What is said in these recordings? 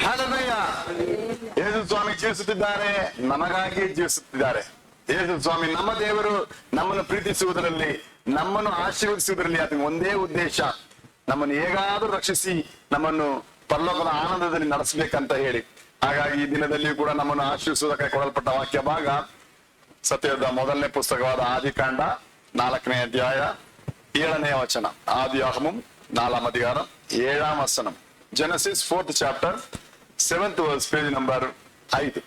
Hallelujah. ಯೇಸು ಸ್ವಾಮಿ ಜೀವಿಸುತ್ತಿದ್ದಾರೆ, ನಮಗಾಗಿ ಜೀವಿಸುತ್ತಿದ್ದಾರೆ. ಯೇಸು ಸ್ವಾಮಿ ನಮ್ಮ ದೇವರು, ನಮ್ಮನ್ನು ಪ್ರೀತಿಸುವುದರಲ್ಲಿ, ನಮ್ಮನ್ನು ಆಶೀರ್ವದಿಸುವುದರಲ್ಲಿ ಅದಕ್ಕೆ ಒಂದೇ ಉದ್ದೇಶ, ನಮ್ಮನ್ನು ಹೇಗಾದರೂ ರಕ್ಷಿಸಿ ನಮ್ಮನ್ನು ಪರಲೋಕದ ಆನಂದದಲ್ಲಿ ನಡೆಸಬೇಕಂತ ಹೇಳಿ. ಹಾಗಾಗಿ ಈ ದಿನದಲ್ಲಿ ಕೂಡ ನಮ್ಮನ್ನು ಆಶೀರ್ವಿಸುವುದಕ್ಕೆ ಕೊಡಲ್ಪಟ್ಟ ವಾಕ್ಯ ಭಾಗ ಸತ್ಯದ ಮೊದಲನೇ ಪುಸ್ತಕವಾದ ಆದಿಕಾಂಡ 4ನೇ ಅಧ್ಯಾಯ 7ನೇ ವಚನ. ಆದಿಯಾಗಮಂ 4ಾம் அதிகாரம் 7ாம் வசனம். Genesis 4th chapter 7th verse, page number 5.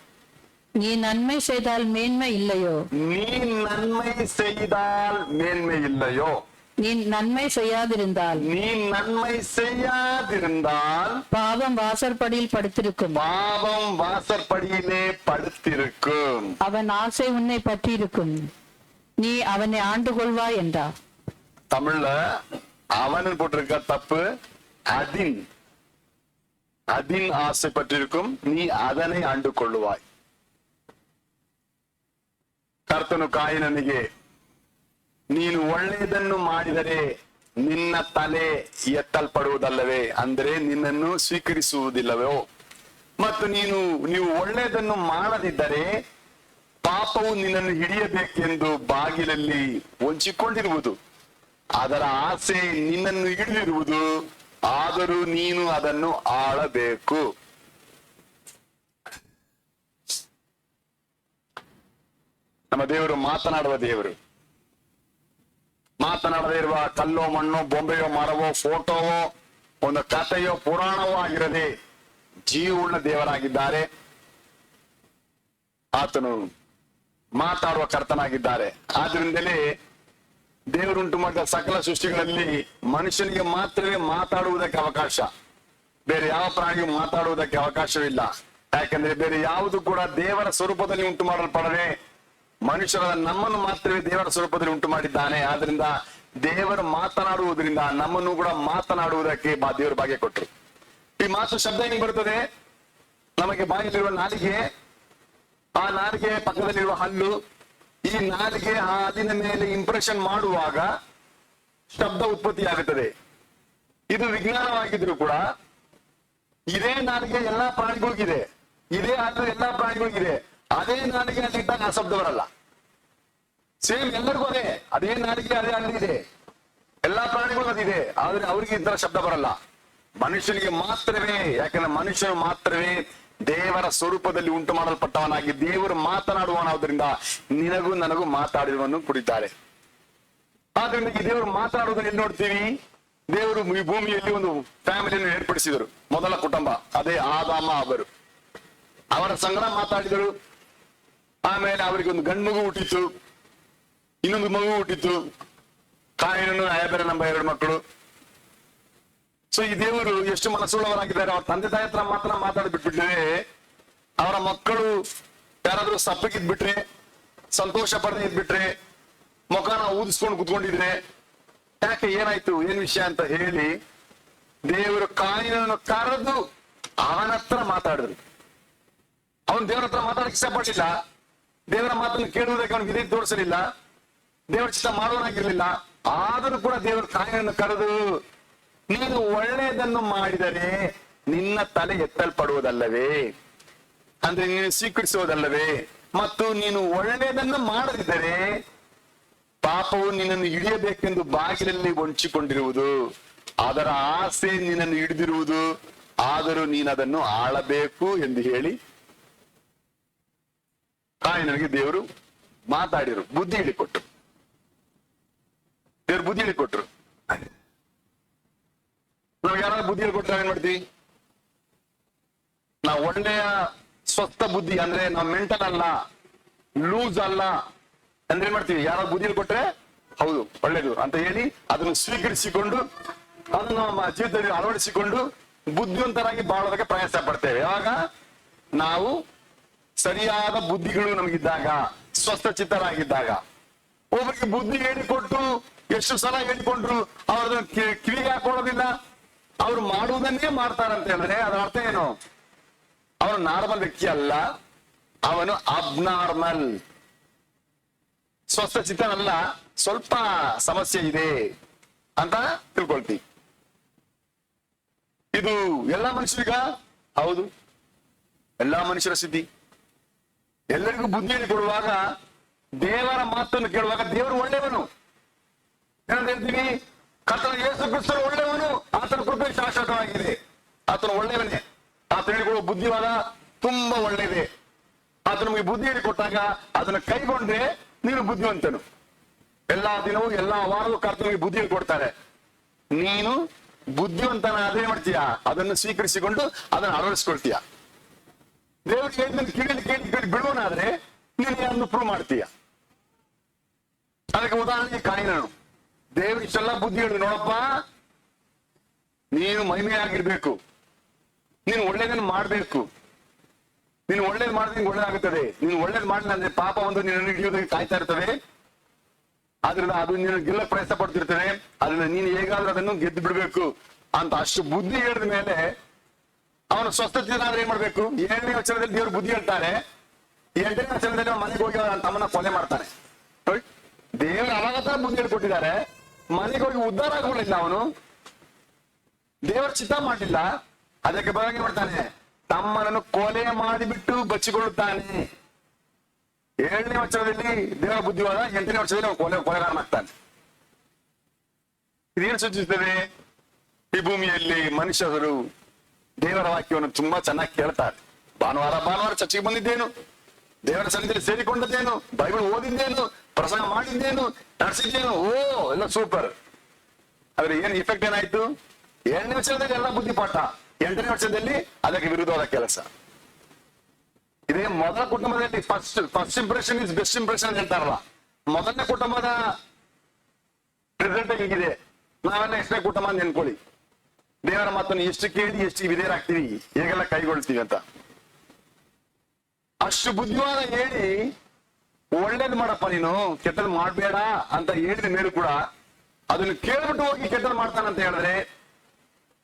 நீ நன்மை செய்தால் மேன்மை இல்லையோ, நீ நன்மை செய்தால் மேன்மை இல்லையோ, நீ நன்மை செய்யாதிருந்தால், நீ நன்மை செய்யாதிருந்தால் பாவம் வாசற்படியில் படுத்திருக்கும், பாவம் வாசற்படியிலே படுத்திருக்கும், அவன் ஆசை உன்னை பற்றி இருக்கும், நீ அவனை ஆண்டு கொள்வாய் என்றார். தமிழ்ல அவன் போட்டிருக்க தப்பு, அதின் அதின் ஆசை பற்றிருக்கும், நீ அதனை ಆಂಡು ಕೊಳ್ಳುವಾಯ್. ಕರ್ತನು ಕಾಯಿನನಿಗೆ, ನೀನು ಒಳ್ಳೆಯದನ್ನು ಮಾಡಿದರೆ ನಿನ್ನ ತಲೆ ಎತ್ತಲ್ಪಡುವುದಲ್ಲವೇ, ಅಂದ್ರೆ ನಿನ್ನನ್ನು ಸ್ವೀಕರಿಸುವುದಿಲ್ಲವೋ, ಮತ್ತು ನೀವು ಒಳ್ಳೆಯದನ್ನು ಮಾಡದಿದ್ದರೆ ಪಾಪವು ನಿನ್ನನ್ನು ಹಿಡಿಯಬೇಕೆಂದು ಬಾಗಿಲಲ್ಲಿ ಹೊಂಚಿಕೊಂಡಿರುವುದು, ಅದರ ಆಸೆ ನಿನ್ನನ್ನು ಹಿಡಿದಿರುವುದು, ಆದರೂ ನೀನು ಅದನ್ನು ಆಳಬೇಕು. ನಮ್ಮ ದೇವರು ಮಾತನಾಡುವ ದೇವರು. ಮಾತನಾಡದೇ ಇರುವ ಕಲ್ಲೋ ಮಣ್ಣೋ ಬೊಂಬೆಯೋ ಮರವೋ ಫೋಟೋವೋ ಒಂದು ಕಥೆಯೋ ಪುರಾಣವೋ ಆಗಿರದೆ ಜೀವವುಳ್ಳ ದೇವರಾಗಿದ್ದಾರೆ. ಆತನು ಮಾತಾಡುವ ಕರ್ತನಾಗಿದ್ದಾರೆ. ಆದ್ರಿಂದಲೇ ದೇವರುಂಟು ಮಾಡಿದ ಸಕಲ ಸೃಷ್ಟಿಗಳಲ್ಲಿ ಮನುಷ್ಯನಿಗೆ ಮಾತ್ರವೇ ಮಾತಾಡುವುದಕ್ಕೆ ಅವಕಾಶ, ಬೇರೆ ಯಾವ ಪ್ರಾಣಿಗೂ ಮಾತಾಡುವುದಕ್ಕೆ ಅವಕಾಶವಿಲ್ಲ. ಯಾಕಂದ್ರೆ ಬೇರೆ ಯಾವುದು ಕೂಡ ದೇವರ ಸ್ವರೂಪದಲ್ಲಿ ಉಂಟು ಮಾಡಲ್ಪಡದೆ, ಮನುಷ್ಯರ ನಮ್ಮನ್ನು ಮಾತ್ರವೇ ದೇವರ ಸ್ವರೂಪದಲ್ಲಿ ಉಂಟು ಮಾಡಿದ್ದಾನೆ. ಆದ್ರಿಂದ ದೇವರು ಮಾತನಾಡುವುದರಿಂದ ನಮ್ಮನ್ನು ಕೂಡ ಮಾತನಾಡುವುದಕ್ಕೆ ದೇವರು ಭಾಗ್ಯ ಕೊಟ್ಟರು. ಈ ಮಾತು ಶಬ್ದ ಹೆಂಗ್ ಬರ್ತದೆ? ನಮಗೆ ಬಾಯಲ್ಲಿರುವ ನಾಲಿಗೆ, ಆ ನಾಲಿಗೆ ಪಕ್ಕದಲ್ಲಿರುವ ಹಲ್ಲು, ಈ ನಾಲಿಗೆ ಆ ಹಲ್ಲಿನ ಮೇಲೆ ಇಂಪ್ರೆಷನ್ ಮಾಡುವಾಗ ಶಬ್ದ ಉತ್ಪತ್ತಿ ಆಗುತ್ತದೆ. ಇದು ವಿಜ್ಞಾನವಾಗಿದ್ರು ಕೂಡ ಇದೇ ನಾಲಿಗೆ ಎಲ್ಲಾ ಪ್ರಾಣಿಗಳಿಗಿದೆ, ಇದೇ ಹಲ್ಲು ಎಲ್ಲಾ ಪ್ರಾಣಿಗಳಿಗಿದೆ. ಅದೇ ನಾಲಿಗೆ ಅಲ್ಲಿ ಇದ್ದಾಗ ಆ ಶಬ್ದ ಬರಲ್ಲ. ಸೇಮ್ ಎಲ್ಲರಿಗೂ ಅದೇ ನಾಲಿಗೆ ಅದೇ ಹಲ್ಲಿದೆ, ಎಲ್ಲಾ ಪ್ರಾಣಿಗಳು ಅದಿದೆ, ಆದ್ರೆ ಅವ್ರಿಗೆ ಈ ತರ ಶಬ್ದ ಬರಲ್ಲ. ಮನುಷ್ಯನಿಗೆ ಮಾತ್ರವೇ, ಯಾಕಂದ್ರೆ ಮನುಷ್ಯನು ಮಾತ್ರವೇ ದೇವರ ಸ್ವರೂಪದಲ್ಲಿ ಉಂಟು ಮಾಡಲ್ಪಟ್ಟವನಾಗಿ ದೇವರು ಮಾತನಾಡುವನಾದ್ರಿಂದ ನಿನಗೂ ನನಗೂ ಮಾತಾಡಿರುವನ್ನು ಕುಡಿದ್ದಾರೆ. ಆದ್ರಿಂದ ಈ ದೇವರು ಮಾತನಾಡುವುದನ್ನು ಎಲ್ಲಿ ನೋಡ್ತೀವಿ? ದೇವರು ಈ ಭೂಮಿಯಲ್ಲಿ ಒಂದು ಫ್ಯಾಮಿಲಿಯನ್ನು ಏರ್ಪಡಿಸಿದರು, ಮೊದಲ ಕುಟುಂಬ, ಅದೇ ಆದಾಮ ಅವರು. ಅವರ ಸಂಗಡ ಮಾತಾಡಿದರು. ಆಮೇಲೆ ಅವರಿಗೆ ಒಂದು ಗಂಡು ಮಗು ಹುಟ್ಟಿತ್ತು, ಇನ್ನೊಂದು ಮಗು ಹುಟ್ಟಿತ್ತು, ಕಾಯಿನನು ಆಯಬೆರ ನಂಬ 2 ಮಕ್ಕಳು. ಸೊ ಈ ದೇವರು ಎಷ್ಟು ಮನಸ್ಸುಳ್ಳವರಾಗಿದ್ದಾರೆ. ಅವ್ರ ತಂದೆ ತಾಯಿ ಹತ್ರ ಮಾತ್ರ ಮಾತಾಡಿ ಬಿಟ್ಬಿಟ್ರೆ, ಅವರ ಮಕ್ಕಳು ಯಾರಾದ್ರೂ ಸಪ್ಪಗಿದ್ಬಿಟ್ರೆ, ಸಂತೋಷ ಪಡದೆ ಇದ್ಬಿಟ್ರೆ, ಮುಖನ ಊದಿಸ್ಕೊಂಡು ಕುತ್ಕೊಂಡಿದ್ರೆ, ಯಾಕೆ ಏನಾಯ್ತು ಏನ್ ವಿಷಯ ಅಂತ ಹೇಳಿ ದೇವರು ಕಾಯಿನನ್ನು ಕರೆದು ಅವನ ಹತ್ರ ಮಾತಾಡಿದ್ರು. ಅವನು ದೇವರ ಹತ್ರ ಮಾತಾಡಕ್ಕೆ ಇಷ್ಟಪಟ್ಟಿಲ್ಲ, ದೇವರ ಮಾತನ್ನು ಕೇಳುವುದಕ್ಕೆ ಅವನಿಗೆ ಇದೇ ತೋರಿಸಲಿಲ್ಲ, ದೇವರ ಚಿತ್ತ ಮಾಡುವನಾಗಿರ್ಲಿಲ್ಲ. ಆದರೂ ಕೂಡ ದೇವರು ಕಾಯಿನನ್ನು ಕರೆದು, ನೀನು ಒಳ್ಳೆಯದನ್ನು ಮಾಡಿದರೆ ನಿನ್ನ ತಲೆ ಎತ್ತಲ್ಪಡುವುದಲ್ಲವೇ, ಅಂದ್ರೆ ನೀನು ಸ್ವೀಕರಿಸುವುದಲ್ಲವೇ, ಮತ್ತು ನೀನು ಒಳ್ಳೆಯದನ್ನು ಮಾಡದಿದ್ದರೆ ಪಾಪವು ನಿನ್ನನ್ನು ಹಿಡಿಯಬೇಕೆಂದು ಬಾಗಿಲಲ್ಲಿ ಹೊಂಚಿಕೊಂಡಿರುವುದು, ಅದರ ಆಸೆ ನಿನ್ನನ್ನು ಹಿಡಿದಿರುವುದು, ಆದರೂ ನೀನು ಅದನ್ನು ಆಳಬೇಕು ಎಂದು ಹೇಳಿ ಕಾಯಿನನಿಗೆ ದೇವರು ಮಾತಾಡಿರು, ಬುದ್ಧಿ ಹೇಳಿಕೊಟ್ರು. ದೇವರು ಬುದ್ಧಿ ಹೇಳಿಕೊಟ್ರು. ನಾವ್ ಯಾರಾದ್ರೂ ಬುದ್ಧಿ ಹೇಳ್ಕೊಟ್ರೆ ಏನ್ ಮಾಡ್ತೀವಿ? ನಾವು ಒಳ್ಳೆಯ ಸ್ವಸ್ಥ ಬುದ್ಧಿ, ಅಂದ್ರೆ ನಾವು ಮೆಂಟಲ್ ಅಲ್ಲ, ಲೂಸ್ ಅಲ್ಲ ಅಂದ್ರೆ ಏನ್ ಮಾಡ್ತೀವಿ? ಯಾರಾದ್ರೂ ಬುದ್ಧಿ ಹೇಳ್ಕೊಟ್ರೆ ಹೌದು ಒಳ್ಳೇದು ಅಂತ ಹೇಳಿ ಅದನ್ನು ಸ್ವೀಕರಿಸಿಕೊಂಡು ಅದನ್ನು ನಮ್ಮ ಜೀವಿತದಲ್ಲಿ ಅಳವಡಿಸಿಕೊಂಡು ಬುದ್ಧಿವಂತರಾಗಿ ಬಾಳೋದಕ್ಕೆ ಪ್ರಯಾಸ ಪಡ್ತೇವೆ. ಯಾವಾಗ ನಾವು ಸರಿಯಾದ ಬುದ್ಧಿಗಳು ನಮಗಿದ್ದಾಗ, ಸ್ವಸ್ಥ ಚಿತ್ತರಾಗಿದ್ದಾಗ. ಒಬ್ಬರಿಗೆ ಬುದ್ಧಿ ಹೇಳಿಕೊಟ್ಟು ಎಷ್ಟು ಸಲ ಹೇಳಿಕೊಂಡ್ರು ಅವ್ರನ್ನ ಕಿವಿಗೆ ಹಾಕೊಳ್ಳೋದಿಲ್ಲ, ಅವ್ರು ಮಾಡುವುದನ್ನೇ ಮಾಡ್ತಾರಂತ ಹೇಳಿದ್ರೆ ಅದರ ಅರ್ಥ ಏನು? ಅವನು ನಾರ್ಮಲ್ ವ್ಯಕ್ತಿ ಅಲ್ಲ, ಅವನು ಅಬ್ನಾರ್ಮಲ್, ಸ್ವಸ್ಥ ಚಿತ್ತನಲ್ಲ, ಸ್ವಲ್ಪ ಸಮಸ್ಯೆ ಇದೆ ಅಂತ ತಿಳ್ಕೊಳ್ತೀವಿ. ಇದು ಎಲ್ಲ ಮನುಷ್ಯರಿಗ ಹೌದು, ಎಲ್ಲಾ ಮನುಷ್ಯರ ಸ್ಥಿತಿ. ಎಲ್ಲರಿಗೂ ಬುದ್ಧಿಯನ್ನು ಕೊಡುವಾಗ, ದೇವರ ಮಾತನ್ನು ಕೇಳುವಾಗ ದೇವರು ಒಳ್ಳೆಯವನು. ಏನಂತ ಹೇಳ್ತೀವಿ? ಕರ್ತನ ಯೇಸು ಕ್ರಿಸ್ತನು ಒಳ್ಳೆಯವನು, ಆತನ ಕೃಪೆ ಶಾಶ್ವತವಾಗಿದೆ. ಆತನು ಒಳ್ಳೆಯವನೇ. ಆತನ ಹೇಳಿಕೊಳ್ಳುವ ಬುದ್ಧಿವಾದ ತುಂಬಾ ಒಳ್ಳೆಯದೇ. ಆತನ ನಮಗೆ ಬುದ್ಧಿಯನ್ನು ಕೊಟ್ಟಾಗ ಅದನ್ನ ಕೈಗೊಂಡ್ರೆ ನೀನು ಬುದ್ಧಿವಂತನು. ಎಲ್ಲಾ ದಿನವೂ ಎಲ್ಲಾ ವಾರವೂ ಕರ್ತನಿಗೆ ಬುದ್ಧಿಯನ್ನು ಕೊಡ್ತಾರೆ. ನೀನು ಬುದ್ಧಿವಂತನ ಅದೇ ಮಾಡ್ತೀಯ, ಅದನ್ನು ಸ್ವೀಕರಿಸಿಕೊಂಡು ಅದನ್ನು ಅಳವಡಿಸ್ಕೊಳ್ತೀಯ. ದೇವರಿಗೆ ಹೇಳಿದ್ದನ್ನು ಕೇಳಿ ಕೇಳಿ ಕೇಳಿ ಬಿಡುವನಾದ್ರೆ ನೀನು ಅದನ್ನು ಪ್ರೂವ್ ಮಾಡ್ತೀಯ. ಅದಕ್ಕೆ ಉದಾಹರಣೆಗೆ ಕಾಯಿನನು. ದೇವರು ಇಷ್ಟೆಲ್ಲ ಬುದ್ಧಿ ಹೇಳಿದ್ರು, ನೋಡಪ್ಪ ನೀನು ಮಹಿಮೆಯಾಗಿರ್ಬೇಕು, ನೀನು ಒಳ್ಳೇದನ್ನು ಮಾಡ್ಬೇಕು, ನೀನು ಒಳ್ಳೇದು ಮಾಡಿದ್ರೆ ನಿಂಗೆ ಒಳ್ಳೇದಾಗುತ್ತದೆ. ನೀನು ಒಳ್ಳೇದು ಮಾಡಿಲ್ಲ ಅಂದ್ರೆ ಪಾಪ ಒಂದು ನಿನ್ನನ್ನು ಹಿಡಿಯೋದಕ್ಕೆ ಕಾಯ್ತಾ ಇರ್ತದೆ. ಆದ್ರಿಂದ ಅದು ನೀನು ಗೆಲ್ಲಕ್ಕೆ ಪ್ರಯತ್ನ ಪಡ್ತಿರ್ತದೆ. ಅದನ್ನ ನೀನು ಹೇಗಾದ್ರೂ ಅದನ್ನು ಗೆದ್ದು ಬಿಡ್ಬೇಕು ಅಂತ ಅಷ್ಟು ಬುದ್ಧಿ ಹೇಳಿದ ಮೇಲೆ ಅವನು ಸ್ವಸ್ಥತೆ ಏನ್ ಮಾಡ್ಬೇಕು? 7ನೇ ವಚನದಲ್ಲಿ ದೇವರು ಬುದ್ಧಿ ಹೇಳ್ತಾರೆ. 8ನೇ ವಚನದಲ್ಲಿ ಅವನ ಮನೆಗೆ ಹೋಗಿ ಅವನ ತಮ್ಮನ್ನ ಕೊಲೆ ಮಾಡ್ತಾನೆ. ದೇವರು ಅವಾಗ ಬುದ್ಧಿ ಹೇಳ್ಕೊಟ್ಟಿದ್ದಾರೆ. ಮನೆಗೆ ಹೋಗಿ ಉದ್ಧಾರ ಆಗಲಿಲ್ಲ, ಅವನು ದೇವರ ಚಿತ್ತ ಮಾಡಲಿಲ್ಲ. ಅದಕ್ಕೆ ಬರಂಗೆ ಮಾಡ್ತಾನೆ, ತಮ್ಮನನ್ನು ಕೊಲೆ ಮಾಡಿಬಿಟ್ಟು ಬಚ್ಚಿಕೊಳ್ಳುತ್ತಾನೆ. 7ನೇ ವಚನದಲ್ಲಿ ದೇವರ ಬುದ್ಧಿವಾದ, 8ನೇ ವರ್ಷದಲ್ಲಿ ಅವನು ಕೊಲೆಗಾರನಾಗ್ತಾನೆ. ಇದೇನು ಸೂಚಿಸುತ್ತದೆ? ಈ ಭೂಮಿಯಲ್ಲಿ ಮನುಷ್ಯರು ದೇವರ ವಾಕ್ಯವನ್ನು ತುಂಬಾ ಚೆನ್ನಾಗಿ ಕೇಳ್ತಾರೆ. ಭಾನುವಾರ ಚರ್ಚೆಗೆ ಬಂದಿದ್ದೇನು, ದೇವರ ಸನ್ನಿಧಿಯಲ್ಲಿ ಸೇರಿಕೊಂಡದ್ದೇನು, ಬೈಬಲ್ ಓದಿದ್ದೇನು, ಪ್ರಸಂಗ ಮಾಡಿದ್ದೇನು, ನಡೆಸಿದ್ದೇನು, ಎಲ್ಲ ಸೂಪರ್. ಆದ್ರೆ ಏನ್ ಇಫೆಕ್ಟ್ ಏನಾಯ್ತು? 7ನೇ ವರ್ಷದಲ್ಲಿ ಎಲ್ಲ ಬುದ್ಧಿಪಾಠ, 8ನೇ ವರ್ಷದಲ್ಲಿ ಅದಕ್ಕೆ ವಿರುದ್ಧವಾದ ಕೆಲಸ. ಇದೇ ಮೊದಲ ಕುಟುಂಬದಲ್ಲಿ first impression is best impression ಅಂತ ಹೇಳ್ತಾರಲ್ಲ. ಮೊದಲನೇ ಕುಟುಂಬದ ರಿಸಲ್ಟ್ ಹೀಗಿದೆ. ನಾವೆಲ್ಲ ಎಷ್ಟನೇ ಕುಟುಂಬ ಅಂತ ನೆನ್ಕೊಳ್ಳಿ. ದೇವರ ಮಾತನ್ನು ಎಷ್ಟು ಕೇಳಿ ಎಷ್ಟು ವಿಧೇಯರಾಗ್ತೀವಿ, ಹೇಗೆಲ್ಲ ಕೈಗೊಳ್ತೀವಿ ಅಂತ. ಅಷ್ಟು ಬುದ್ಧಿವಾದ ಹೇಳಿ ಒಳ್ಳೇದು ಮಾಡಪ್ಪ ನೀನು, ಕೆಟ್ಟದ್ ಮಾಡ್ಬೇಡ ಅಂತ ಹೇಳಿದ ಮೇಲೂ ಕೂಡ ಅದನ್ನು ಕೇಳ್ಬಿಟ್ಟು ಹೋಗಿ ಕೆಟ್ಟದ್ ಮಾಡ್ತಾನಂತ ಹೇಳಿದ್ರೆ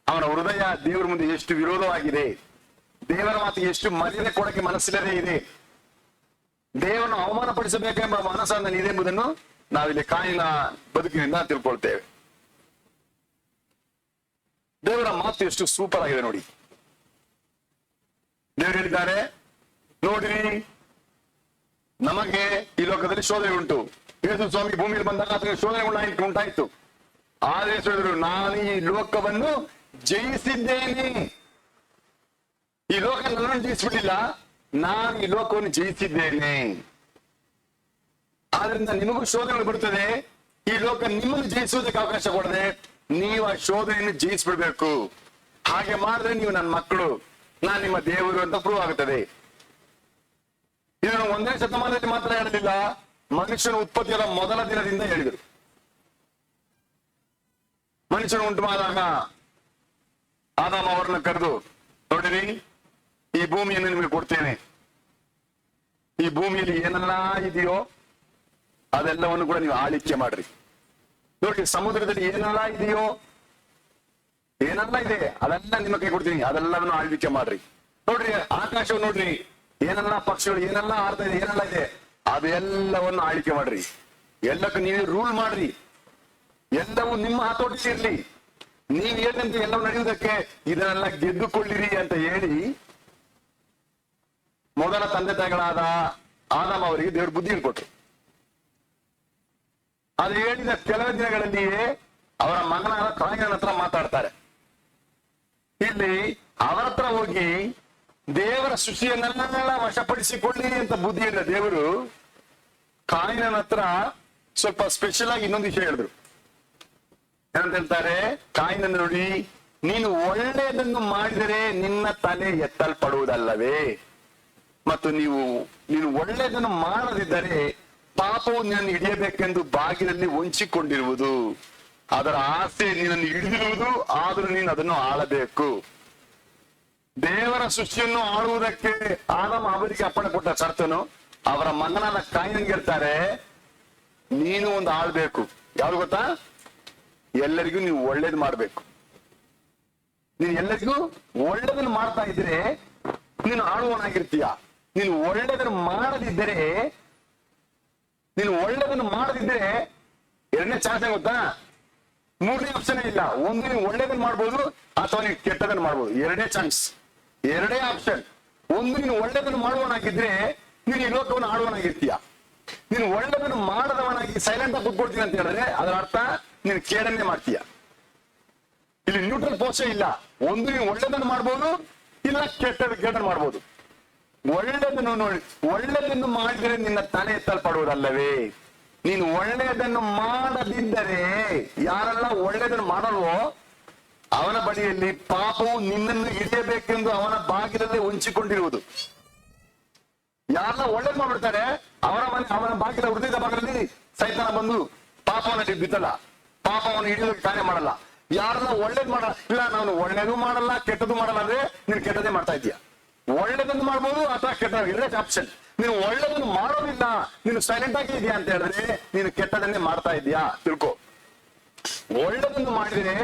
ಅವನ ಹೃದಯ ದೇವರ ಮುಂದೆ ಎಷ್ಟು ವಿರೋಧವಾಗಿದೆ, ದೇವರ ಮಾತಿಗೆ ಎಷ್ಟು ಮರ್ಯಾದೆ ಕೊಡಕ್ಕೆ ಮನಸ್ಸಿಲ್ಲದೆ ಇದೆ, ದೇವರನ್ನು ಅವಮಾನ ಪಡಿಸಬೇಕೆಂಬ ಮನಸ್ಸನ್ನು ಇದೆ ಎಂಬುದನ್ನು ನಾವಿಲ್ಲಿ ಕಾಯಿನ ಬದುಕಿನಿಂದ ತಿಳ್ಕೊಳ್ತೇವೆ. ದೇವರ ಮಾತು ಎಷ್ಟು ಸೂಪರ್ ಆಗಿದೆ ನೋಡಿ. ದೇವರು ಹೇಳಿದ್ದಾರೆ, ನೋಡಿರಿ ನಮಗೆ ಈ ಲೋಕದಲ್ಲಿ ಶೋಧನೆ ಉಂಟು. ಯೇಸು ಸ್ವಾಮಿ ಭೂಮಿಯಲ್ಲಿ ಬಂದಾಗ ಆತನಿಗೆ ಶೋಧನೆ ಉಂಟಾಯ್ತು. ಆದ್ರೆ ಹೇಳಿದ್ರು, ನಾನು ಈ ಲೋಕವನ್ನು ಜಯಿಸಿದ್ದೇನೆ. ಈ ಲೋಕ ನನ್ನನ್ನು ಜಯಿಸ್ಬಿಟ್ಟಿಲ್ಲ, ನಾನು ಈ ಲೋಕವನ್ನು ಜಯಿಸಿದ್ದೇನೆ. ಆದ್ರಿಂದ ನಿಮಗೂ ಶೋಧನೆಗಳು ಬರುತ್ತದೆ. ಈ ಲೋಕ ನಿಮ್ಮನ್ನು ಜಯಿಸುವುದಕ್ಕೆ ಅವಕಾಶ ಕೊಡದೆ ನೀವು ಆ ಶೋಧನೆಯನ್ನು ಜಯಿಸ್ಬಿಡ್ಬೇಕು. ಹಾಗೆ ಮಾಡಿದ್ರೆ ನೀವು ನನ್ನ ಮಕ್ಕಳು, ನಾನ್ ನಿಮ್ಮ ದೇವರು ಅಂತ ಪ್ರೂವ್ ಆಗುತ್ತದೆ. ಇದನ್ನು 1ನೇ ಶತಮಾನದಲ್ಲಿ ಮಾತ್ರ ಹೇಳಲಿಲ್ಲ, ಮನುಷ್ಯನ ಉತ್ಪತ್ತಿಯಾದ ಮೊದಲ ದಿನದಿಂದ ಹೇಳಿದರು. ಮನುಷ್ಯನು ಉಂಟು ಮಾಡಿದಾಗ ಆದಾಮ ಅವರನ್ನ ಕರೆದು, ನೋಡಿರಿ ಈ ಭೂಮಿಯನ್ನು ನಿಮಗೆ ಕೊಡ್ತೇನೆ, ಈ ಭೂಮಿಯಲ್ಲಿ ಏನೆಲ್ಲ ಇದೆಯೋ ಅದೆಲ್ಲವನ್ನು ಕೂಡ ನೀವು ಆಳ್ವಿಕೆ ಮಾಡ್ರಿ. ನೋಡಿ ಸಮುದ್ರದಲ್ಲಿ ಏನೆಲ್ಲ ಇದೆಯೋ, ಏನೆಲ್ಲ ಇದೆ ಅದೆಲ್ಲ ನಿಮ್ಮ ಕೈ ಕೊಡ್ತೀನಿ, ಅದೆಲ್ಲವನ್ನು ಆಳ್ವಿಕೆ ಮಾಡ್ರಿ. ನೋಡ್ರಿ ಆಕಾಶವನ್ನು ನೋಡ್ರಿ, ಏನೆಲ್ಲ ಪಕ್ಷಿಗಳು ಏನೆಲ್ಲ ಆಡ್ತಾ ಇದೆ, ಏನೆಲ್ಲ ಇದೆ ಅದೆಲ್ಲವನ್ನು ಆಳ್ವಿಕೆ ಮಾಡ್ರಿ. ಎಲ್ಲಕ್ಕೂ ನೀವೇ ರೂಲ್ ಮಾಡ್ರಿ, ಎಲ್ಲವೂ ನಿಮ್ಮ ಹತೋಟಿ ಇರ್ಲಿ, ನೀವ್ ಹೇಳಿದಂತೆ ಎಲ್ಲವೂ ನಡೆಯುವುದಕ್ಕೆ ಇದನ್ನೆಲ್ಲ ಗೆದ್ದುಕೊಳ್ಳಿರಿ ಅಂತ ಹೇಳಿ ಮೊದಲ ತಂದೆ ತಾಯಿಗಳಾದ ಆದಾಮ ಅವರಿಗೆ ದೇವರು ಬುದ್ಧಿಯನ್ನು ಕೊಟ್ಟರು. ಅದು ಹೇಳಿದ ಕೆಲವೇ ದಿನಗಳಲ್ಲಿಯೇ ಅವರ ಮಗನಾದ ಕಾಯಿನನ ಹತ್ರ ಮಾತಾಡ್ತಾರೆ. ಇಲ್ಲಿ ಅವರ ಹತ್ರ ಹೋಗಿ ದೇವರ ಸೃಷ್ಟಿಯನ್ನೆಲ್ಲ ವಶಪಡಿಸಿಕೊಳ್ಳಿ ಅಂತ ಬುದ್ಧಿಯಿಂದ ದೇವರು ಕಾಯಿನನ ಹತ್ರ ಸ್ವಲ್ಪ ಸ್ಪೆಷಲ್ ಆಗಿ ಇನ್ನೊಂದು ವಿಷಯ ಹೇಳಿದ್ರು. ಏನಂತ ಹೇಳ್ತಾರೆ? ಕಾಯಿನನ್ನು ನೋಡಿ, ನೀನು ಒಳ್ಳೆಯದನ್ನು ಮಾಡಿದರೆ ನಿನ್ನ ತಲೆ ಎತ್ತಲ್ಪಡುವುದಲ್ಲವೇ, ಮತ್ತು ನೀನು ಒಳ್ಳೆಯದನ್ನು ಮಾಡದಿದ್ದರೆ ಪಾಪವು ನಿನ್ನನ್ನು ಹಿಡಿಯಬೇಕೆಂದು ಬಾಗಿಲಲ್ಲಿ ಹೊಂಚಿಕೊಂಡಿರುವುದು, ಅದರ ಆಸೆ ನಿನ್ನನ್ನು ಹಿಡಿದಿರುವುದು, ಆದರೂ ನೀನು ಅದನ್ನು ಆಳಬೇಕು. ದೇವರ ಸೃಷ್ಟಿಯನ್ನು ಆಳುವುದಕ್ಕೆ ಆದಾಮ ಅವರಿಗೆ ಅಪ್ಪಣೆ ಕೊಟ್ಟ ಕರ್ತನು ಅವರ ಮಗನಾದ ಕಾಯಿನನಿಗೆ ಹೇಳ್ತಾರೆ, ನೀನು ಒಂದು ಆಳ್ಬೇಕು. ಯಾರು ಗೊತ್ತಾ? ಎಲ್ಲರಿಗೂ ನೀವು ಒಳ್ಳೇದು ಮಾಡ್ಬೇಕು. ನೀನು ಎಲ್ಲರಿಗೂ ಒಳ್ಳೇದನ್ನು ಮಾಡ್ತಾ ಇದ್ರೆ ನೀನು ಆಳುವನಾಗಿರ್ತೀಯ. ನೀನು ಒಳ್ಳೇದನ್ನು ಮಾಡದಿದ್ದರೆ ಎರಡನೇ ಚಾನ್ಸ್ ಗೊತ್ತಾ? 3ನೇ ಆಪ್ಷನ್ ಇಲ್ಲ. ಒಂದು ನೀವು ಒಳ್ಳೇದನ್ನು ಮಾಡ್ಬೋದು ಅಥವಾ ನೀವು ಕೆಟ್ಟದನ್ನು ಮಾಡ್ಬೋದು. ಎರಡನೇ ಚಾನ್ಸ್. ಎರಡೇ ಆಪ್ಷನ್. ಒಂದು, ನೀನು ಒಳ್ಳೆದನ್ನು ಮಾಡುವವನಾಗಿದ್ರೆ ನೀನು ಈ ಲೋಕವನ್ನು ಆಳುವವನಾಗಿರ್ತೀಯ. ನೀನು ಒಳ್ಳೆದನ್ನು ಮಾಡದವನಾಗಿ ಸೈಲೆಂಟ್ ಆಗಿ ಕೂತ್ಕೊಳ್ತೀನಿ ಅಂತ ಹೇಳಿದ್ರೆ ಅದರ ಅರ್ಥ ನೀನು ಕೇಡನ್ನೇ ಮಾಡ್ತೀಯ. ಇಲ್ಲಿ ನ್ಯೂಟ್ರಲ್ ಪೋಷೆ ಇಲ್ಲ. ಒಂದು, ನೀನು ಒಳ್ಳೆದನ್ನು ಮಾಡ್ಬೋದು, ಇಲ್ಲ ಕೆಟ್ಟದನ್ನು ಮಾಡ್ಬೋದು. ಒಳ್ಳೆದನ್ನು ನೋಡಿ, ಒಳ್ಳೆದನ್ನು ಮಾಡಿದರೆ ನಿನ್ನ ತಲೆ ಎತ್ತಲ್ಪಡುವುದಲ್ಲವೇ? ನೀನು ಒಳ್ಳೆಯದನ್ನು ಮಾಡದಿದ್ದರೆ, ಯಾರೆಲ್ಲ ಒಳ್ಳೆಯದನ್ನು ಮಾಡಲ್ವೋ ಅವನ ಬಳಿಯಲ್ಲಿ ಪಾಪವು ನಿನ್ನನ್ನು ಹಿಡಿಯಬೇಕೆಂದು ಅವನ ಬಾಗಿಲಲ್ಲೇ ಹೊಂಚಿಕೊಂಡಿರುವುದು. ಯಾರೆಲ್ಲ ಒಳ್ಳೇದ್ ಮಾಡ್ಬಿಡ್ತಾರೆ ಅವನ ಬಾಗಿಲ ಹೃದಯದ ಭಾಗದಲ್ಲಿ ಸೈತಾನ ಬಂದು ಪಾಪವನ್ನು ಬಿತ್ತಲ್ಲ, ಪಾಪವನ್ನು ಹಿಡಿಯೋದಕ್ಕೆ ಕಾರ್ಯ ಮಾಡಲ್ಲ. ಯಾರೆಲ್ಲ ಒಳ್ಳೇದ್ ಮಾಡಲ್ಲ, ಇಲ್ಲ ನಾನು ಒಳ್ಳೇದು ಮಾಡಲ್ಲ ಕೆಟ್ಟದ್ದು ಮಾಡಲ್ಲ ಅಂದ್ರೆ ನೀನು ಕೆಟ್ಟದೇ ಮಾಡ್ತಾ ಇದೀಯ. ಒಳ್ಳೇದನ್ನು ಮಾಡ್ಬೋದು ಅಥವಾ ಕೆಟ್ಟ, ಎರಡೇ ಆಪ್ಷನ್. ನೀನು ಒಳ್ಳೇದನ್ನು ಮಾಡೋದಿಲ್ಲ, ನೀನು ಸೈಲೆಂಟ್ ಆಗಿ ಇದೆಯಾ ಅಂತ ಹೇಳಿದ್ರೆ ನೀನು ಕೆಟ್ಟದನ್ನೇ ಮಾಡ್ತಾ ಇದೀಯಾ ತಿಳ್ಕೊ. ಒಳ್ಳೇದನ್ನು ಮಾಡಿದ್ರೆ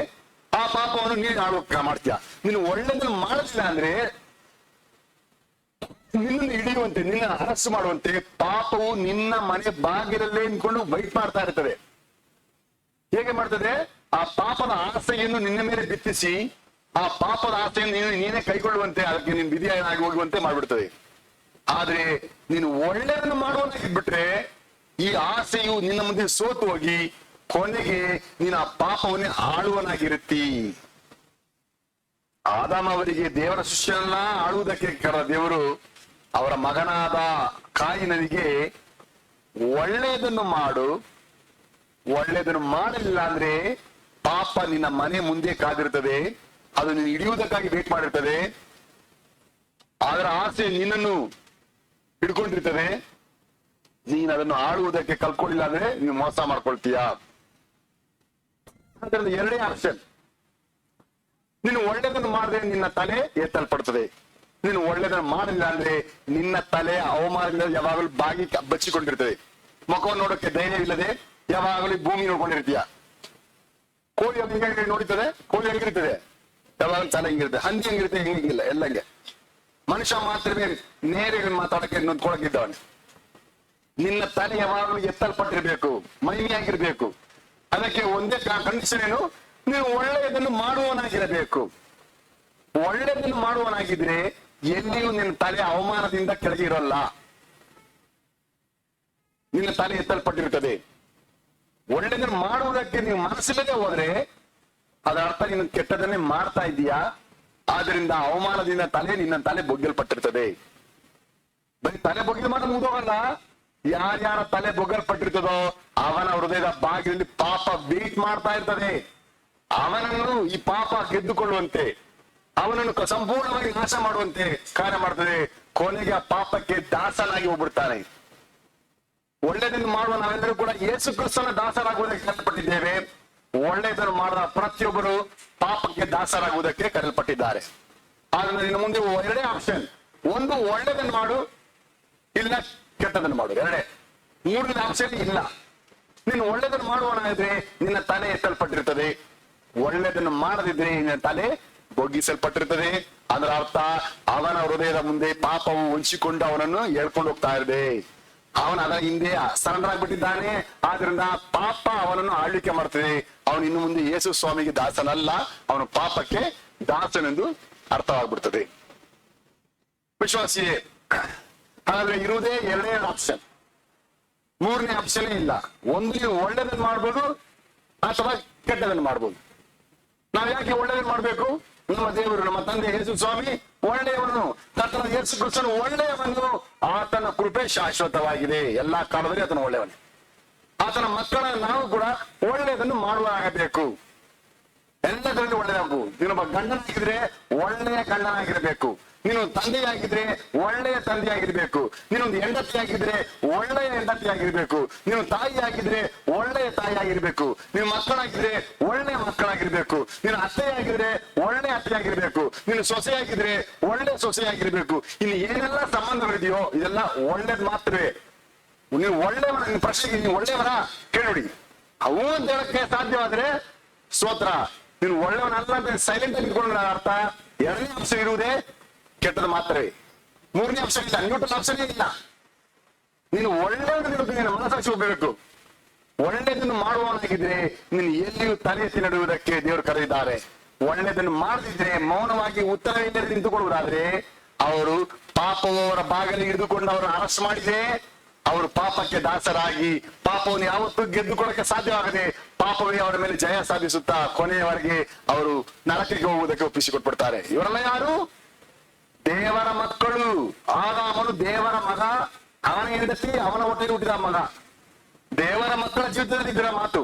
ಆ ಪಾಪವನ್ನು ನೀನು ಆಳೋಕೆ ಮಾಡ್ತೀಯ. ನೀನು ಒಳ್ಳೇದನ್ನು ಮಾಡೋದಿಲ್ಲ ಅಂದ್ರೆ ನಿನ್ನನ್ನು ಹಿಡಿಯುವಂತೆ, ನಿನ್ನ ಅರಸು ಮಾಡುವಂತೆ ಪಾಪವು ನಿನ್ನ ಮನೆ ಬಾಗಿಲಲ್ಲೇ ನಿಂತ್ಕೊಂಡು ವೈಟ್ ಮಾಡ್ತಾ ಇರ್ತದೆ. ಹೇಗೆ ಮಾಡ್ತದೆ? ಆ ಪಾಪದ ಆಸೆಯನ್ನು ನಿನ್ನ ಮೇಲೆ ಬಿತ್ತಿಸಿ ಆ ಪಾಪದ ಆಸೆಯನ್ನು ನೀನೇ ಕೈಗೊಳ್ಳುವಂತೆ, ಅದಕ್ಕೆ ನೀನು ವಿಧಿಯಾಗಿ ಹೋಗುವಂತೆ ಮಾಡ್ಬಿಡ್ತದೆ. ಆದ್ರೆ ನೀನು ಒಳ್ಳೆಯದನ್ನು ಮಾಡುವಂತಾಗಿದ್ಬಿಟ್ರೆ ಈ ಆಸೆಯು ನಿನ್ನ ಮುಂದೆ ಸೋತು ಹೋಗಿ ಕೊನೆಗೆ ನೀನು ಆ ಪಾಪವನ್ನೇ ಆಳುವನಾಗಿರುತ್ತಿ. ಆದಾಮ ಅವರಿಗೆ ದೇವರ ಶಿಷ್ಯನನ್ನ ಆಳುವುದಕ್ಕೆ ಕರ ದೇವರು ಅವರ ಮಗನಾದ ಕಾಯಿನನಿಗೆ ಒಳ್ಳೆಯದನ್ನು ಮಾಡು, ಒಳ್ಳೆಯದನ್ನು ಮಾಡಲಿಲ್ಲ ಅಂದ್ರೆ ಪಾಪ ನಿನ್ನ ಮನೆ ಮುಂದೆ ಕಾದಿರ್ತದೆ, ಅದು ನೀನು ಹಿಡಿಯುವುದಕ್ಕಾಗಿ ವೇಟ್ ಮಾಡಿರ್ತದೆ, ಅದರ ಆಸೆ ನಿನ್ನನ್ನು ಹಿಡ್ಕೊಂಡಿರ್ತದೆ. ನೀನು ಅದನ್ನು ಆಳುವುದಕ್ಕೆ ಕಲ್ತ್ಕೊಳ್ಳಿಲ್ಲ ಅಂದ್ರೆ ನೀನು ಮೋಸ ಮಾಡ್ಕೊಳ್ತೀಯ. ಅದರಲ್ಲಿ ಎರಡೇ ಆಪ್ಷನ್. ನೀನು ಒಳ್ಳೆಯದನ್ನು ಮಾಡಿದ್ರೆ ನಿನ್ನ ತಲೆ ಎತ್ತಲ್ಪಡ್ತದೆ, ನೀನು ಒಳ್ಳೆಯದನ್ನು ಮಾಡಿಲ್ಲ ಅಂದ್ರೆ ನಿನ್ನ ತಲೆ ಅವಮಾನದಿಂದ ಯಾವಾಗಲೂ ಬಾಗಿ ಬಚ್ಚಿಕೊಂಡಿರ್ತದೆ. ಮುಖವನ್ನು ನೋಡೋಕೆ ಧೈರ್ಯವಿಲ್ಲದೆ ಯಾವಾಗಲೂ ಭೂಮಿ ನೋಡ್ಕೊಂಡಿರ್ತೀಯ. ಕೋಳಿ ಹೆಂಗೆ ನೋಡಿರ್ತದೆ, ಕೋಳಿ ಹೆಂಗಿರ್ತದೆ, ಯಾವಾಗಲೂ ತಲೆ ಹೆಂಗಿರ್ತದೆ, ಹಂದಿ ಹೆಂಗಿರುತ್ತೆ, ಹೆಂಗಿಲ್ಲ, ಎಲ್ಲಂಗೆ. ಮನುಷ್ಯ ಮಾತ್ರವೇ ನೇರ ಮಾತಾಡಕ್ಕೆ ನೊಂದ್ಕೊಳಕಿದ್ದವನು. ನಿನ್ನ ತಲೆ ಯಾವಾಗಲೂ ಎತ್ತಲ್ಪಟ್ಟಿರ್ಬೇಕು, ಮಹಿಮೆಯಾಗಿರ್ಬೇಕು. ಅದಕ್ಕೆ ಒಂದೇ ಕಂಡೀಷನ್ ಏನು? ನೀನು ಒಳ್ಳೆಯದನ್ನು ಮಾಡುವವನಾಗಿರಬೇಕು. ಒಳ್ಳೆಯದನ್ನು ಮಾಡುವವನಾಗಿದ್ರೆ ಎಲ್ಲಿಯೂ ನಿನ್ನ ತಲೆ ಅವಮಾನದಿಂದ ಕೆಳಗೆ ಇರೋಲ್ಲ, ನಿನ್ನ ತಲೆ ಎತ್ತಲ್ಪಟ್ಟಿರುತ್ತದೆ. ಒಳ್ಳೆಯದನ್ನು ಮಾಡುವುದಕ್ಕೆ ನೀವು ಮನಸ್ಸಿಲ್ಲದೆ ಹೋದ್ರೆ ಅದರ ಅರ್ಥ ನೀನು ಕೆಟ್ಟದನ್ನೇ ಮಾಡ್ತಾ ಇದೀಯಾ. ಆದ್ರಿಂದ ಅವಮಾನದಿಂದ ನಿನ್ನ ತಲೆ ಬೊಗ್ಗಲ್ಪಟ್ಟಿರ್ತದೆ. ಬರೀ ತಲೆ ಬೊಗ್ಗಿದ ಮಾತ್ರ ಮುಗಿದೋಗಲ್ಲ, ಯಾರ್ಯಾರ ತಲೆ ಬೊಗ್ಗಲ್ಪಟ್ಟಿರ್ತದೋ ಅವನ ಹೃದಯದ ಬಾಗಿಲಲ್ಲಿ ಪಾಪ ಬೀಟ್ ಮಾಡ್ತಾ ಇರ್ತದೆ. ಅವನನ್ನು ಈ ಪಾಪ ಗೆದ್ದುಕೊಳ್ಳುವಂತೆ, ಅವನನ್ನು ಸಂಪೂರ್ಣವಾಗಿ ನಾಶ ಮಾಡುವಂತೆ ಕಾರ್ಯ ಮಾಡ್ತದೆ. ಕೊನೆಗೆ ಆ ಪಾಪಕ್ಕೆ ದಾಸನಾಗಿ ಹೋಗ್ಬಿಡ್ತಾನೆ. ಒಳ್ಳೆಯದನ್ನು ಮಾಡುವ ನಾವೆಲ್ಲರೂ ಕೂಡ ಯೇಸು ಕ್ರಿಸ್ತನ ದಾಸರಾಗುವುದಕ್ಕೆ ಕರೆಯಲ್ಪಟ್ಟಿದ್ದೇವೆ. ಒಳ್ಳೆಯದನ್ನು ಮಾಡಿದ ಪ್ರತಿಯೊಬ್ಬರು ಪಾಪಕ್ಕೆ ದಾಸರಾಗುವುದಕ್ಕೆ ಕರೆಯಲ್ಪಟ್ಟಿದ್ದಾರೆ. ಆದ್ರೆ ಇನ್ನು ಮುಂದೆ ಎರಡೇ ಆಪ್ಷನ್. ಒಂದು, ಒಳ್ಳೆಯದನ್ನು ಮಾಡು, ಇಲ್ಲ ಕೆಟ್ಟದನ್ನು ಮಾಡು, ಎರಡೇ. ಮೂರನೇ ಆಪ್ಷನ್ ಇಲ್ಲ. ನೀನು ಒಳ್ಳೆಯದನ್ನು ಮಾಡುವವನಾದ್ರೆ ನಿನ್ನ ತಲೆ ಎತ್ತಲ್ಪಟ್ಟಿರ್ತದೆ, ಒಳ್ಳೆಯದನ್ನು ಮಾಡದಿದ್ರೆ ನಿನ್ನ ತಲೆ ಬೊಗ್ಗಿಸಲ್ಪಟ್ಟಿರ್ತದೆ. ಅದರ ಅರ್ಥ ಅವನ ಹೃದಯದ ಮುಂದೆ ಪಾಪವು ಹೊಂಚಿಕೊಂಡು ಅವನನ್ನು ಹೇಳ್ಕೊಂಡು ಹೋಗ್ತಾ ಇದೆ. ಅವನ ಅದರ ಹಿಂದೆ ಸರೆಂಡರ್ ಆಗ್ಬಿಟ್ಟಿದ್ದಾನೆ. ಆದ್ರಿಂದ ಪಾಪ ಅವನನ್ನು ಆಳ್ವಿಕೆ ಮಾಡ್ತದೆ. ಅವನು ಇನ್ನು ಮುಂದೆ ಯೇಸು ಸ್ವಾಮಿಗೆ ದಾಸನಲ್ಲ, ಅವನು ಪಾಪಕ್ಕೆ ದಾಸನೆಂದು ಅರ್ಥವಾಗ್ಬಿಡ್ತದೆ. ವಿಶ್ವಾಸಿಯೇ, ಹಾಗಾದ್ರೆ ಇರುವುದೇ ಎರಡನೇ ಆಪ್ಷನ್, ಮೂರನೇ ಆಪ್ಷನ್ ಇಲ್ಲ. ಒಂದು, ನೀವು ಒಳ್ಳೆದನ್ನು ಮಾಡ್ಬೋದು ಅಥವಾ ಕೆಟ್ಟದನ್ನು ಮಾಡ್ಬೋದು. ನಾವ್ ಯಾಕೆ ಒಳ್ಳೆದನ್ನು ಮಾಡ್ಬೇಕು? ನಮ್ಮ ದೇವರು, ನಮ್ಮ ತಂದೆ ಯೇಸು ಸ್ವಾಮಿ ಒಳ್ಳೆಯವನು, ಕರ್ತನ ಯೇಸು ಕ್ರಿಸ್ತನು ಒಳ್ಳೆಯವನು. ಆತನ ಕೃಪೆ ಶಾಶ್ವತವಾಗಿದೆ, ಎಲ್ಲಾ ಕಾಲದಲ್ಲಿ ಆತನ ಒಳ್ಳೆಯವನೇ. ಆತನ ಮಕ್ಕಳ ನಾವು ಕೂಡ ಒಳ್ಳೆಯದನ್ನು ಮಾಡುವಾಗಬೇಕು. ಎಲ್ಲದರಲ್ಲಿ ಒಳ್ಳೆಯದಾಗು. ನೀನೊಬ್ಬ ಗಂಡನಾಗಿದ್ರೆ ಒಳ್ಳೆಯ ಗಂಡನಾಗಿರ್ಬೇಕು. ನೀನು ತಂದೆಯಾಗಿದ್ರೆ ಒಳ್ಳೆಯ ತಂದೆಯಾಗಿರ್ಬೇಕು. ನೀನೊಂದು ಹೆಂಡತಿಯಾಗಿದ್ರೆ ಒಳ್ಳೆಯ ಹೆಂಡತಿಯಾಗಿರ್ಬೇಕು. ನೀನು ತಾಯಿಯಾಗಿದ್ರೆ ಒಳ್ಳೆಯ ತಾಯಿಯಾಗಿರ್ಬೇಕು. ನೀನು ಮಕ್ಕಳಾಗಿದ್ರೆ ಒಳ್ಳೆಯ ಮಕ್ಕಳಾಗಿರ್ಬೇಕು. ನೀನು ಅತ್ತೆಯಾಗಿದ್ರೆ ಒಳ್ಳೆಯ ಅತ್ತೆಯಾಗಿರ್ಬೇಕು. ನೀನು ಸೊಸೆಯಾಗಿದ್ರೆ ಒಳ್ಳೆಯ ಸೊಸೆಯಾಗಿರ್ಬೇಕು. ಇನ್ನು ಏನೆಲ್ಲ ಸಂಬಂಧಗಳಿದೆಯೋ ಇದೆಲ್ಲ ಒಳ್ಳೇದ್ ಮಾತ್ರವೇ. ನೀವು ಒಳ್ಳೆಯವರ, ನಿನ್ನ ಪ್ರಶ್ನೆಗೆ ನೀವು ಒಳ್ಳೆಯವರ ಕೇಳಿ. ಅವು ಅಂತ ಹೇಳಕ್ಕೆ ಸಾಧ್ಯವಾದ್ರೆ ಸ್ತೋತ್ರ. ನೀನು ಒಳ್ಳೆಯವನಲ್ಲ ಅಂತ ಸೈಲೆಂಟ್ ಆಗಿ ಇಟ್ಕೊಂಡ್ರೆ ಅರ್ಥ ಎರಡನೇ ಅಂಶ ಇರುವುದೇ ಕೆಟ್ಟದ್ದು ಮಾತ್ರವೇ. ಮೂರನೇ ಅಂಶ ಇಲ್ಲ, ನ್ಯೂಟ್ರಲ್ ಅಂಶನೇ ಇಲ್ಲ. ನೀನು ಒಳ್ಳೆಯವನ ಮನಸ್ಸಾಕ್ಷಿ ಹೋಗಬೇಕು. ಒಳ್ಳೆಯದನ್ನು ಮಾಡುವವನಾಗಿದ್ರೆ ನೀನು ಎಲ್ಲಿಯೂ ತಲೆ ಎತ್ತಿ ನಡೆಯುವುದಕ್ಕೆ ದೇವರು ಕರೆದಿದ್ದಾರೆ. ಒಳ್ಳೆಯದನ್ನು ಮಾಡದಿದ್ರೆ ಮೌನವಾಗಿ ಉತ್ತರವಿಲ್ಲದೆ ನಿಂತುಕೊಳ್ಳುವುದಾದ್ರೆ ಅವರು ಪಾಪವು ಅವರ ಬಾಗಿಲಿಗೆ ಹಿಡಿದುಕೊಂಡು ಅವರನ್ನು ಅರೆಸ್ಟ್ ಮಾಡಿದೆ. ಅವರು ಪಾಪಕ್ಕೆ ದಾಸರಾಗಿ ಪಾಪವನ್ನು ಯಾವತ್ತೂ ಗೆದ್ದುಕೊಳ್ಳಕ್ಕೆ ಸಾಧ್ಯವಾಗದೆ ಪಾಪವೇ ಅವರ ಮೇಲೆ ಜಯ ಸಾಧಿಸುತ್ತಾ ಕೊನೆಯವರೆಗೆ ಅವರು ನರಕಕ್ಕೆ ಹೋಗುವುದಕ್ಕೆ ಒಪ್ಪಿಸಿಕೊಟ್ಬಿಡ್ತಾರೆ. ಇವರೆಲ್ಲ ಯಾರು? ದೇವರ ಮಕ್ಕಳು. ಆದಾಮನು ದೇವರ ಮಗ, ಅವನ ಹೆಂಡತಿ ಅವನ ಹೊಟ್ಟೆಗೆ ಹುಟ್ಟಿದ ಮಗ. ದೇವರ ಮಕ್ಕಳ ಜೀವಿತದಲ್ಲಿ ಇದರ ಮಾತು.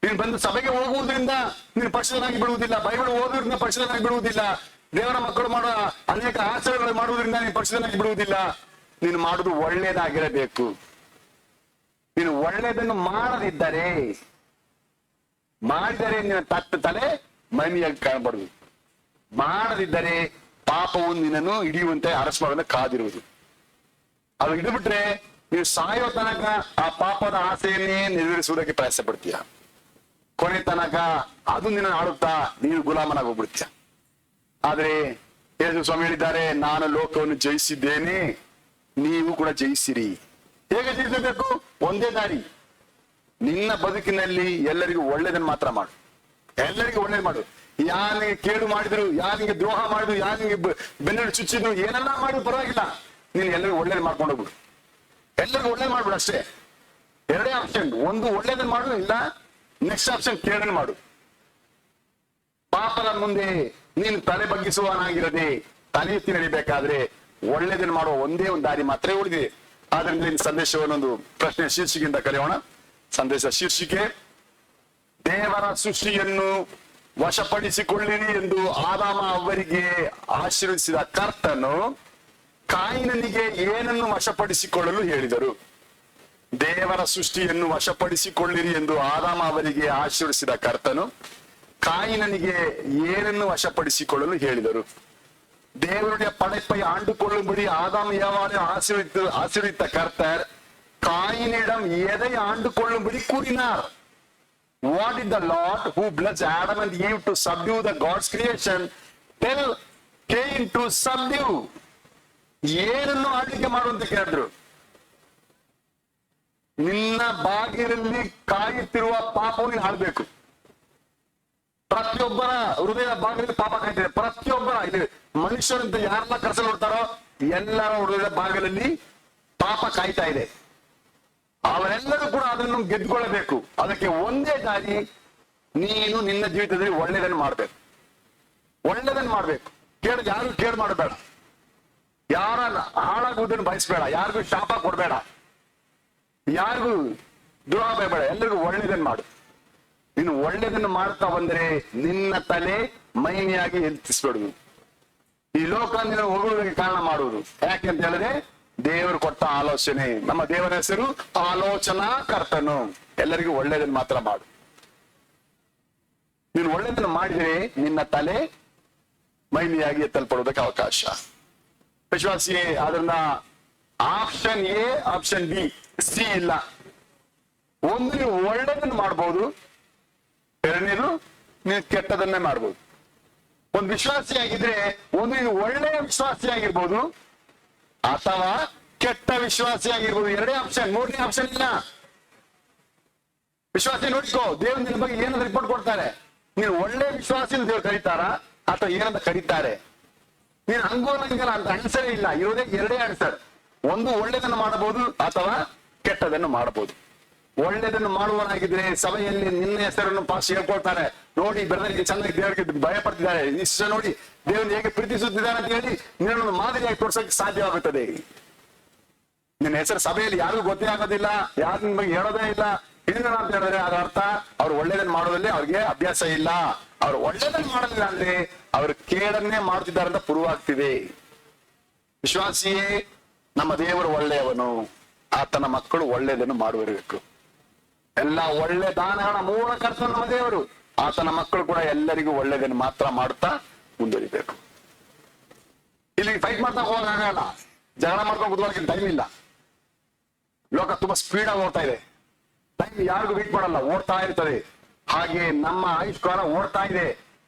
ನೀನು ಬಂದು ಸಭೆಗೆ ಹೋಗುವುದರಿಂದ ನೀನು ಪರಿಶುದ್ಧನಾಗಿ ಬಿಡುವುದಿಲ್ಲ, ಬೈಬಲ್ ಓದುವುದರಿಂದ ಪರಿಶುದ್ಧನಾಗಿ ಬಿಡುವುದಿಲ್ಲ, ದೇವರ ಮಕ್ಕಳು ಮಾಡುವ ಅನೇಕ ಆಚರಣೆಗಳು ಮಾಡುವುದರಿಂದ ನೀನು ಪರಿಶುದ್ಧನಾಗಿ ಬಿಡುವುದಿಲ್ಲ. ನೀನು ಮಾಡುವುದು ಒಳ್ಳೇದಾಗಿರಬೇಕು. ನೀನು ಒಳ್ಳೇದನ್ನು ಮಾಡಿದರೆ ನಿನ್ನ ತಲೆ ಮೈಮಿಯಾಗಿ ಕಾಣಬಾರದು. ಮಾಡದಿದ್ದರೆ ಪಾಪವು ನಿನ್ನನ್ನು ಹಿಡಿಯುವಂತೆ ಅರೆಸ್ಟ್ ಮಾಡೋದನ್ನ ಕಾದಿರುವುದು. ಅದು ಹಿಡಿದ್ಬಿಟ್ರೆ ನೀವು ಸಾಯೋ ತನಕ ಆ ಪಾಪದ ಆಸೆಯನ್ನೇ ನೆರವೇರಿಸುವುದಕ್ಕೆ ಪ್ರಯಾಸ ಪಡ್ತೀಯ. ಕೊನೆ ತನಕ ಅದು ನಿನ್ನ ಆಳುತ್ತಾ ನೀನು ಗುಲಾಮನಾಗಿ ಹೋಗ್ಬಿಡ್ತೀಯ. ಆದ್ರೆ ಯೇಸು ಸ್ವಾಮಿ ಹೇಳಿದ್ದಾರೆ, ನಾನು ಲೋಕವನ್ನು ಜಯಿಸಿದ್ದೇನೆ, ನೀವು ಕೂಡ ಜಯಿಸಿರಿ. ಹೇಗೆ ಜಯಿಸಬೇಕು? ಒಂದೇ ದಾರಿ. ನಿನ್ನ ಬದುಕಿನಲ್ಲಿ ಎಲ್ಲರಿಗೂ ಒಳ್ಳೇದನ್ನು ಮಾತ್ರ ಮಾಡು. ಎಲ್ಲರಿಗೂ ಒಳ್ಳೇದು ಮಾಡು. ಯಾರಿಗೆ ಕೇಡು ಮಾಡಿದ್ರು, ಯಾರಿಗೆ ದ್ರೋಹ ಮಾಡಿದ್ರು, ಯಾರಿಗೆ ಬೆನ್ನೆಡು ಚುಚ್ಚಿದ್ರು, ಏನೆಲ್ಲ ಮಾಡಿದ್ರು ಪರವಾಗಿಲ್ಲ, ನೀನು ಎಲ್ಲರಿಗೂ ಒಳ್ಳೇದು ಮಾಡ್ಕೊಂಡು ಹೋಗ್ಬಿಡು. ಎಲ್ಲರಿಗೂ ಒಳ್ಳೇದು ಮಾಡ್ಬಿಡು ಅಷ್ಟೇ. ಎರಡೇ ಆಪ್ಷನ್. ಒಂದು ಒಳ್ಳೇದನ್ನು ಮಾಡು, ಇಲ್ಲ ನೆಕ್ಸ್ಟ್ ಆಪ್ಷನ್ ಕೇಡನ್ನು ಮಾಡು. ಪಾಪದ ಮುಂದೆ ನೀನು ತಲೆ ಬಗ್ಗಿಸುವನಾಗಿರದೆ ತಲೆ ಎತ್ತಿ ನಡಿಬೇಕಾದ್ರೆ ಒಳ್ಳೇದನ್ನು ಮಾಡುವ ಒಂದೇ ಒಂದು ದಾರಿ ಮಾತ್ರ ಉಳಿದಿದೆ. ಆದ್ರಿಂದ ಈ ಸಂದೇಶವನ್ನೊಂದು ಪ್ರಶ್ನೆ ಶೀರ್ಷಿಕೆಯಿಂದ ಕರೆಯೋಣ. ಸಂದೇಶ ಶೀರ್ಷಿಕೆ: ದೇವರ ಸೃಷ್ಟಿಯನ್ನು ವಶಪಡಿಸಿಕೊಳ್ಳಿರಿ ಎಂದು ಆದಾಮ ಅವರಿಗೆ ಆಶೀರ್ವದಿಸಿದ ಕರ್ತನು ಕಾಯಿನನಿಗೆ ಏನನ್ನು ವಶಪಡಿಸಿಕೊಳ್ಳಲು ಹೇಳಿದರು? ದೇವರ ಸೃಷ್ಟಿಯನ್ನು ವಶಪಡಿಸಿಕೊಳ್ಳಿರಿ ಎಂದು ಆದಾಮ ಅವರಿಗೆ ಆಶೀರ್ವದಿಸಿದ ಕರ್ತನು ಕಾಯಿನನಿಗೆ ಏನನ್ನು ವಶಪಡಿಸಿಕೊಳ್ಳಲು ಹೇಳಿದರು? தேவனுடைய படைப்பை ஆண்டு கொள்ளும்படி ஆதாம் ஏவாளை ஆசீர்வதித்த கர்த்தர் காயினிடம் எதை ஆண்டு கொள்ளும்படி கூறினார்? What did the Lord who blessed Adam and Eve to subdue the God's creation tell Cain to subdue? ಏನನ್ನು ಆಳ್ವಿಕೆ ಮಾಡುವಂತ ಕೇಳಿದ್ರು. ನಿನ್ನ ಬಾಗಿಲಲ್ಲಿ ಕಾಯುತ್ತಿರುವ ಪಾಪವನ್ನು ಆಳ್ಬೇಕು. ಪ್ರತಿಯೊಬ್ಬರ ಹೃದಯ ಭಾಗದಲ್ಲಿ ಪಾಪ ಕಾಯ್ತಿದೆ. ಪ್ರತಿಯೊಬ್ಬರ ಇಲ್ಲಿ ಮನುಷ್ಯರಂತ ಯಾರೆಲ್ಲ ಕರ್ಸಲ್ ನೋಡ್ತಾರೋ ಎಲ್ಲರ ಹೃದಯದ ಭಾಗದಲ್ಲಿ ಪಾಪ ಕಾಯ್ತಾ ಇದೆ. ಅವರೆಲ್ಲರೂ ಕೂಡ ಅದನ್ನು ಗೆದ್ದುಕೊಳ್ಳಬೇಕು. ಅದಕ್ಕೆ ಒಂದೇ ದಾರಿ, ನೀನು ನಿನ್ನ ಜೀವಿತದಲ್ಲಿ ಒಳ್ಳೆಯದನ್ನು ಮಾಡ್ಬೇಕು. ಒಳ್ಳೆಯದನ್ನು ಮಾಡ್ಬೇಕು. ಯಾರಿಗೂ ಕೇಳು ಮಾಡಬೇಡ, ಯಾರ ಹಾಳಾಗುವುದನ್ನು ಬಯಸಬೇಡ, ಯಾರಿಗೂ ಶಾಪ ಕೊಡಬೇಡ, ಯಾರಿಗೂ ದ್ರೋಹ ಬಯಬೇಡ, ಎಲ್ಲರಿಗೂ ಒಳ್ಳೆಯದನ್ನು ಮಾಡು. ನೀನು ಒಳ್ಳೆಯದನ್ನು ಮಾಡ್ತಾ ಬಂದ್ರೆ ನಿನ್ನ ತಲೆ ಮೈನಿಯಾಗಿ ಎತ್ತಿಸ್ಬಿಡುದು. ಈ ಲೋಕ ನಿನ್ನ ಹೊಗಳುವುದಕ್ಕೆ ಕಾರಣ ಮಾಡುವುದು. ಯಾಕೆ ಅಂತ ಹೇಳಿದ್ರೆ ದೇವರು ಕೊಟ್ಟ ಆಲೋಚನೆ. ನಮ್ಮ ದೇವರ ಹೆಸರು ಆಲೋಚನಾ ಕರ್ತನು. ಎಲ್ಲರಿಗೂ ಒಳ್ಳೆಯದನ್ನು ಮಾತ್ರ ಮಾಡು. ನೀನು ಒಳ್ಳೆಯದನ್ನು ಮಾಡಿದ್ರೆ ನಿನ್ನ ತಲೆ ಮೈನಿಯಾಗಿ ಎತ್ತಲ್ಪಡುವುದಕ್ಕೆ ಅವಕಾಶ. ವಿಶ್ವಾಸಿಯೇ, ಅದನ್ನ option A, option B, C ಇಲ್ಲ. ಒಂದು ನೀವು ಒಳ್ಳೆಯದನ್ನು ಮಾಡ್ಬೋದು, ಎರಡನೇದು ನೀವು ಕೆಟ್ಟದನ್ನೇ ಮಾಡ್ಬೋದು. ಒಂದು ವಿಶ್ವಾಸಿಯಾಗಿದ್ರೆ ಒಂದು ನೀವು ಒಳ್ಳೆಯ ವಿಶ್ವಾಸಿಯಾಗಿರ್ಬೋದು ಅಥವಾ ಕೆಟ್ಟ ವಿಶ್ವಾಸಿಯಾಗಿರ್ಬೋದು. ಎರಡೇ ಆಪ್ಷನ್, ಮೂರನೇ ಆಪ್ಷನ್ ಇಲ್ಲ. ವಿಶ್ವಾಸಿ ನೋಡ್ಕೋ, ದೇವ್ರ ನಿನ್ನ ಬಗ್ಗೆ ಏನಾದ್ರು ರಿಪೋರ್ಟ್ ಕೊಡ್ತಾರೆ. ನೀನು ಒಳ್ಳೆ ವಿಶ್ವಾಸಿ ದೇವ್ರು ಕರೀತಾರ ಅಥವಾ ಏನಂತ ಕರೀತಾರೆ? ನೀನು ಹಂಗೋಲಂಗಲ್ಲ ಅಂತ ಆನ್ಸರೇ ಇಲ್ಲ. ಇರೋದೇ ಎರಡೇ ಆನ್ಸರ್. ಒಂದು ಒಳ್ಳೆಯದನ್ನು ಮಾಡಬಹುದು ಅಥವಾ ಕೆಟ್ಟದನ್ನು ಮಾಡಬಹುದು. ಒಳ್ಳೆಯದನ್ನು ಮಾಡುವನಾಗಿದ್ರೆ ಸಭೆಯಲ್ಲಿ ನಿನ್ನ ಹೆಸರನ್ನು ಪಾಸ್ ಹೇಳ್ಕೊಳ್ತಾರೆ. ನೋಡಿ ಬೆಳಗ್ಗೆ ಚೆನ್ನಾಗಿ ದೇವರಿಗೆ ಭಯ ಪಡ್ತಿದ್ದಾರೆ, ನಿಶ್ಚಯ ನೋಡಿ ದೇವರನ್ನು ಹೇಗೆ ಪ್ರೀತಿಸುತ್ತಿದ್ದಾರೆ ಅಂತ ಹೇಳಿ ನಿನ್ನನ್ನು ಮಾದರಿಯಾಗಿ ತೋರ್ಸಕ್ಕೆ ಸಾಧ್ಯವಾಗುತ್ತದೆ. ನಿನ್ನ ಹೆಸರು ಸಭೆಯಲ್ಲಿ ಯಾರಿಗೂ ಗೊತ್ತೇ ಆಗೋದಿಲ್ಲ, ಯಾರು ನಿನ್ ಬಗ್ಗೆ ಹೇಳೋದೇ ಇಲ್ಲ. ಹಿಂದಿನ ಅಂತ ಹೇಳಿದ್ರೆ ಅದರ ಅರ್ಥ ಅವ್ರು ಒಳ್ಳೆಯದನ್ನು ಮಾಡೋದಲ್ಲಿ ಅವ್ರಿಗೆ ಅಭ್ಯಾಸ ಇಲ್ಲ. ಅವ್ರು ಒಳ್ಳೆಯದನ್ನು ಮಾಡೋದಿಲ್ಲ ಅಂದ್ರೆ ಅವರು ಕೇಡನ್ನೇ ಮಾಡುತ್ತಿದ್ದಾರೆ ಅಂತ ಪ್ರೂವ್ ಆಗ್ತಿದೆ. ವಿಶ್ವಾಸಿಯೇ, ನಮ್ಮ ದೇವರು ಒಳ್ಳೆಯವನು. ಆತನ ಮಕ್ಕಳು ಒಳ್ಳೆಯದನ್ನು ಮಾಡುವರಬೇಕು. ಎಲ್ಲ ಒಳ್ಳೆ ದಾನಗಳ ಮೂಲ ಕರ್ತನ ನಮ್ಮ ದೇವರು. ಆತನ ಮಕ್ಕಳು ಕೂಡ ಎಲ್ಲರಿಗೂ ಒಳ್ಳೆಯದನ್ನು ಮಾತ್ರ ಮಾಡುತ್ತಾ ಮುಂದುವರಿಬೇಕು. ಇಲ್ಲಿ ಫೈಟ್ ಮಾಡ್ತಾ ಹೋಗಲ್ಲ, ಜಗಳ ಮಾಡ್ಕೊಂಡು ಕೂತ್ಕೊಳ್ಳೋಕೆ ಟೈಮ್ ಇಲ್ಲ. ಲೋಕ ತುಂಬಾ ಸ್ಪೀಡ್ ಆಗಿ ಓಡ್ತಾ ಇದೆ. ಟೈಮ್ ಯಾರಿಗೂ ವೇಟ್ ಮಾಡಲ್ಲ, ಓಡ್ತಾ ಇರ್ತದೆ. ಹಾಗೆ ನಮ್ಮ ಆಯುಷ್ಕಾಲ ಓಡ್ತಾ ಇದೆ.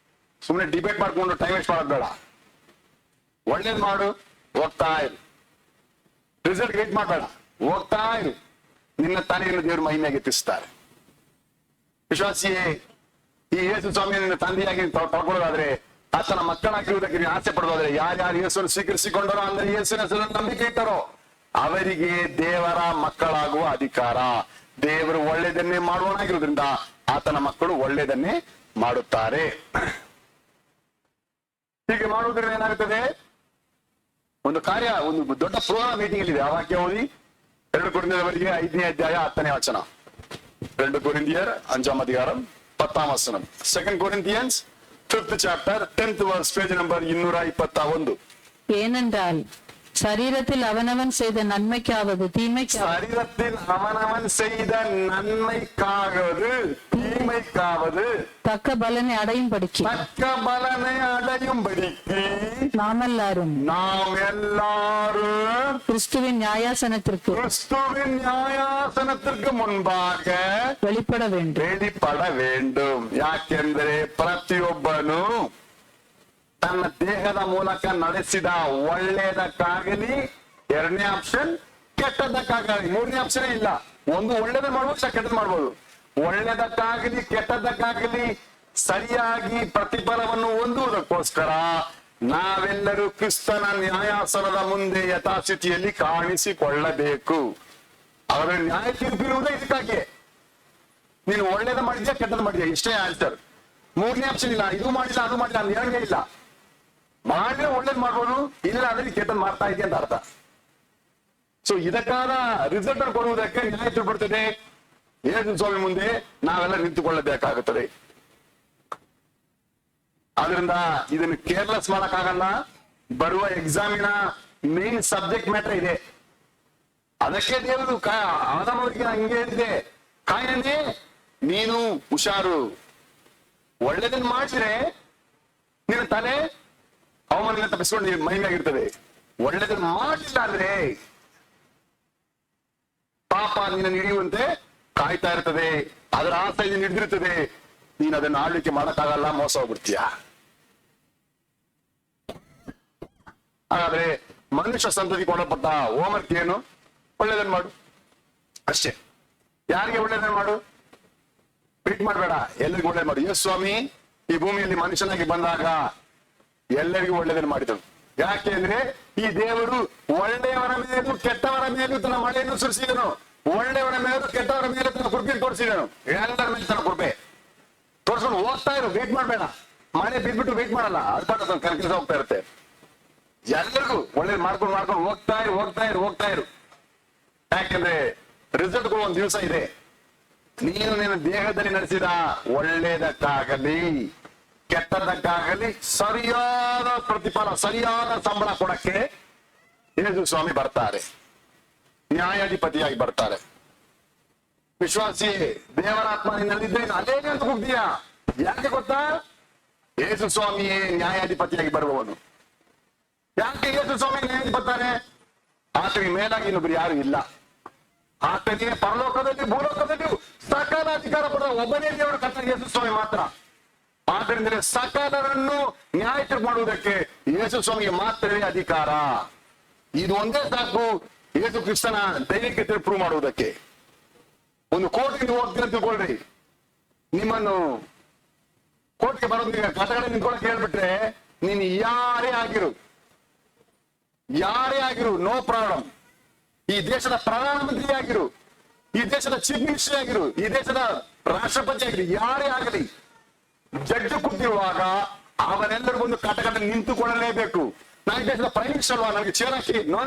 ಸುಮ್ಮನೆ ಡಿಬೇಟ್ ಮಾಡ್ಕೊಂಡು ಟೈಮ್ ವೇಸ್ಟ್ ಮಾಡೋದು ಬೇಡ. ಒಳ್ಳೇದು ಮಾಡು, ಹೋಗ್ತಾ ಇರು. ರಿಸಲ್ಟ್ ವೇಟ್ ಮಾಡಬೇಡ, ಹೋಗ್ತಾ ಇರು. ನಿನ್ನ ತಲೆಯನ್ನು ದೇವರು ಮಹಿಮೆಗೆ ಎತ್ತಿಸ್ತಾರೆ. ವಿಶ್ವಾಸಿಯೇ, ಈ ಯೇಸು ಸ್ವಾಮಿಯನ್ನು ತಂದೆಯಾಗಿ ತಗೊಳ್ಳೋದಾದ್ರೆ, ಆತನ ಮಕ್ಕಳಾಗಿರುವುದಕ್ಕೆ ನೀವು ಆಸೆ ಪಡೋದಾದ್ರೆ, ಯಾರ್ಯಾರು ಯೇಸುವನ್ನು ಸ್ವೀಕರಿಸಿಕೊಂಡರೋ ಅಂದ್ರೆ ಯೇಸುವಿನ ಹೆಸರಲ್ಲಿ ನಂಬಿಕೆ ಇಟ್ಟರೋ ಅವರಿಗೆ ದೇವರ ಮಕ್ಕಳಾಗುವ ಅಧಿಕಾರ. ದೇವರು ಒಳ್ಳೆಯದನ್ನೇ ಮಾಡುವನಾಗಿರುವುದರಿಂದ ಆತನ ಮಕ್ಕಳು ಒಳ್ಳೆಯದನ್ನೇ ಮಾಡುತ್ತಾರೆ. ಹೀಗೆ ಮಾಡುವುದರಿಂದ ಏನಾಗುತ್ತದೆ? ಒಂದು ಕಾರ್ಯ, ಒಂದು ದೊಡ್ಡ ಪ್ರೋಗ್ರಾಮ್ ಮೀಟಿಂಗ್ ಅಲ್ಲಿ ಇದೆ. ಆ ವಾಕ್ಯ ಓದಿ 2 ಕೊರಿಂಥಿಯರವರೆಗೆ 5ನೇ ಅಧ್ಯಾಯ 10ನೇ ವಚನ. 2 ಕೊರಿಂಥಿಯರ್ 5ാം അധികാരം 10ാം വചനം. 2 Corinthians 5th chapter 10th verse, page number 221. ஏனென்றால் சரீரத்தில் அவனவன் செய்த நன்மைக்காவது தீமைக்காவது, சரீரத்தில் அவனவன் செய்த நன்மைக்காவது தீமைக்காவது தக்க பலனை அடையும்படிக்கு தக்க பலனை அடையும்படிக்கு நாம் எல்லாரும் கிறிஸ்துவின் நியாயாசனத்திற்கு முன்பாக வெளிப்பட வேண்டும். ಯಾಕೆಂದರೆ ಪ್ರತಿಯೊಬ್ಬನು ತನ್ನ ದೇಹದ ಮೂಲಕ ನಡೆಸಿದ ಒಳ್ಳೆಯದಕ್ಕಾಗಲಿ, 2ನೇ ಆಪ್ಷನ್ ಕೆಟ್ಟದಕ್ಕಾಗಲಿ, 3ನೇ ಆಪ್ಷನ್ ಇಲ್ಲ. ಒಂದು ಒಳ್ಳೇದ ಮಾಡ್ಬೋದು, ಕೆಟ್ಟದ್ ಮಾಡ್ಬೋದು. ಒಳ್ಳೆದಕ್ಕಾಗಲಿ ಕೆಟ್ಟದಕ್ಕಾಗಲಿ ಸರಿಯಾಗಿ ಪ್ರತಿಫಲವನ್ನು ಹೊಂದುವುದಕ್ಕೋಸ್ಕರ ನಾವೆಲ್ಲರೂ ಕ್ರಿಸ್ತನ ನ್ಯಾಯಾಸನದ ಮುಂದೆ ಯಥಾಸ್ಥಿತಿಯಲ್ಲಿ ಕಾಣಿಸಿಕೊಳ್ಳಬೇಕು. ಅವರ ನ್ಯಾಯ ತೀರ್ಪಿರುವುದೇ ಇದಕ್ಕಾಗಿ. ನೀನು ಒಳ್ಳೇದ ಮಾಡಿದ್ಯಾ ಕೆಟ್ಟದ ಮಾಡಿದ್ಯಾ, ಇಷ್ಟೇ ಆನ್ಸರ್. 3ನೇ ಆಪ್ಷನ್ ಇಲ್ಲ, ಇದು ಮಾಡಿಲ್ಲ ಅದು ಮಾಡಿಲ್ಲ ಅಂತ ಹೇಳೇ ಇಲ್ಲ. ಮಾಡಿದ್ರೆ ಒಳ್ಳೇದ್ ಮಾಡ್ಬೋದು, ಇಲ್ಲ ಅಂದ್ರೆ ಕೆಟ್ಟದ್ ಮಾಡ್ತಾ ಇದೆಯಾ ಅಂತ ಅರ್ಥ. ಸೊ ಇದಕ್ಕಾದ ರಿಸಲ್ಟ್ ಅನ್ನು ಕೊಡುವುದಕ್ಕೆ ನ್ಯಾಯ ತೀರ್ಪುತ್ತದೆ. ಯೇಸು ಸ್ವಾಮಿ ಮುಂದೆ ನಾವೆಲ್ಲ ನಿಂತುಕೊಳ್ಳಬೇಕಾಗುತ್ತದೆ. ಆದ್ರಿಂದ ಇದನ್ನು ಕೇರ್ಲೆಸ್ ಮಾಡಕ್ಕಾಗಲ್ಲ. ಬರುವ ಎಕ್ಸಾಮಿನ ಮೇನ್ ಸಬ್ಜೆಕ್ಟ್ ಮ್ಯಾಟರ್ ಇದೆ. ಅದಕ್ಕೆ ದೇವರು ಆದಮವರಿಗೆ ಹಂಗೆ ಹೇಳಿದೆ, ಕಾಯನೇ ನೀನು ಹುಷಾರು, ಒಳ್ಳೇದನ್ನ ಮಾಡಿದ್ರೆ ನಿನ್ನ ತಲೆ ಅವಮಾನ ತಪ್ಪಿಸ್ಕೊಂಡು ಮೈನಾಗಿರ್ತದೆ. ಒಳ್ಳೇದನ್ನ ಮಾಡಿಲ್ಲ ಅಂದ್ರೆ ಪಾಪ ನಿನ್ನ ಹಿಡಿಯುವಂತೆ ಕಾಯ್ತಾ ಇರ್ತದೆ, ಅದರ ಆಸೆ ಹಿಡಿದಿರ್ತದೆ. ನೀನು ಅದನ್ನ ಆಳ್ವಿಕೆ ಮಾಡಕ್ಕಾಗಲ್ಲ, ಮೋಸ ಹೋಗ್ಬಿಡ್ತೀಯ. ಹಾಗಾದ್ರೆ ಮನುಷ್ಯ ಸಂತತಿ ಕೊಡಲ್ಪಟ್ಟ ಹೋಮ್ವರ್ಕ್ ಏನು? ಒಳ್ಳೇದನ್ನ ಮಾಡು ಅಷ್ಟೇ. ಯಾರಿಗೆ ಒಳ್ಳೇದನ್ನ ಮಾಡು? ಟ್ರೀಟ್ ಮಾಡಬೇಡ, ಎಲ್ಲರಿಗೂ ಒಳ್ಳೇದ್ ಮಾಡು. ಯೇಸು ಸ್ವಾಮಿ ಈ ಭೂಮಿಯಲ್ಲಿ ಮನುಷ್ಯನಾಗಿ ಬಂದಾಗ ಎಲ್ಲರಿಗೂ ಒಳ್ಳೇದನ್ನ ಮಾಡಿದನು. ಯಾಕೆ ಅಂದ್ರೆ ಈ ದೇವರು ಒಳ್ಳೆಯವರ ಮೇಲೂ ಕೆಟ್ಟವರ ಮೇಲೂ ತನ್ನ ಮಳೆಯನ್ನು ಸುರಿಸಿದನು. ಒಳ್ಳೆಯವರ ಮೇಲೂ ಕೆಟ್ಟವರ ಮೇಲೆ ತನ್ನ ಕೃಪೆ ತೋರಿಸಿದನು. ಎಲ್ಲರ ಮೇಲೆ ತನ್ನ ಕೃಪೆ ತೋರಿಸ್ಕೊಂಡು ಹೋಗ್ತಾ ಇರು, ವೇಟ್ ಮಾಡಬೇಡ. ಮಳೆ ಬಿದ್ಬಿಟ್ಟು ವೇಟ್ ಮಾಡಲ್ಲ, ಅದು ಕೆಲಸ ಹೋಗ್ತಾ ಇರುತ್ತೆ. ಎಲ್ಲರಿಗೂ ಒಳ್ಳೇದು ಮಾಡ್ಕೊಂಡು ಹೋಗ್ತಾ ಇರು. ಯಾಕೆಂದ್ರೆ ರಿಸಲ್ಟ್ ಒಂದು ದಿವಸ ಇದೆ. ನೀನು ನಿನ್ನ ದೇಹದಲ್ಲಿ ನಡೆಸಿದ ಒಳ್ಳೆಯದಕ್ಕಾಗಲಿ ಕೆಟ್ಟದಕ್ಕಾಗಲಿ ಸರಿಯಾದ ಪ್ರತಿಫಲ, ಸರಿಯಾದ ಸಂಬಳ ಕೊಡಕ್ಕೆ ಯೇಸು ಸ್ವಾಮಿ ಬರ್ತಾರೆ, ನ್ಯಾಯಾಧಿಪತಿಯಾಗಿ ಬರ್ತಾರೆ. ವಿಶ್ವಾಸಿ, ದೇವರಾತ್ಮ ನಿನ್ನಲ್ಲಿದ್ದರೆ ಅದೇ ಅಂತ ಹೋಗ್ತೀಯಾ? ಯಾಕೆ ಗೊತ್ತಾ? ಯೇಸು ಸ್ವಾಮಿಯೇ ನ್ಯಾಯಾಧಿಪತಿಯಾಗಿ ಬರುವವನು. ಯಾಕೆ ಯೇಸು ಸ್ವಾಮಿ ನ್ಯಾಯಾಧಿಪತಾನೆ? ಆತನಿಗೆ ಮೇಲಾಗಿ ಇನ್ನೊಬ್ರು ಯಾರು ಇಲ್ಲ. ಆತನಿಗೆ ಪರಲೋಕದಲ್ಲಿ ಭೂಲೋಕದಲ್ಲಿ ಸಕಲ ಅಧಿಕಾರ ಪಡೆದ ಒಬ್ಬನೇ ದೇವರ ಕರ್ತನ ಯೇಸು ಸ್ವಾಮಿ ಮಾತ್ರ. ಆದ್ದರಿಂದ ಸಕಲರನ್ನು ನ್ಯಾಯ ತೀರ್ಪು ಮಾಡುವುದಕ್ಕೆ ಯೇಸು ಸ್ವಾಮಿಗೆ ಮಾತ್ರವೇ ಅಧಿಕಾರ. ಇದು ಒಂದೇ ಸಾಕು ಯೇಸು ಕ್ರಿಸ್ತನ ದೈವಿಕ ತೀರ್ಪು ಮಾಡುವುದಕ್ಕೆ. ಒಂದು ಕೋರ್ಟ್ಗೆ ಹೋಗ್ತೀರ ತಿಳ್ಕೊಳ್ರಿ, ನಿಮ್ಮನ್ನು ಕೋರ್ಟ್ಗೆ ಬರೋದಕ್ಕೆ ಕಟಗಡೆ ನಿಂತ್ಕೊಳಕ್ಕೆ ಹೇಳ್ಬಿಟ್ರೆ ನೀನು ಯಾರೇ ಆಗಿರು ನೋ ಪ್ರಾಬ್ಲಮ್. ಈ ದೇಶದ ಪ್ರಧಾನಮಂತ್ರಿ ಆಗಿರು, ಈ ದೇಶದ ಚೀಫ್ ಮಿನಿಸ್ಟರ್ ಆಗಿರು, ಈ ದೇಶದ ರಾಷ್ಟ್ರಪತಿ ಆಗಿರು, ಯಾರೇ ಆಗಲಿ, ಜಡ್ಜ್ ಕೂತಿರುವಾಗ ಅವರೆಲ್ಲರಿಗೂ ಒಂದು ಕಟಕಟ ನಿಂತುಕೊಳ್ಳಲೇಬೇಕು. ನಾನು ಈ ದೇಶದ ಪ್ರೈಮ್ ಮಿನಿಸ್ಟರ್ ಅಲ್ವಾ, ನನಗೆ ಚೇರ್ ಹಾಕಿ? ನೋ,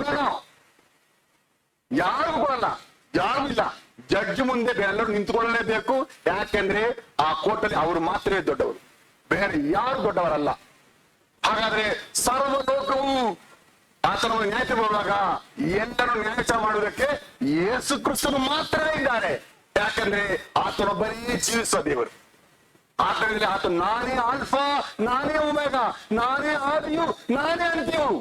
ಯಾರಿಗೂ ಕೊಡಲ್ಲ, ಯಾರು ಇಲ್ಲ. ಜಡ್ಜ್ ಮುಂದೆ ಎಲ್ಲರೂ ನಿಂತುಕೊಳ್ಳಲೇಬೇಕು. ಯಾಕೆಂದ್ರೆ ಆ ಕೋರ್ಟಲ್ಲಿ ಅವರು ಮಾತ್ರವೇ ದೊಡ್ಡವರು, ಬೇರೆ ಯಾರು ದೊಡ್ಡವರಲ್ಲ. ಹಾಗಾದ್ರೆ ಸರ್ವಲೋಕವು ಆತನನ್ನು ನ್ಯಾಯ ಮಾಡುವಾಗ ಎಲ್ಲರೂ ನ್ಯಾಯ ಮಾಡುವುದಕ್ಕೆ ಯೇಸು ಕ್ರಿಸ್ತನು ಮಾತ್ರವೇ ಇದ್ದಾರೆ. ಯಾಕಂದ್ರೆ ಆತನೊಬ್ಬನೇ ಜೀವಿಸುವ ದೇವರು. ಆದ್ದರಿಂದ ಆತ ನಾನೇ ಆಲ್ಫಾ, ನಾನೇ ಒಮೆಗ, ನಾನೇ ಆದಿಯು, ನಾನೇ ಅಂತ್ಯವು,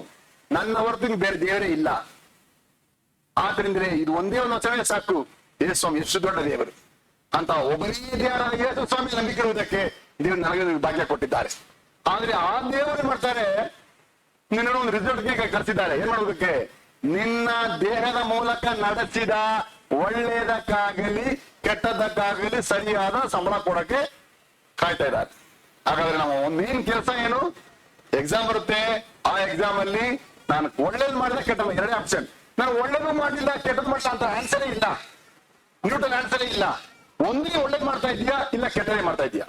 ನನ್ನ ಹೊರತು ಬೇರೆ ದೇವರೇ ಇಲ್ಲ. ಆದ್ರಿಂದ ಇದು ಒಂದೇ ಒಂದು ವಚನ ಸಾಕು, ಯೇಸು ಸ್ವಾಮಿ ಎಷ್ಟು ದೊಡ್ಡ ದೇವರು ಅಂತ. ಒಬ್ಬನೇ ದೇವರ ಯೇಸು ಸ್ವಾಮಿ ನಂಬಿಕೆ ಇರುವುದಕ್ಕೆ ದೇವರು ನನಗೆ ಭಾಗ್ಯ ಕೊಟ್ಟಿದ್ದಾರೆ. ಆದ್ರೆ ಆ ದೇವರು ಮಾಡ್ತಾರೆ, ನಿನ್ನ ಒಂದು ರಿಸಲ್ಟ್ಗೆ ಕರೆಸಿದ್ದಾರೆ. ಏನ್ ಮಾಡುವುದಕ್ಕೆ? ನಿನ್ನ ದೇಹದ ಮೂಲಕ ನಡೆಸಿದ ಒಳ್ಳೆಯದಕ್ಕಾಗಲಿ ಕೆಟ್ಟದಕ್ಕಾಗಲಿ ಸರಿಯಾದ ಸಂಬಳ ಕೊಡಕ್ಕೆ ಕಾಯ್ತಾ ಇದ್ದಾರೆ. ಹಾಗಾದ್ರೆ ನಾವು ಮೇನ್ ಕೆಲಸ ಏನು? ಎಕ್ಸಾಮ್ ಬರುತ್ತೆ, ಆ ಎಕ್ಸಾಮ್ ಅಲ್ಲಿ ನಾನು ಒಳ್ಳೇದು ಮಾಡಿದ ಕೆಟ್ಟದ್ದು, ಎರಡೇ ಆಪ್ಷನ್. ನಾನು ಒಳ್ಳೇದು ಮಾಡಲಿಲ್ಲ ಕೆಟ್ಟದ್ದು ಮಾಡಲ್ಲ ಅಂತ ಆನ್ಸರೇ ಇಲ್ಲ, ನ್ಯೂಟ್ರಲ್ ಆನ್ಸರೇ ಇಲ್ಲ. ಒಂದೇ ಒಳ್ಳೇದು ಮಾಡ್ತಾ ಇದೀಯಾ, ಇಲ್ಲ ಕೆಟ್ಟದೇ ಮಾಡ್ತಾ ಇದೀಯಾ.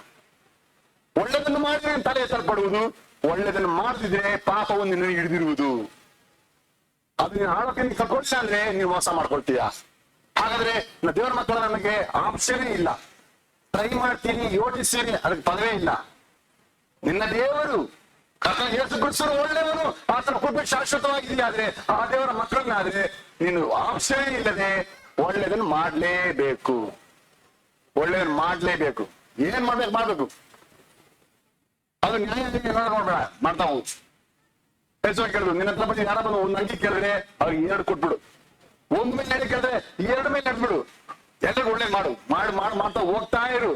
ಒಳ್ಳೇದನ್ನು ಮಾಡಿದ್ರೆ ತಲೆ ಎತ್ತಲ್ಪಡುವುದು, ಒಳ್ಳೇದನ್ನು ಮಾಡ್ತಿದ್ರೆ ಪಾಪವನ್ನು ನಿನ್ನ ಹಿಡಿದಿರುವುದು. ಅದು ನೀನು ಆಳಕ್ಕೆ ನೀನು ಕಳ್ಕೊಳ್ತಿಲ್ಲ ಅಂದ್ರೆ ನೀವು ಮೋಸ ಮಾಡ್ಕೊಳ್ತೀಯ. ಹಾಗಾದ್ರೆ ದೇವರ ಮಕ್ಕಳ ನನಗೆ ಆಪ್ಷನೇ ಇಲ್ಲ. ಟ್ರೈ ಮಾಡ್ತೀನಿ, ಯೋಚಿಸ್ತೀನಿ, ಅದಕ್ಕೆ ಪದವೇ ಇಲ್ಲ. ನಿನ್ನ ದೇವರು ಕರ್ತನ ಯೇಸು ಕ್ರಿಸ್ತನು ಒಳ್ಳೆಯವನು, ಆತನ ಕೃಪೆ ಶಾಶ್ವತವಾಗಿದೆಯಾ ಆದ್ರೆ ಆ ದೇವರ ಮಕ್ಕಳನ್ನಾದ್ರೆ ನೀನು ಆಪ್ಷನೇ ಇಲ್ಲದೆ ಒಳ್ಳೆದನ್ನು ಮಾಡ್ಲೇಬೇಕು. ಒಳ್ಳೆದನ್ನು ಮಾಡ್ಲೇಬೇಕು. ಏನ್ ಮಾಡ್ಬೇಕು? ಅದು ನ್ಯಾಯ ಮಾಡ್ಬೇಡ, ಮಾಡ್ತಾ ಹೋಗು. ಕೇಳಿದ್ರು ನಿನ್ನ ಹತ್ರ ಬಂದು ಯಾರ ಬಂದು ಒಂದ್ ಅಂಗಿ ಕೇಳಿದ್ರೆ ಅವ್ರಿಗೆ 2 ಕೊಟ್ಬಿಡು. ಒಂದ್ ಮೇಲೆ ನಡೆ ಕೇಳಿದ್ರೆ 2 ಮೇಲೆ ನಡೆದ್ಬಿಡು. ಎಲ್ಲರಿಗೂ ಒಳ್ಳೇದು ಮಾಡ್ತಾ ಹೋಗ್ತಾ ಇರು.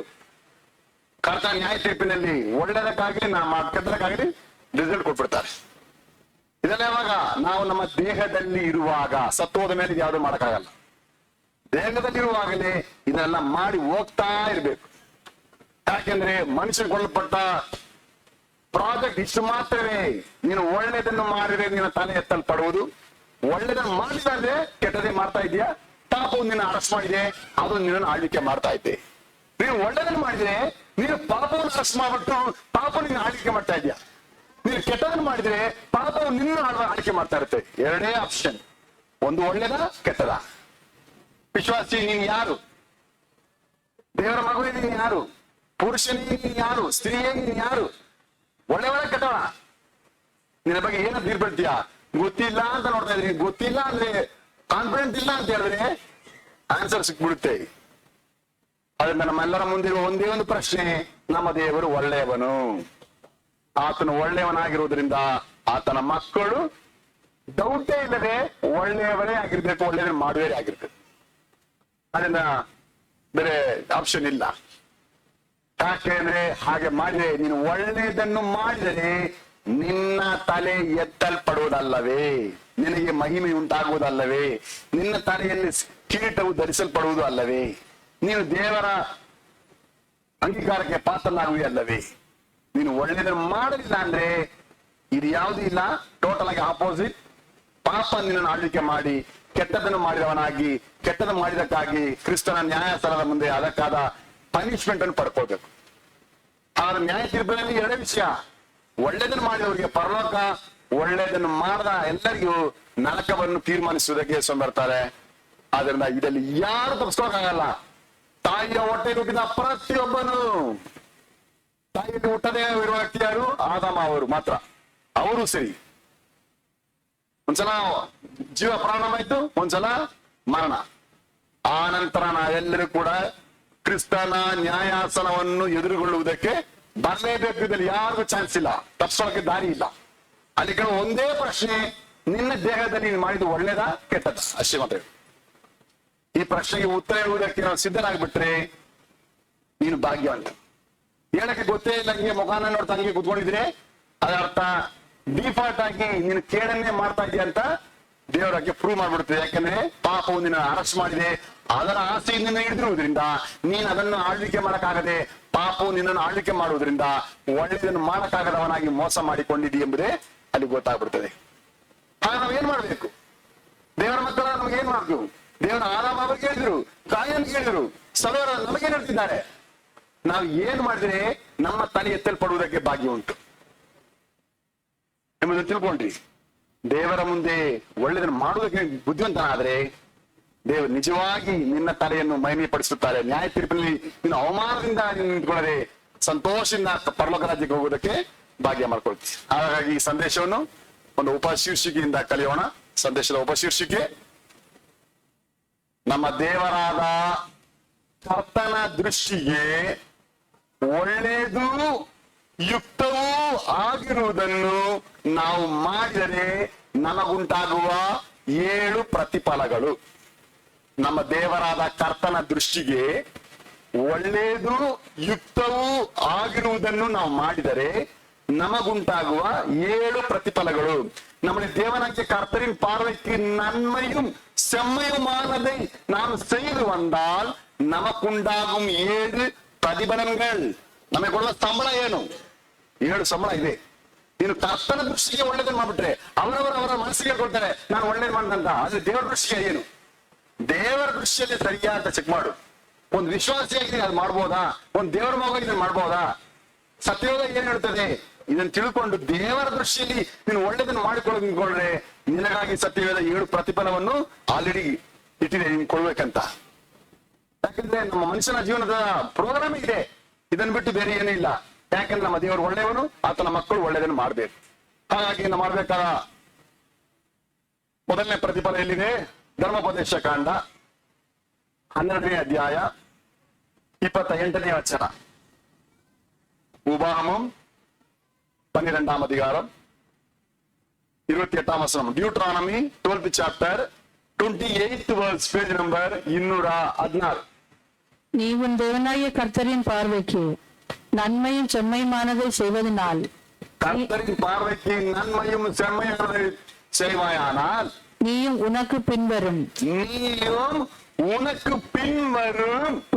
ಕರ್ತ ನ್ಯಾಯ ತೀರ್ಪಿನಲ್ಲಿ ಒಳ್ಳೇದಕ್ಕಾಗ್ಲಿ ಕೆಟ್ಟದಕ್ಕಾಗ್ಲಿ ರಿಸಲ್ಟ್ ಕೊಟ್ಬಿಡ್ತಾರೆ. ಇದೆಲ್ಲ ಯಾವಾಗ? ನಾವು ನಮ್ಮ ದೇಹದಲ್ಲಿ ಇರುವಾಗ. ಸತ್ತೋದ ಮೇಲೆ ಯಾವುದು ಮಾಡಕ್ಕಾಗಲ್ಲ. ದೇಹದಲ್ಲಿರುವಾಗಲೇ ಇದೆಲ್ಲ ಮಾಡಿ ಹೋಗ್ತಾ ಇರ್ಬೇಕು. ಯಾಕೆಂದ್ರೆ ಮನುಷ್ಯ ಕೊಡಲ್ಪಟ್ಟ ಪ್ರಾಜೆಕ್ಟ್ ಇಷ್ಟು ಮಾತ್ರವೇ. ನೀನು ಒಳ್ಳೇದನ್ನು ಮಾಡಿದ್ರೆ ನಿನ್ನ ತಲೆ ಎತ್ತಲ್ಪಡುವುದು. ಒಳ್ಳೇದನ್ನು ಮಾಡಿದ್ರೆ ಕೆಟ್ಟದೇ ಮಾಡ್ತಾ ಇದೆಯಾ, ಪಾಪವು ನಿನ್ನ ಅರೆಸ್ಟ್ ಮಾಡಿದೆ, ಅದು ನಿನ್ನನ್ನು ಆಳ್ವಿಕೆ ಮಾಡ್ತಾ ಇದ್ದೆ. ನೀನು ಒಳ್ಳೇದನ್ನು ಮಾಡಿದ್ರೆ ನೀನು ಪಾಪವನ್ನು ಅರೆಸ್ಟ್ ಮಾಡ್ಬಿಟ್ಟು ಪಾಪ ನಿನ್ನ ಆಳ್ವಿಕೆ ಮಾಡ್ತಾ ಇದೆಯಾ. ನೀನು ಕೆಟ್ಟದನ್ನು ಮಾಡಿದ್ರೆ ಪಾಪವು ನಿನ್ನ ಆಳ್ವಿಕೆ ಮಾಡ್ತಾ ಇರುತ್ತೆ. ಎರಡೇ ಆಪ್ಷನ್, ಒಂದು ಒಳ್ಳೇದ ಕೆಟ್ಟದ. ವಿಶ್ವಾಸಿ ನೀನು ಯಾರು? ದೇವರ ಮಗುವೆ ನೀನು ಯಾರು? ಪುರುಷನಿಗೆ ನೀನು ಯಾರು? ಸ್ತ್ರೀಯೇ ನೀನು ಯಾರು? ಒಳ್ಳೆಯವಳ ಕೆಟ್ಟವಳ? ನಿನ್ನ ಬಗ್ಗೆ ಏನ ಬೀರ್ಬಿಡ್ತೀಯಾ? ಗೊತ್ತಿಲ್ಲ ಅಂತ ನೋಡ್ತಾ ಇದ್ರಿ. ಗೊತ್ತಿಲ್ಲ ಅಂದ್ರೆ ಕಾನ್ಫಿಡೆಂಟ್ ಇಲ್ಲ ಅಂತ ಹೇಳಿದ್ರೆ ಆನ್ಸರ್ ಸಿಕ್ಬಿಡುತ್ತೆ. ಅದರಿಂದ ನಮ್ಮೆಲ್ಲರ ಮುಂದಿರುವ ಒಂದೇ ಒಂದು ಪ್ರಶ್ನೆ, ನಮ್ಮ ದೇವರು ಒಳ್ಳೆಯವನು. ಆತನು ಒಳ್ಳೆಯವನಾಗಿರುವುದರಿಂದ ಆತನ ಮಕ್ಕಳು ಡೌಟೇ ಇಲ್ಲದೆ ಒಳ್ಳೆಯವರೇ ಆಗಿರ್ಬೇಕು, ಒಳ್ಳೆಯದನ್ನು ಮಾಡುವೇ ಆಗಿರ್ಬೇಕು. ಅದರಿಂದ ಬೇರೆ ಆಪ್ಷನ್ ಇಲ್ಲ. ಯಾಕೆ ಅಂದ್ರೆ ಹಾಗೆ ಮಾಡಿದ್ರೆ, ನೀನು ಒಳ್ಳೆಯದನ್ನು ಮಾಡಿದರೆ ನಿನ್ನ ತಲೆ ಎತ್ತಲ್ಪಡುವುದಲ್ಲವೇ, ನಿನಗೆ ಮಹಿಮೆ ಉಂಟಾಗುವುದಲ್ಲವೇ, ನಿನ್ನ ತಲೆಯಲ್ಲಿ ಕಿರೀಟವು ಧರಿಸಲ್ಪಡುವುದು ಅಲ್ಲವೇ, ನೀನು ದೇವರ ಅಂಗೀಕಾರಕ್ಕೆ ಪಾತ್ರನಾಗುವೆ ಅಲ್ಲವೇ. ನೀನು ಒಳ್ಳೆಯದನ್ನು ಮಾಡಲಿಲ್ಲ ಅಂದ್ರೆ ಇದು ಯಾವುದೂ ಇಲ್ಲ, ಟೋಟಲ್ ಆಗಿ ಆಪೋಸಿಟ್. ಪಾಪ ನಿನ್ನನ್ನು ಆಳ್ವಿಕೆ ಮಾಡಿ ಕೆಟ್ಟದನ್ನು ಮಾಡಿದವನಾಗಿ, ಕೆಟ್ಟದನ್ನು ಮಾಡಿದಕ್ಕಾಗಿ ಕ್ರಿಸ್ತನ ನ್ಯಾಯಾಸನದ ಮುಂದೆ ಅದಕ್ಕಾದ ಪನಿಷ್ಮೆಂಟ್ ಅನ್ನು ಪಡ್ಕೋಬೇಕು. ಆದ್ರೆ ನ್ಯಾಯ ತೀರ್ಪಿನಲ್ಲಿ ಎರಡೇ ವಿಷಯ, ಒಳ್ಳೆದನ್ನು ಮಾಡಿದವರಿಗೆ ಪರಲೋಕ, ಒಳ್ಳೆಯದನ್ನು ಮಾಡದ ಎಲ್ಲರಿಗೂ ನರಕವನ್ನು ತೀರ್ಮಾನಿಸುವುದಕ್ಕೆ ಬರ್ತಾರೆ. ಆದ್ರಿಂದ ಇದರಲ್ಲಿ ಯಾರು ತಪ್ಪಿಸ್ಕೋಕಾಗಲ್ಲ. ತಾಯಿಯ ಹೊಟ್ಟೆ ಹುಟ್ಟಿದ ಪ್ರತಿಯೊಬ್ಬನು, ತಾಯಿಯಲ್ಲಿ ಹುಟ್ಟದೇ ಇರುವ ವ್ಯಕ್ತಿ ಯಾರು? ಆದಾಮ ಅವರು ಮಾತ್ರ. ಅವರು ಸರಿ, ಒಂದ್ಸಲ ಜೀವ ಪ್ರಾರಂಭ, ಒಂದ್ಸಲ ಮರಣ. ಆ ನಂತರ ನಾವೆಲ್ಲರೂ ಕೂಡ ಕ್ರಿಸ್ತನ ನ್ಯಾಯಾಸನವನ್ನು ಎದುರುಗೊಳ್ಳುವುದಕ್ಕೆ ಬರಲೇಬೇಕು. ಇದರಲ್ಲಿ ಯಾರಿಗೂ ಚಾನ್ಸ್ ಇಲ್ಲ, ತಪ್ಪಿಸೋಕೆ ದಾರಿ ಇಲ್ಲ. ಅಲ್ಲಿ ಕೆಲವು ಒಂದೇ ಪ್ರಶ್ನೆ, ನಿನ್ನ ದೇಹದಲ್ಲಿ ನೀನು ಮಾಡಿದ್ದು ಒಳ್ಳೇದಾ ಕೆಟ್ಟದ? ಅಷ್ಟೇ ಮಾತ್ರ. ಈ ಪ್ರಶ್ನೆಗೆ ಉತ್ತರ ಹೇಳುವುದಕ್ಕೆ ನಾವು ಸಿದ್ಧರಾಗ್ಬಿಟ್ರೆ ನೀನು ಭಾಗ್ಯವಂತ. ಹೇಳಕ್ಕೆ ಗೊತ್ತೇ ಇಲ್ಲ, ಹಂಗೆ ಮುಖಾನ ನೋಡ್ತಾ ಹಂಗೆ ಕುತ್ಕೊಂಡಿದ್ರೆ ಅದರ ಅರ್ಥ ಡಿಫಾಲ್ಟ್ ಆಗಿ ನೀನು ಕೇಳನ್ನೇ ಮಾಡ್ತಾ ಇದೀಯ ಅಂತ ದೇವರಿಗೆ ಪ್ರೂವ್ ಮಾಡ್ಬಿಡುತ್ತೆ. ಯಾಕಂದ್ರೆ ಪಾಪವು ನಿನ್ನ ಅರೆಸ್ಟ್ ಮಾಡಿದೆ, ಅದರ ಆಸೆಯಿಂದ ನಿನ್ನ ಹಿಡಿದಿರುವುದರಿಂದ ನೀನು ಅದನ್ನು ಆಳ್ವಿಕೆ ಮಾಡಕ್ಕಾಗದೆ, ಪಾಪವು ನಿನ್ನನ್ನು ಆಳ್ವಿಕೆ ಮಾಡುವುದರಿಂದ ಒಳ್ಳೆಯದನ್ನು ಮಾಡಕ್ಕಾಗದವನಾಗಿ ಮೋಸ ಮಾಡಿಕೊಂಡಿದ್ದೀ ಎಂಬುದೇ ಅಲ್ಲಿ ಗೊತ್ತಾಗ್ಬಿಡ್ತದೆ. ಆಗ ನಾವು ಏನ್ ಮಾಡ್ಬೇಕು? ದೇವರ ಮಕ್ಕಳ ನಮ್ಗೆ ಏನ್ ಮಾಡ್ಬೇಕು? ದೇವರ ಆರಾಮ ಅವ್ರಿಗೆ ಹೇಳಿದ್ರು, ಕಾಯನ್ ಹೇಳಿದ್ರು, ಸಲೋರ ನಮಗೇನ್ ಹೇಳ್ತಿದ್ದಾರೆ? ನಾವು ಏನ್ ಮಾಡಿದ್ರೆ ನಮ್ಮ ತಲೆ ಎತ್ತಲ್ಪಡುವುದಕ್ಕೆ ಭಾಗ್ಯ ಉಂಟು ಎಂಬುದನ್ನು ತಿಳ್ಕೊಂಡ್ರಿ. ದೇವರ ಮುಂದೆ ಒಳ್ಳೆದನ್ನು ಮಾಡುವುದಕ್ಕೆ ಬುದ್ಧಿವಂತನಾದ್ರೆ ದೇವರು ನಿಜವಾಗಿ ನಿನ್ನ ತಲೆಯನ್ನು ಮಹಿಮೆ ಪಡಿಸುತ್ತಾರೆ. ನ್ಯಾಯ ತೀರ್ಪಿನಲ್ಲಿ ನೀನು ಅವಮಾನದಿಂದ ನಿಂತ್ಕೊಳ್ಳದೆ ಸಂತೋಷದಿಂದ ಪರಲೋಕ ರಾಜ್ಯಕ್ಕೆ ಹೋಗುವುದಕ್ಕೆ ಭಾಗ್ಯ ಮಾಡ್ಕೊಳ್ತೀವಿ. ಹಾಗಾಗಿ ಈ ಸಂದೇಶವನ್ನು ಒಂದು ಉಪಶೀರ್ಷಿಕೆಯಿಂದ ಕಲಿಯೋಣ. ಸಂದೇಶದ ಉಪಶೀರ್ಷಿಕೆ, ನಮ್ಮ ದೇವರಾದ ಕರ್ತನ ದೃಷ್ಟಿಗೆ ಒಳ್ಳೆಯದು ಯುಕ್ತವೂ ಆಗಿರುವುದನ್ನು ನಾವು ಮಾಡಿದರೆ ನಮಗುಂಟಾಗುವ 7 ಪ್ರತಿಫಲಗಳು. ನಮ್ಮ ದೇವರಾದ ಕರ್ತನ ದೃಷ್ಟಿಗೆ ಒಳ್ಳೆಯದು ಯುಕ್ತವೂ ಆಗಿರುವುದನ್ನು ನಾವು ಮಾಡಿದರೆ ನಮಗುಂಟಾಗುವ 7 பிரதிபலಗಳು. நம்முடைய தேவனாகிய கர்த்தரின் பார்வைக்கு நன்மையும் செம்மையுமானதை நாம் செய்து வந்தால் நமக்குண்டாகும் 7 பிரதிபலன்கள். ನಮಗೆ ಕೊಡುವ ಸಂಬಳ ಏನು? 7 ಸಂಬಳ ಇದೆ. ನೀನು ಕರ್ತನ ದೃಷ್ಟಿಗೆ ಒಳ್ಳೇದನ್ನ ಮಾಡ್ಬಿಟ್ರೆ ಅವರ ಮನಸ್ಸಿಗೆ ಕೊಡ್ತಾರೆ ನಾನು ಒಳ್ಳೇದ್ ಮಾಡ್ದಂತ. ಆದ್ರೆ ದೇವರ ದೃಷ್ಟಿಗೆ ಏನು? ದೇವರ ದೃಷ್ಟಿಯಲ್ಲಿ ಸರಿಯಾ ಅಂತ ಚೆಕ್ ಮಾಡು. ಒಂದು ವಿಶ್ವಾಸಿಯಾಗಿ ಅದು ಮಾಡ್ಬೋದಾ? ಒಂದು ದೇವರ ಮಗ ಇದನ್ನ ಮಾಡ್ಬೋದಾ? ಸತ್ಯವೇದ ಏನ್ ಹೇಳ್ತದೆ ಇದನ್ನ ತಿಳ್ಕೊಂಡು ದೇವರ ದೃಷ್ಟಿಯಲ್ಲಿ ನೀನು ಒಳ್ಳೇದನ್ನು ಮಾಡಿಕೊಳ್ಳೆ ನಿನಗಾಗಿ ಸತ್ಯವೇದ 7 ಪ್ರತಿಫಲವನ್ನು ಆಲ್ರೆಡಿ ಇಟ್ಟಿದೆ ನೀನ್ ಕೊಡ್ಬೇಕಂತ. ಯಾಕಂದ್ರೆ ನಮ್ಮ ಮನುಷ್ಯನ ಜೀವನದ ಪ್ರೋಗ್ರಾಮ್ ಇದೆ, ಇದನ್ನ ಬಿಟ್ಟು ಬೇರೆ ಏನೂ ಇಲ್ಲ. ಯಾಕಂದ್ರೆ ನಮ್ಮ ದೇವರು ಒಳ್ಳೆಯವನು, ಆತನ ಮಕ್ಕಳು ಒಳ್ಳೆಯದನ್ನು ಮಾಡ್ಬೇಕು. ಹಾಗಾಗಿ ನಾವು ಮಾಡ್ಬೇಕಾದ ಮೊದಲನೇ ಪ್ರತಿಫಲ ಎಲ್ಲಿದೆ? ಧರ್ಮೋಪದೇಶ ಕಾಂಡ 12ನೇ ಅಧ್ಯಾಯ 28ನೇ ವಚನ. உபாகமம் 12ஆம் அதிகாரம் 28ஆம் வசனம். Deuteronomy 12th chapter 28th verse, page number 216. நீ உன் தேவனாகிய கர்த்தரின் பார்வைக்கு நன்மையும் செம்மையுமானதை செய்வதனால், கர்த்தரின் பார்வைக்கு நன்மையும் செம்மையானதை செய்வாயானால், நீயும் உனக்கு பின்வரும்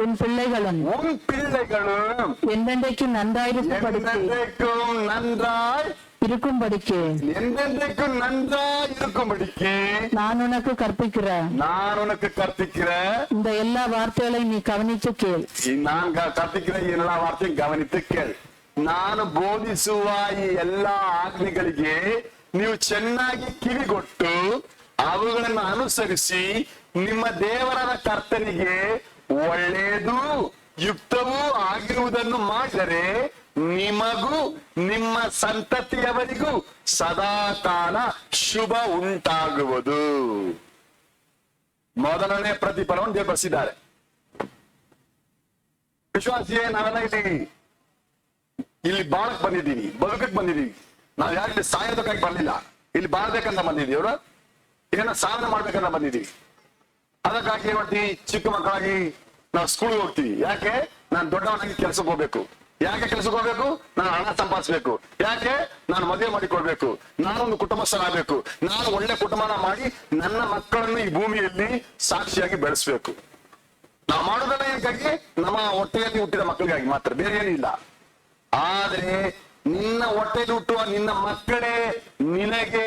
உன் பிள்ளைகளும் என்றென்றைக்கும் நன்றாய் இருக்கும்படிக்கு நான் உனக்கு கற்பிக்கிறேன் இந்த எல்லா வார்த்தைகளையும் நீ கவனித்து கேள். நான் கற்பிக்கிற எல்லா வார்த்தையும் கவனித்து ಕೇಳ್. ನಾನು ಬೋಧಿಸುವ ಈ ಎಲ್ಲಾ ಆಜ್ಞೆಗಳಿಗೆ ನೀವು ಚೆನ್ನಾಗಿ ಕಿವಿಗೊಟ್ಟು ಅವುಗಳನ್ನು ಅನುಸರಿಸಿ ನಿಮ್ಮ ದೇವರಾದ ಕರ್ತನಿಗೆ ಒಳ್ಳೆಯದು ಯುಕ್ತವೂ ಆಗಿರುವುದನ್ನು ಮಾಡಿದರೆ ನಿಮಗೂ ನಿಮ್ಮ ಸಂತತಿಯವರಿಗೂ ಸದಾಕಾಲ ಶುಭ ಉಂಟಾಗುವುದು. ಮೊದಲನೇ ಪ್ರತಿಫಲವನ್ನು ದೇವರು ಬರೆಸಿದ್ದಾರೆ. ವಿಶ್ವಾಸಿಯೇ, ನಾವೆಲ್ಲ ಇಲ್ಲಿ ಬಾಳಕ್ ಬಂದಿದ್ದೀವಿ, ಬದುಕಕ್ಕೆ ಬಂದಿದ್ದೀವಿ. ನಾವ್ ಯಾರಿಲ್ಲಿ ಸಾಯೋದಕ್ಕಾಗಿ ಬರ್ಲಿಲ್ಲ, ಇಲ್ಲಿ ಬಾಳ್ಬೇಕಂತ ಬಂದಿದ್ದೀವಿ. ಅವರು ಏನೋ ಸಾಧನೆ ಮಾಡ್ಬೇಕಂತ ಬಂದಿದ್ದೀವಿ. ಅದಕ್ಕಾಗಿ ಏನ್ ಮಾಡ್ತೀವಿ? ಚಿಕ್ಕ ಮಕ್ಕಳಾಗಿ ನಾವು ಸ್ಕೂಲ್ಗೆ ಹೋಗ್ತೀವಿ. ಯಾಕೆ? ನಾನು ದೊಡ್ಡವನಾಗಿ ಕೆಲ್ಸಕ್ಕೆ ಹೋಗ್ಬೇಕು. ಯಾಕೆ ಕೆಲ್ಸಕ್ಕೆ ಹೋಗ್ಬೇಕು? ನಾನು ಹಣ ಸಂಪಾದಿಸ್ಬೇಕು. ಯಾಕೆ? ನಾನು ಮದುವೆ ಮಾಡಿಕೊಳ್ಬೇಕು. ನಾನೊಂದು ಕುಟುಂಬಸ್ಥನಾಗಬೇಕು. ನಾನು ಒಳ್ಳೆ ಕುಟುಂಬನ ಮಾಡಿ ನನ್ನ ಮಕ್ಕಳನ್ನು ಈ ಭೂಮಿಯಲ್ಲಿ ಸಾಕ್ಷಿಯಾಗಿ ಬೆಳೆಸ್ಬೇಕು. ನಾವು ಮಾಡೋದನ್ನ ಏನಕ್ಕಾಗಿ? ನಮ್ಮ ಹೊಟ್ಟೆಯಲ್ಲಿ ಹುಟ್ಟಿದ ಮಕ್ಕಳಿಗಾಗಿ ಮಾತ್ರ, ಬೇರೆ ಏನಿಲ್ಲ. ಆದ್ರೆ ನಿನ್ನ ಹೊಟ್ಟೆಯಲ್ಲಿ ಹುಟ್ಟುವ ನಿನ್ನ ಮಕ್ಕಳೇ ನಿನಗೆ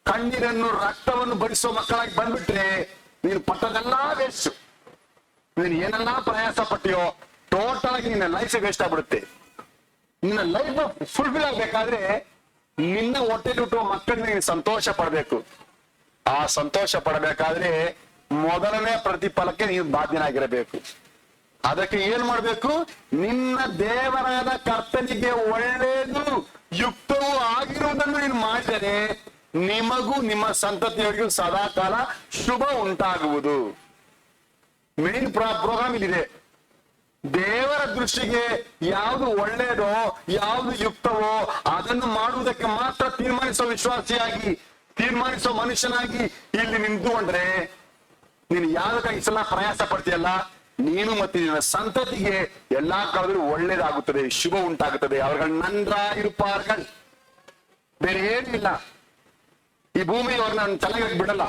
ಕಣ್ಣೀರನ್ನು ರಕ್ತವನ್ನು ಭರಿಸುವ ಮಕ್ಕಳಾಗಿ ಬಂದ್ಬಿಟ್ರೆ ನೀನು ಪಟ್ಟದೆಲ್ಲಾ ವೇಸ್ಟ್. ನೀನು ಏನೆಲ್ಲಾ ಪ್ರಯಾಸ ಪಟ್ಟಿಯೋ ಟೋಟಲ್ ಆಗಿ ನಿನ್ನ ಲೈಫ್ ವೇಸ್ಟ್ ಆಗ್ಬಿಡುತ್ತೆ. ನಿನ್ನ ಲೈಫ್ ಫುಲ್ಫಿಲ್ ಆಗ್ಬೇಕಾದ್ರೆ ನಿನ್ನ ಹೊಟ್ಟೆಯಲ್ಲಿ ಹುಟ್ಟುವ ಮಕ್ಕಳಿಗೆ ನೀನು ಸಂತೋಷ ಪಡಬೇಕು. ಆ ಸಂತೋಷ ಪಡಬೇಕಾದ್ರೆ ಮೊದಲನೇ ಪ್ರತಿಫಲಕ್ಕೆ ನೀನು ಬಾಧ್ಯನಾಗಿರಬೇಕು. ಅದಕ್ಕೆ ಏನ್ ಮಾಡ್ಬೇಕು? ನಿನ್ನ ದೇವರಾದ ಕರ್ತನಿಗೆ ಒಳ್ಳೆಯದು ಯುಕ್ತವೂ ಆಗಿರುವುದನ್ನು ನೀನು ಮಾಡಿದರೆ ನಿಮಗೂ ನಿಮ್ಮ ಸಂತತಿಯವರಿಗೂ ಸದಾಕಾಲ ಶುಭ ಉಂಟಾಗುವುದು. ಮೇನ್ ಪ್ರೋಗ್ರಾಮ್ ಇಲ್ಲಿದೆ. ದೇವರ ದೃಷ್ಟಿಗೆ ಯಾವುದು ಒಳ್ಳೆಯದೋ ಯಾವುದು ಯುಕ್ತವೋ ಅದನ್ನು ಮಾಡುವುದಕ್ಕೆ ಮಾತ್ರ ತೀರ್ಮಾನಿಸೋ ವಿಶ್ವಾಸಿಯಾಗಿ, ತೀರ್ಮಾನಿಸೋ ಮನುಷ್ಯನಾಗಿ ಇಲ್ಲಿ ನಿಂತುಕೊಂಡ್ರೆ ನೀನು ಯಾವುದಕ್ಕಾಗಿ ಇಷ್ಟೆಲ್ಲ ಪ್ರಯಾಸ ಪಡ್ತೀಯಲ್ಲ, ನೀನು ಮತ್ತು ನಿನ್ನ ಸಂತತಿಗೆ ಎಲ್ಲಾ ಕಾಲದಲ್ಲೂ ಒಳ್ಳೇದಾಗುತ್ತದೆ, ಶುಭ ಉಂಟಾಗುತ್ತದೆ. ಅವ್ರಗಳು ನನ್ರಾಗಿರುಪಾರ್ಗಳು, ಬೇರೆ ಏನಿಲ್ಲ. ಈ ಭೂಮಿ ಅವ್ರನ್ನ ಚೆನ್ನಾಗಿ ಬಿಡಲ್ಲ,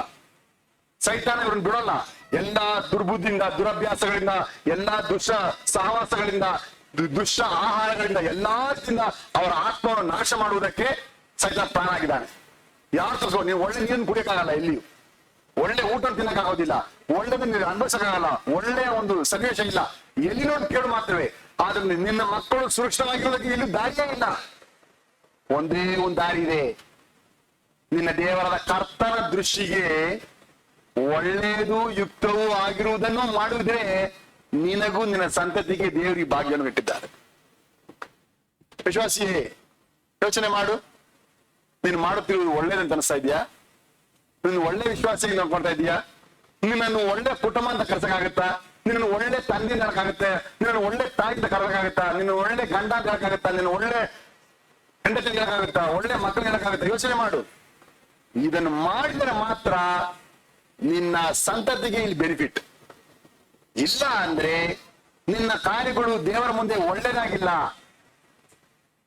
ಸೈತಾನ ಇವ್ರನ್ನ ಬಿಡಲ್ಲ. ಎಲ್ಲಾ ದುರ್ಬುದ್ಧಿಯಿಂದ, ದುರಭ್ಯಾಸಗಳಿಂದ, ಎಲ್ಲಾ ದುಷ್ಟ ಸಹವಾಸಗಳಿಂದ, ದುಷ್ಟ ಆಹಾರಗಳಿಂದ, ಎಲ್ಲದಿಂದ ಅವರ ಆತ್ಮವನ್ನು ನಾಶ ಮಾಡುವುದಕ್ಕೆ ಸೈತಾನ ಪ್ರಾಣ ಆಗಿದ್ದಾನೆ. ಯಾರು ತೋರಿಸೋ? ನೀವು ಒಳ್ಳೆ ನೀರನ್ನು ಕುಡಿಯಕ್ಕಾಗಲ್ಲ, ಎಲ್ಲಿಯೂ ಒಳ್ಳೆ ಊಟ ತಿನ್ನಕ್ಕಾಗೋದಿಲ್ಲ, ಒಳ್ಳೆದನ್ನ ನೀವು ಅನುಭವಿಸಕ್ಕಾಗಲ್ಲ, ಒಳ್ಳೆಯ ಒಂದು ಸನ್ನಿವೇಶ ಇಲ್ಲ. ಎಲ್ಲಿ ನೋಡಿ ಕೇಳು ಮಾತ್ರವೇ. ಆದ್ರೆ ನಿನ್ನ ಮಕ್ಕಳು ಸುರಕ್ಷಿತವಾಗಿರೋದಕ್ಕೆ ಎಲ್ಲಿ ದಾರಿಯೇ ಇಲ್ಲ. ಒಂದೇ ಒಂದು ದಾರಿ ಇದೆ. ನಿನ್ನ ದೇವರಾದ ಕರ್ತನ ದೃಷ್ಟಿಗೆ ಒಳ್ಳೆಯದು ಯುಕ್ತವೂ ಆಗಿರುವುದನ್ನು ಮಾಡುವುದೇ ನಿನಗೂ ನಿನ್ನ ಸಂತತಿಗೆ ದೇವರಿಗೆ ಭಾಗ್ಯವನ್ನು ಇಟ್ಟಿದ್ದಾರೆ. ವಿಶ್ವಾಸಿಯೇ, ಯೋಚನೆ ಮಾಡು. ನೀನು ಮಾಡುತ್ತಿರುವುದು ಒಳ್ಳೇದಂತ ಅನಿಸ್ತಾ ಇದೆಯಾ? ನೀನು ಒಳ್ಳೆ ವಿಶ್ವಾಸಿಗೆ ನೋಡ್ಕೊಳ್ತಾ ಇದೀಯಾ? ನಿನ್ನನ್ನು ಒಳ್ಳೆ ಕುಟುಂಬ ಅಂತ ಕರ್ಸಕ್ಕಾಗತ್ತಾ? ನಿನ್ನನ್ನು ಒಳ್ಳೆ ತಂದೆ ಹೇಳಕ್ಕಾಗತ್ತೆ? ನಿನ್ನನ್ನು ಒಳ್ಳೆ ತಾಯಿ ಅಂತ ಕರ್ಸಕ್ಕಾಗತ್ತಾ? ನಿನ್ನ ಒಳ್ಳೆ ಗಂಡ ಅಂತ ಹೇಳಕ್ಕಾಗತ್ತಾ? ನಿನ್ನ ಒಳ್ಳೆ ಹೆಂಡತಿ ಹೇಳಕ್ಕಾಗತ್ತಾ? ಒಳ್ಳೆ ಮಕ್ಕಳು ಹೇಳಕ್ಕಾಗತ್ತಾ? ಯೋಚನೆ ಮಾಡು. ಇದನ್ನು ಮಾಡಿದರೆ ಮಾತ್ರ ನಿನ್ನ ಸಂತತಿಗೆ ಇಲ್ಲಿ ಬೆನಿಫಿಟ್. ಇಲ್ಲ ಅಂದ್ರೆ ನಿನ್ನ ಕಾರ್ಯಗಳು ದೇವರ ಮುಂದೆ ಒಳ್ಳೇದಾಗಿಲ್ಲ.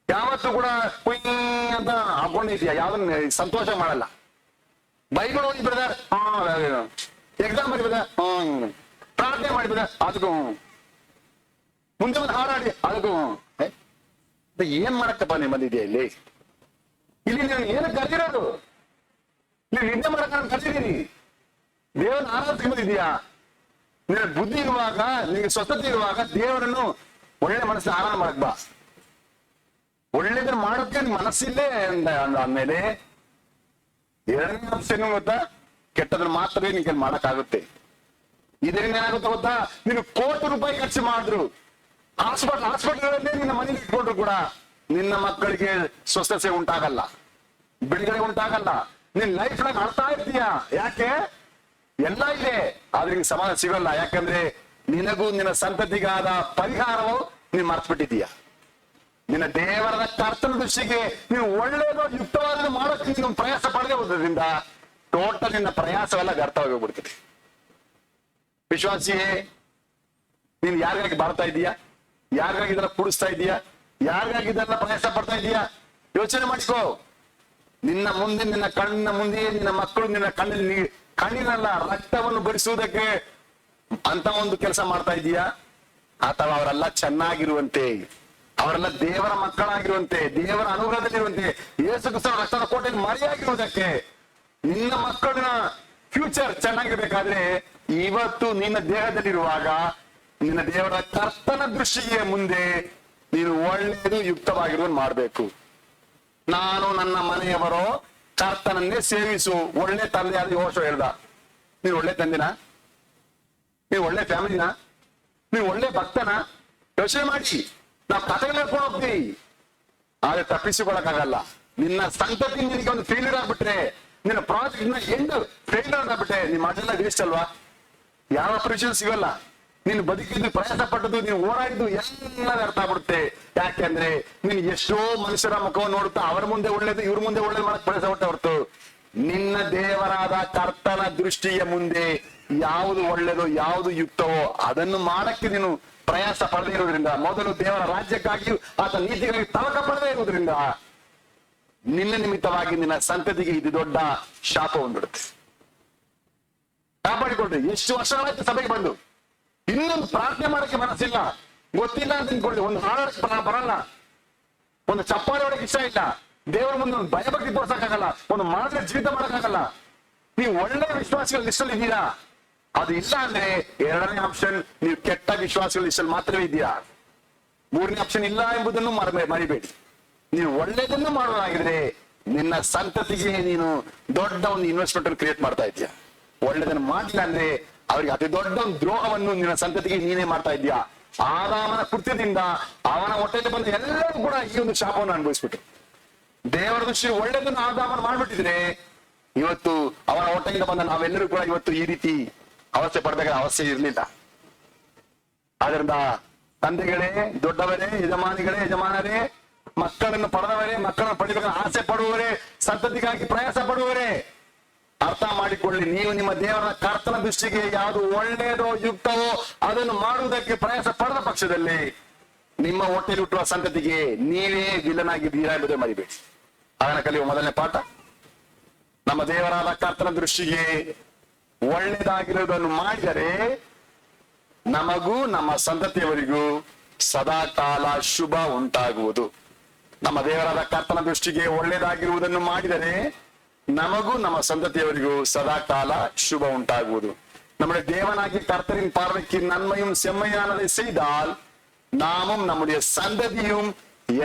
ಯಾವತ್ತೂ ಕೂಡ ಕುಯ್ ಅಂತ ಹಾಕೊಂಡಿದ್ಯಾ, ಯಾವ್ದನ್ನ ಸಂತೋಷ ಮಾಡಲ್ಲ. ಬೈಬಲ್ ಓದಿ ಬ್ರದರ್, ಎಕ್ಸಾಮ್ ಬರಿ ಬ್ರದರ್, ಪ್ರಾರ್ಥನೆ ಮಾಡಿ ಬ್ರದರ್, ಅದಕ್ಕೂ ಮುಂದೆ ಒಂದು ಹಾಡಾಡಿ ಅದಕ್ಕೂ ಏನ್ ಮಾಡಕ್ಕಪ್ಪ ನೀವು ಬಂದಿದ್ಯಾ ಇಲ್ಲಿ ನೀನು ಏನು ಕರೆದಿರೋದು? ನೀನು ನಿದ್ದೆ ಮಾಡಕ್ ನಾನು ಕರೆದಿದ್ದೀನಿ. ದೇವರನ್ನ ಆರಾಧನೆ ಬಂದಿದ್ಯಾ? ನಿನ್ನ ಬುದ್ಧಿ ಇರುವಾಗ, ನಿನಗೆ ಸ್ವಸ್ಥತೆ ಇರುವಾಗ ದೇವರನ್ನು ಒಳ್ಳೆ ಮನಸ್ಸಿನ ಆರಾಧನೆ ಮಾಡಕ್ ಬಾ. ಒಳ್ಳೇದನ್ನ ಮಾಡೋಕೆ ನಿನ್ ಮನಸ್ಸಿಲ್ಲೇ ಅಂದ್ಮೇಲೆ ಎರಡನೇ ಅಂಶ ಏನು ಗೊತ್ತಾ? ಕೆಟ್ಟದನ್ನ ಮಾತ್ರವೇ ನಿನ್ ಕೈಲಿ ಮಾಡಕ್ಕಾಗುತ್ತೆ. ಇದರಿಂದ ಏನಾಗುತ್ತೆ ಗೊತ್ತಾ? ನೀನು ಕೋಟಿ ರೂಪಾಯಿ ಖರ್ಚು ಮಾಡಿದ್ರು, ಹಾಸ್ಪಿಟಲ್ ನಿನ್ನ ಮನೇಲಿ ಇಟ್ಕೊಂಡ್ರು ಕೂಡ ನಿನ್ನ ಮಕ್ಕಳಿಗೆ ಸ್ವಸ್ಥತೆ ಉಂಟಾಗಲ್ಲ, ಬಿಡುಗಡೆ ಉಂಟಾಗಲ್ಲ. ನಿನ್ ಲೈಫ್ ನಾಗ ಅರ್ಥ ಇರ್ತೀಯ. ಯಾಕೆ? ಎಲ್ಲ ಇದೆ, ಆದ್ರೆ ನಿಂಗೆ ಸಮಾಧಾನ ಸಿಗಲ್ಲ. ಯಾಕಂದ್ರೆ ನಿನಗೂ ನಿನ್ನ ಸಂತತಿಗಾದ ಪರಿಹಾರವು ನೀನ್ ಮರ್ತ್ಬಿಟ್ಟಿದೀಯ. ನಿನ್ನ ದೇವರ ಕರ್ತನ ದೃಷ್ಟಿಗೆ ನೀವು ಒಳ್ಳೇದು ಯುಕ್ತವಾದ ಮಾಡೋಕೆ ನೀನು ಪ್ರಯಾಸ ಪಡೆದೇ ಹೋದ್ರಿಂದ ಟೋಟಲ್ ನಿನ್ನ ಪ್ರಯಾಸವೆಲ್ಲ ವ್ಯರ್ಥವಾಗಿ ಹೋಗ್ಬಿಡ್ತದೆ. ವಿಶ್ವಾಸಿಯೇ, ನೀನ್ ಯಾರಿಗಾಗಿ ಬಾಳ್ತಾ ಇದೀಯಾ? ಯಾರಿಗಾಗಿ ಇದೆಲ್ಲ ಕೂಡಿಸ್ತಾ ಇದೀಯಾ? ಯಾರಿಗಾಗಿ ಇದೆಲ್ಲ ಪ್ರಯಾಸ ಪಡ್ತಾ ಇದೀಯಾ? ಯೋಚನೆ ಮಾಡಿಕೋ. ನಿನ್ನ ಮುಂದೆ, ನಿನ್ನ ಕಣ್ಣಿನ ಮುಂದೆ ನಿನ್ನ ಮಕ್ಕಳು ನಿನ್ನ ಕಣ್ಣಿನಲ್ಲ ರಕ್ತವನ್ನು ಬರಿಸುವುದಕ್ಕೆ ಅಂತ ಒಂದು ಕೆಲಸ ಮಾಡ್ತಾ ಇದೀಯಾ? ಅಥವಾ ಅವರೆಲ್ಲ ಚೆನ್ನಾಗಿರುವಂತೆ, ಅವರೆಲ್ಲ ದೇವರ ಮಕ್ಕಳಾಗಿರುವಂತೆ, ದೇವರ ಅನುಗ್ರಹದಲ್ಲಿರುವಂತೆ, ಯೇಸು ಕ್ರಿಸ್ತನ ರಕ್ತದ ಕೋಟೆಯಲ್ಲಿ ಮರೆಯಾಗಿರುವುದಕ್ಕೆ, ನಿನ್ನ ಮಕ್ಕಳಿನ ಫ್ಯೂಚರ್ ಚೆನ್ನಾಗಿರ್ಬೇಕಾದ್ರೆ ಇವತ್ತು ನಿನ್ನ ದೇಹದಲ್ಲಿರುವಾಗ ನಿನ್ನ ದೇವರ ಕರ್ತನ ದೃಷ್ಟಿಗೆ ಮುಂದೆ ನೀನು ಒಳ್ಳೆಯದು ಯುಕ್ತವಾಗಿರುವುದು ಮಾಡಬೇಕು. ನಾನು ನನ್ನ ಮನೆಯವರೋ ಕರ್ತನನ್ನೇ ಸೇವಿಸು. ಒಳ್ಳೆ ತಂದೆ ಆದ ಯೋಶುವ ಹೇಳ್ದ. ನೀನು ಒಳ್ಳೆ ತಂದೆನ? ನೀವು ಒಳ್ಳೆ ಫ್ಯಾಮಿಲಿನ? ನೀವು ಒಳ್ಳೆ ಭಕ್ತನ? ಯೋಚನೆ ಮಾಡಿ. ನಾವು ಕಥೆಗಳು ಹೇಳ್ಕೊಂಡು ಹೋಗ್ತೀವಿ, ಆದ್ರೆ ತಪ್ಪಿಸಿಕೊಳ್ಳಕ್ಕಾಗಲ್ಲ. ನಿನ್ನ ಸಂತತಿ ನಿನಗೆ ಒಂದು ಫೇಲ್ಯೂರ್ ಆಗ್ಬಿಟ್ರೆ, ನಿನ್ನ ಪ್ರಾಜೆಕ್ಟ್ ನ ಎಂಡ್ ಫೇಲ್ಯೂರ್ ಆಗ್ಬಿಟ್ರೆ ನೀನ್ ಮಾಡಿಲ್ಲ ವೇಸ್ಟ್ ಅಲ್ವಾ? ಯಾವ ಪ್ರಯೋಜನ ಸಿಗಲ್ಲ. ನೀನು ಬದುಕಿದ್ದು, ಪ್ರಯಾಸ ಪಟ್ಟದ್ದು, ನೀನು ಓಡಾಡಿದ್ದು ಎಲ್ಲ ವ್ಯರ್ಥ ಆಗ್ಬಿಡುತ್ತೆ. ಯಾಕೆಂದ್ರೆ ನೀನು ಎಷ್ಟೋ ಮನುಷ್ಯರ ಮುಖವನ್ನು ನೋಡುತ್ತಾ ಅವರ ಮುಂದೆ ಒಳ್ಳೇದು, ಇವ್ರ ಮುಂದೆ ಒಳ್ಳೇದು ಮಾಡಕ್ ಪ್ರಯಾಸ ಪಟ್ಟ ಹೊರತು ನಿನ್ನ ದೇವರಾದ ಕರ್ತನ ದೃಷ್ಟಿಯ ಮುಂದೆ ಯಾವುದು ಒಳ್ಳೇದೋ ಯಾವುದು ಯುಕ್ತವೋ ಅದನ್ನು ಮಾಡಕ್ಕೆ ನೀನು ಪ್ರಯಾಸ ಪಡದೇ ಇರುವುದರಿಂದ, ಮೊದಲು ದೇವರ ರಾಜ್ಯಕ್ಕಾಗಿಯೂ ಆತ ನೀತಿಗಾಗಿ ತವಕ ಪಡದೇ ಇರುವುದರಿಂದ ನಿನ್ನ ನಿಮಿತ್ತವಾಗಿ ನಿನ್ನ ಸಂತತಿಗೆ ಇದು ದೊಡ್ಡ ಶಾಪ ಹೊಂದಿಡುತ್ತೆ. ಕಾಪಾಡಿಕೊಳ್ರಿ. ಎಷ್ಟು ವರ್ಷಗಳಾಯ್ತು ಸಭೆಗೆ ಬಂದು, ಇನ್ನೊಂದು ಪ್ರಾರ್ಥನೆ ಮಾಡಕ್ಕೆ ಮನಸ್ಸಿಲ್ಲ, ಗೊತ್ತಿಲ್ಲ ಅಂತ ತಿಳ್ಕೊಳ್ಳಿ. ಒಂದು ಹಾಡಕ್ಕೆ ಬರಲ್ಲ, ಒಂದು ಚಪ್ಪಾಳೆ ಹೊಡಕ್ಕೆ ಇಷ್ಟ ಇಲ್ಲ, ದೇವರ ಮುಂದೆ ಒಂದು ಭಯಭಕ್ತಿ ತೋರ್ಸಕ್ಕಾಗಲ್ಲ, ಒಂದು ಮಾತ್ರ ಜೀವಿತ ಮಾಡಕ್ಕಾಗಲ್ಲ. ನೀವು ಒಳ್ಳೆ ವಿಶ್ವಾಸಿಗಳ ಲಿಸ್ಟಲ್ಲಿ ಇದ್ದೀರಾ? ಅದು ಇಲ್ಲ ಅಂದ್ರೆ ಎರಡನೇ ಆಪ್ಷನ್, ನೀವು ಕೆಟ್ಟ ವಿಶ್ವಾಸಿಗಳ ಲಿಸ್ಟಲ್ಲಿ ಮಾತ್ರವೇ ಇದ್ದೀರಾ. ಮೂರನೇ ಆಪ್ಷನ್ ಇಲ್ಲ ಎಂಬುದನ್ನು ಮರಿಬೇಡಿ. ನೀವು ಒಳ್ಳೆಯದನ್ನು ಮಾಡೋದಾಗಿದ್ರೆ ನಿನ್ನ ಸಂತತಿಗೆ ನೀನು ದೊಡ್ಡ ಒಂದು ಇನ್ವೆಸ್ಟ್ಮೆಂಟ್ ಕ್ರಿಯೇಟ್ ಮಾಡ್ತಾ ಇದೀಯಾ. ಒಳ್ಳೆದನ್ನು ಮಾಡಿಲ್ಲ ಅಂದ್ರೆ ಅವ್ರಿಗೆ ಅತಿ ದೊಡ್ಡ ಒಂದು ದ್ರೋಹವನ್ನು ನಿನ್ನ ಸಂತತಿಗೆ ನೀನೇ ಮಾಡ್ತಾ ಇದೀಯಾ. ಆದಾಮನ ಕೃತ್ಯದಿಂದ ಅವನ ಹೊಟ್ಟೆಯಲ್ಲಿ ಬಂದ ಎಲ್ಲರೂ ಕೂಡ ಈ ಒಂದು ಶಾಪವನ್ನು ಅನುಭವಿಸ್ಬಿಟ್ರು. ದೇವರ ದೃಷ್ಟಿ ಒಳ್ಳೆದನ್ನು ಆದಾಮನ ಮಾಡ್ಬಿಟ್ಟಿದ್ರೆ ಇವತ್ತು ಅವನ ಹೊಟ್ಟೆಯಿಂದ ಬಂದ ನಾವೆಲ್ಲರೂ ಕೂಡ ಇವತ್ತು ಈ ರೀತಿ ಅವಸ್ಥೆ ಪಡಬೇಕಾದ ಅವಸ್ಥೆ ಇರಲಿಲ್ಲ. ಆದ್ರಿಂದ ತಂದೆಗಳೇ, ದೊಡ್ಡವರೇ, ಯಜಮಾನರೇ, ಮಕ್ಕಳನ್ನು ಪಡೆದವರೇ, ಮಕ್ಕಳನ್ನು ಪಡೆಯಬೇಕಾದ ಆಸೆ ಪಡುವವರೇ, ಸಂತತಿಗಾಗಿ ಪ್ರಯಾಸ ಪಡುವವರೇ, ಅರ್ಥ ಮಾಡಿಕೊಳ್ಳಿ. ನೀವು ನಿಮ್ಮ ದೇವರ ಕರ್ತನ ದೃಷ್ಟಿಗೆ ಯಾವುದು ಒಳ್ಳೆಯದೋ ಯುಕ್ತವೋ ಅದನ್ನು ಮಾಡುವುದಕ್ಕೆ ಪ್ರಯಾಸ ಪಡೆದ ಪಕ್ಷದಲ್ಲಿ ನಿಮ್ಮ ಹೊಟ್ಟೆಯಲ್ಲಿ ಹುಟ್ಟುವ ಸಂತತಿಗೆ ನೀವೇ ವಿಲನಾಗಿದ್ದೀರಾ ಎಂಬುದೇ ಮರಿಬೇಡಿ. ಅದನ್ನು ಕಲಿಯುವ ಮೊದಲನೇ ಪಾಠ, ನಮ್ಮ ದೇವರಾದ ಕರ್ತನ ದೃಷ್ಟಿಗೆ ಒಳ್ಳೆಯದಾಗಿರುವುದನ್ನು ಮಾಡಿದರೆ ನಮಗೂ ನಮ್ಮ ಸಂತತಿಯವರಿಗೂ ಸದಾ ಕಾಲ ಶುಭ ಉಂಟಾಗುವುದು. ನಮ್ಮ ದೇವರಾದ ಕರ್ತನ ದೃಷ್ಟಿಗೆ ಒಳ್ಳೆಯದಾಗಿರುವುದನ್ನು ಮಾಡಿದರೆ நமಗೂ நம்ம சந்ததியவரிಗೂ சதா கால சுப உண்டாகுவது. நம்முடைய தேவனாகிய கர்த்தரின் பார்வைக்கு நன்மையும் செம்மையானதை செய்தால் நாமும் நம்முடைய சந்ததியும்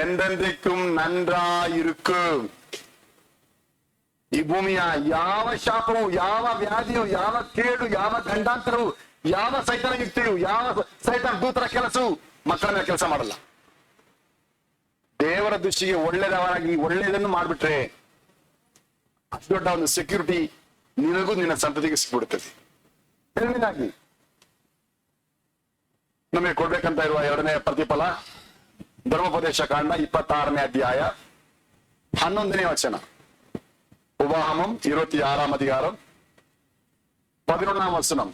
ಎಂದೆಂದಕ್ಕೂಂ ನನ್ರಾಯಿರುக்கும். ಈ ಭೂಮಿಯ ಯಾವ ಶಾಪವು, ಯಾವ ವ್ಯಾಧಿಯು, ಯಾವ ಕೇಡು, ಯಾವ ಗಂಡಾಂತರವು, ಯಾವ ಸೈತಾನ ಯುಕ್ತಿಯು, ಯಾವ ಸೈತಾನ ದೂತರ ಕೆಲಸವು ಮಕ್ಕಳ ಮೇಲೆ ಕೆಲಸ ಮಾಡಲ್ಲ. ದೇವರ ದೃಷ್ಟಿಗೆ ಒಳ್ಳೆಯದವರಾಗಿ ಒಳ್ಳೆಯದನ್ನು ಮಾಡ್ಬಿಟ್ರೆ ಅಷ್ಟು ದೊಡ್ಡ ಒಂದು ಸೆಕ್ಯೂರಿಟಿ ನಿನಗೂ ನಿನ್ನ ಸಂತತಿಗೆ ಸಿಗ್ಬಿಡುತ್ತದೆ. ಎರಡನೇದಾಗಿ ನಮಗೆ ಕೊಡ್ಬೇಕಂತ ಇರುವ ಎರಡನೇ ಪ್ರತಿಫಲ, ಧರ್ಮೋಪದೇಶ ಕಾಂಡ 26ನೇ ಅಧ್ಯಾಯ 11ನೇ ವಚನ. உபாகமம் 26ஆம் அதிகாரம் 11ஆம் வசனம்.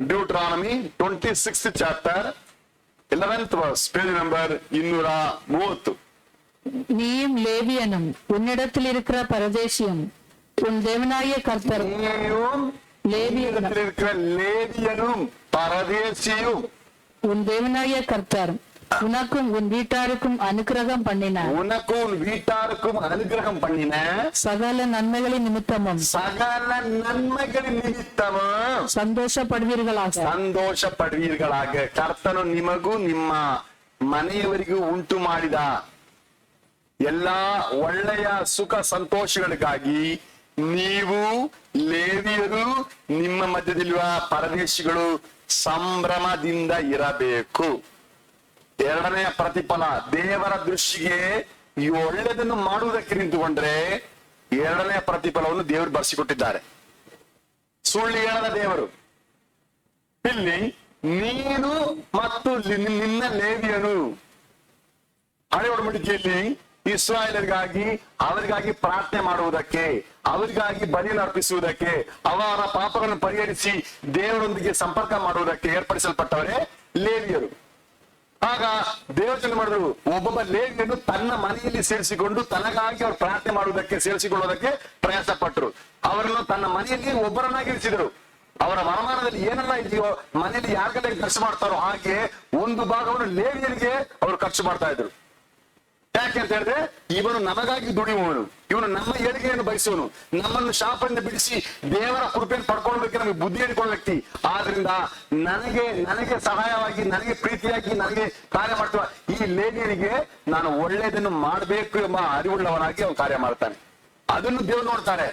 Deuteronomy 26th chapter 11th verse, page number 230. நீயும் லேவியனும் உன்னிடத்தில் இருக்கிற பரதேசியும் உன் தேவனாகிய கர்த்தர். லேவியனும் பரதேசியும் உன் தேவனாகிய கர்த்தர் உனக்கும் உன் வீட்டாருக்கும் அனுக்கிரகம் பண்ணின உனக்கும் உன் வீட்டாருக்கும் அனுகிரகம் பண்ணின சகல நன்மைகளின் நிமித்தமும் சகல ನನ್ಮಗಳಿನ ನಿಮಿತ್ತವು ಸಂತೋಷಪಡುವೀர்களாக ಸಂತೋಷಪಡುವೀர்களಾಗ ಕರ್ತನು ನಿಮಗೂ ನಿಮ್ಮ ಮನೆಯವರಿಗೂ ಉಂಟು ಮಾಡಿದ ಎಲ್ಲಾ ಒಳ್ಳೆಯ ಸುಖ ಸಂತೋಷಗಳಿಗಾಗಿ ನೀವು ಲೇವಿಯರು ನಿಮ್ಮ ಮಧ್ಯದಲ್ಲಿರುವ ಪರದೇಶಿಗಳು ಸಂಭ್ರಮದಿಂದ ಇರಬೇಕು. ಎರಡನೆಯ ಪ್ರತಿಫಲ, ದೇವರ ದೃಷ್ಟಿಗೆ ಈ ಒಳ್ಳೆಯದನ್ನು ಮಾಡುವುದಕ್ಕೆ ನಿಂತುಕೊಂಡ್ರೆ ಎರಡನೆಯ ಪ್ರತಿಫಲವನ್ನು ದೇವರು ಬರೆಸಿಕೊಟ್ಟಿದ್ದಾರೆ. ಸುಳ್ಳು ಹೇಳದ ದೇವರು ಇಲ್ಲಿ ನೀನು ಮತ್ತು ನಿನ್ನ ಲೇವಿಯನು ಹಳೆ ಒಡಂಬಡಿಕೆಯಲ್ಲಿ ಇಸ್ರಾಯೇಲರಿಗಾಗಿ ಅವರಿಗಾಗಿ ಪ್ರಾರ್ಥನೆ ಮಾಡುವುದಕ್ಕೆ, ಅವರಿಗಾಗಿ ಬಲಿಯನ್ನು ಅರ್ಪಿಸುವುದಕ್ಕೆ, ಅವರ ಪಾಪಗಳನ್ನು ಪರಿಹರಿಸಿ ದೇವರೊಂದಿಗೆ ಸಂಪರ್ಕ ಮಾಡುವುದಕ್ಕೆ ಏರ್ಪಡಿಸಲ್ಪಟ್ಟವರೇ ಲೇವಿಯರು. ಆಗ ದೇವಚನೆ ಮಾಡಿದ್ರು, ಒಬ್ಬೊಬ್ಬ ಲೇವಿಯನ್ನು ತನ್ನ ಮನೆಯಲ್ಲಿ ಸೇರಿಸಿಕೊಂಡು ತನಗಾಗಿ ಅವರು ಪ್ರಾರ್ಥನೆ ಮಾಡುವುದಕ್ಕೆ ಸೇರಿಸಿಕೊಳ್ಳೋದಕ್ಕೆ ಪ್ರಯಾಸ ಪಟ್ಟರು. ಅವರನ್ನು ತನ್ನ ಮನೆಯಲ್ಲಿ ಒಬ್ಬರನ್ನಾಗಿ ಇರಿಸಿದರು. ಅವರ ವರಮಾನದಲ್ಲಿ ಏನೆಲ್ಲ ಇದೆಯೋ ಮನೆಯಲ್ಲಿ ಯಾರಿಗೆಲ್ಲ ಖರ್ಚು ಮಾಡ್ತಾರೋ ಹಾಗೆ ಒಂದು ಭಾಗವನ್ನು ಲೇವಿಯರಿಗೆ ಅವರು ಖರ್ಚು ಮಾಡ್ತಾ ಇದ್ರು. ಯಾಕೆ ಅಂತ ಹೇಳಿದ್ರೆ ಇವನು ನಮಗಾಗಿ ದುಡಿಯುವವನು, ಇವನು ನಮ್ಮ ಏಳಿಗೆಯನ್ನು ಬಯಸುವನು, ನಮ್ಮನ್ನು ಶಾಪದಿಂದ ಬಿಡಿಸಿ ದೇವರ ಕೃಪೆಯನ್ನು ಪಡ್ಕೊಳ್ಬೇಕು, ನಮಗೆ ಬುದ್ಧಿ ಹೇಳಿಕೊಳ್ಳೋ ವ್ಯಕ್ತಿ. ಆದ್ರಿಂದ ನನಗೆ ಸಹಾಯವಾಗಿ, ನನಗೆ ಪ್ರೀತಿಯಾಗಿ, ನನಗೆ ಕಾರ್ಯ ಮಾಡ್ತೀವ ಈ ಲೇವಿಯರಿಗೆ ನಾನು ಒಳ್ಳೆಯದನ್ನು ಮಾಡಬೇಕು ಎಂಬ ಅರಿವುಳ್ಳವನಾಗಿ ಅವನು ಕಾರ್ಯ ಮಾಡ್ತಾನೆ. ಅದನ್ನು ದೇವರು ನೋಡ್ತಾರೆ.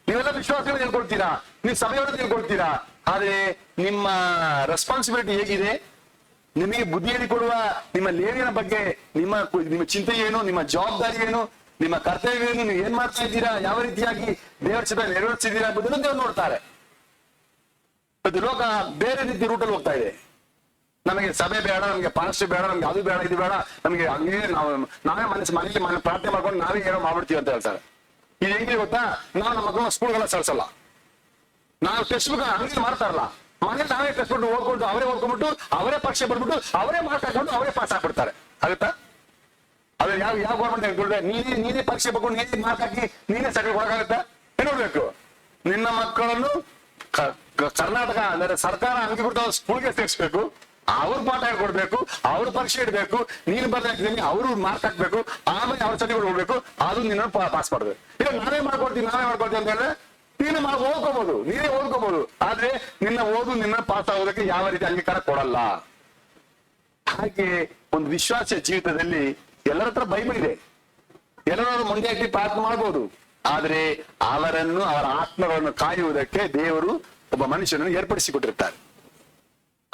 ನೀವೆಲ್ಲ ವಿಶ್ವಾಸಗಳು ತಿಳ್ಕೊಳ್ತೀರಾ, ನೀವು ಸಭೆಯವರು ತಿಳ್ಕೊಳ್ತೀರಾ, ಆದ್ರೆ ನಿಮ್ಮ ರೆಸ್ಪಾನ್ಸಿಬಿಲಿಟಿ ಹೇಗಿದೆ? ನಿಮಗೆ ಬುದ್ಧಿ ಹೇಳಿಕೊಡುವ ನಿಮ್ಮ ಲೇವಿಯನ ಬಗ್ಗೆ ನಿಮ್ಮ ಚಿಂತೆ ಏನು, ನಿಮ್ಮ ಜವಾಬ್ದಾರಿ ಏನು, ನಿಮ್ಮ ಕರ್ತವ್ಯ ಏನು, ನೀವು ಏನ್ ಮಾಡ್ತಾ ಇದ್ದೀರಾ, ಯಾವ ರೀತಿಯಾಗಿ ದೇವರ ಚಿತ್ತ ನೆರವೇರಿಸಿದ್ದೀರಾ ಎಂಬುದನ್ನು ದೇವರು ನೋಡ್ತಾರೆ. ಅದು ಲೋಕ ಬೇರೆ ರೀತಿ ರೂಟಲ್ಲಿ ಹೋಗ್ತಾ ಇದೆ. ನಮಗೆ ಸಭೆ ಬೇಡ, ನಮಗೆ ಪಾಸ್ಟರ್ ಬೇಡ, ನಮ್ಗೆ ಅದು ಬೇಡ, ಇದು ಬೇಡ, ನಮಗೆ ಹಂಗೆ ನಾವೇ ಮನೇಲಿ ಪ್ರಾರ್ಥನೆ ಮಾಡ್ಕೊಂಡು ನಾವೇ ಏನೋ ಮಾಡ್ಬಿಡ್ತೀವಿ ಅಂತ ಹೇಳ್ತಾರೆ. ಇದು ಹೆಂಗೆ ಗೊತ್ತಾ, ನಾವು ನಮ್ಮ ಮಕ್ಕಳನ್ನ ಸ್ಕೂಲ್ಗೆಲ್ಲ ಸೇರಿಸಲ್ಲ, ನಾವು ಟೆಕ್ಸ್ಟ್ ಬುಕ್ ಹಂಗೆ ಮಾಡ್ತಾರಲ್ಲ, ಮನೇಲಿ ನಾವೇ ಟೆಕ್ಸ್ಟ್ ಬುಕ್ ಓದ್ಕೊಂಡು ಅವರೇ ಓದ್ಕೊಂಡ್ಬಿಟ್ಟು ಅವರೇ ಪರೀಕ್ಷೆ ಬರ್ಬಿಟ್ಟು ಅವರೇ ಮಾರ್ಕ್ ಹಾಕೊಂಡು ಅವರೇ ಪಾಸ್ ಆಗ್ಬಿಡ್ತಾರೆ. ಆಗುತ್ತಾ? ಅದ್ರ ಯಾವ ಗೌರ್ಮೆಂಟ್ ಹೇಳ್ಕೊಂಡ್ರೆ ನೀನೇ ಪರೀಕ್ಷೆ ಬರ್ಕೊಂಡು ನೀನೇ ಮಾರ್ಕ್ ಹಾಕಿ ನೀನೇ ಸರ್ಟಿಫಿಕೇಟ್ ಕೊಡಕ್ಕಾಗತ್ತಾ? ಏನ್ ನೋಡ್ಬೇಕು? ನಿನ್ನ ಮಕ್ಕಳನ್ನು ಕರ್ನಾಟಕ ಅಂದ್ರೆ ಸರ್ಕಾರ ಅಂಗೀಕೃತ ಸ್ಕೂಲ್ಗೆ ಸೇರಿಸ್ಬೇಕು, ಅವ್ರ ಪಾಠ ಹೇಳ್ಕೊಡ್ಬೇಕು, ಅವ್ರ ಪರೀಕ್ಷೆ ಇಡ್ಬೇಕು, ನೀನು ಬರ್ದಾಕಿದ್ದೀನಿ ಅವರು ಮಾರ್ಕ್ ಹಾಕ್ಬೇಕು, ಆಮೇಲೆ ಅವ್ರ ಸರ್ಟಿಫಿಕೇಟ್ ಕೊಡ್ಬೇಕು, ಅದು ನಿನ್ನ ಪಾಸ್ ಮಾಡ್ಬೇಕು. ಇಲ್ಲ ನಾವೇ ಮಾಡ್ಕೊಡ್ತೀವಿ ಅಂತ ಹೇಳಿದ್ರೆ ನೀನು ಓದ್ಕೋಬಹುದು, ನೀನೇ ಓದ್ಕೋಬಹುದು, ಆದ್ರೆ ನಿನ್ನ ಪಾಸ್ ಆಗೋದಕ್ಕೆ ಯಾವ ರೀತಿ ಅಂಗೀಕಾರ ಕೊಡಲ್ಲ. ಹಾಗೆ ಒಂದು ವಿಶ್ವಾಸ ಜೀವಿತದಲ್ಲಿ ಎಲ್ಲರ ಹತ್ರ ಬೈಬಲ್ ಇದೆ, ಎಲ್ಲರೂ ಮುಂದೆ ಹಾಕಿ ಪ್ರಾರ್ಥನೆ ಮಾಡ್ಬೋದು, ಆದ್ರೆ ಅವರ ಆತ್ಮಗಳನ್ನು ಕಾಯುವುದಕ್ಕೆ ದೇವರು ಒಬ್ಬ ಮನುಷ್ಯನನ್ನು ಏರ್ಪಡಿಸಿಕೊಟ್ಟಿರ್ತಾರೆ.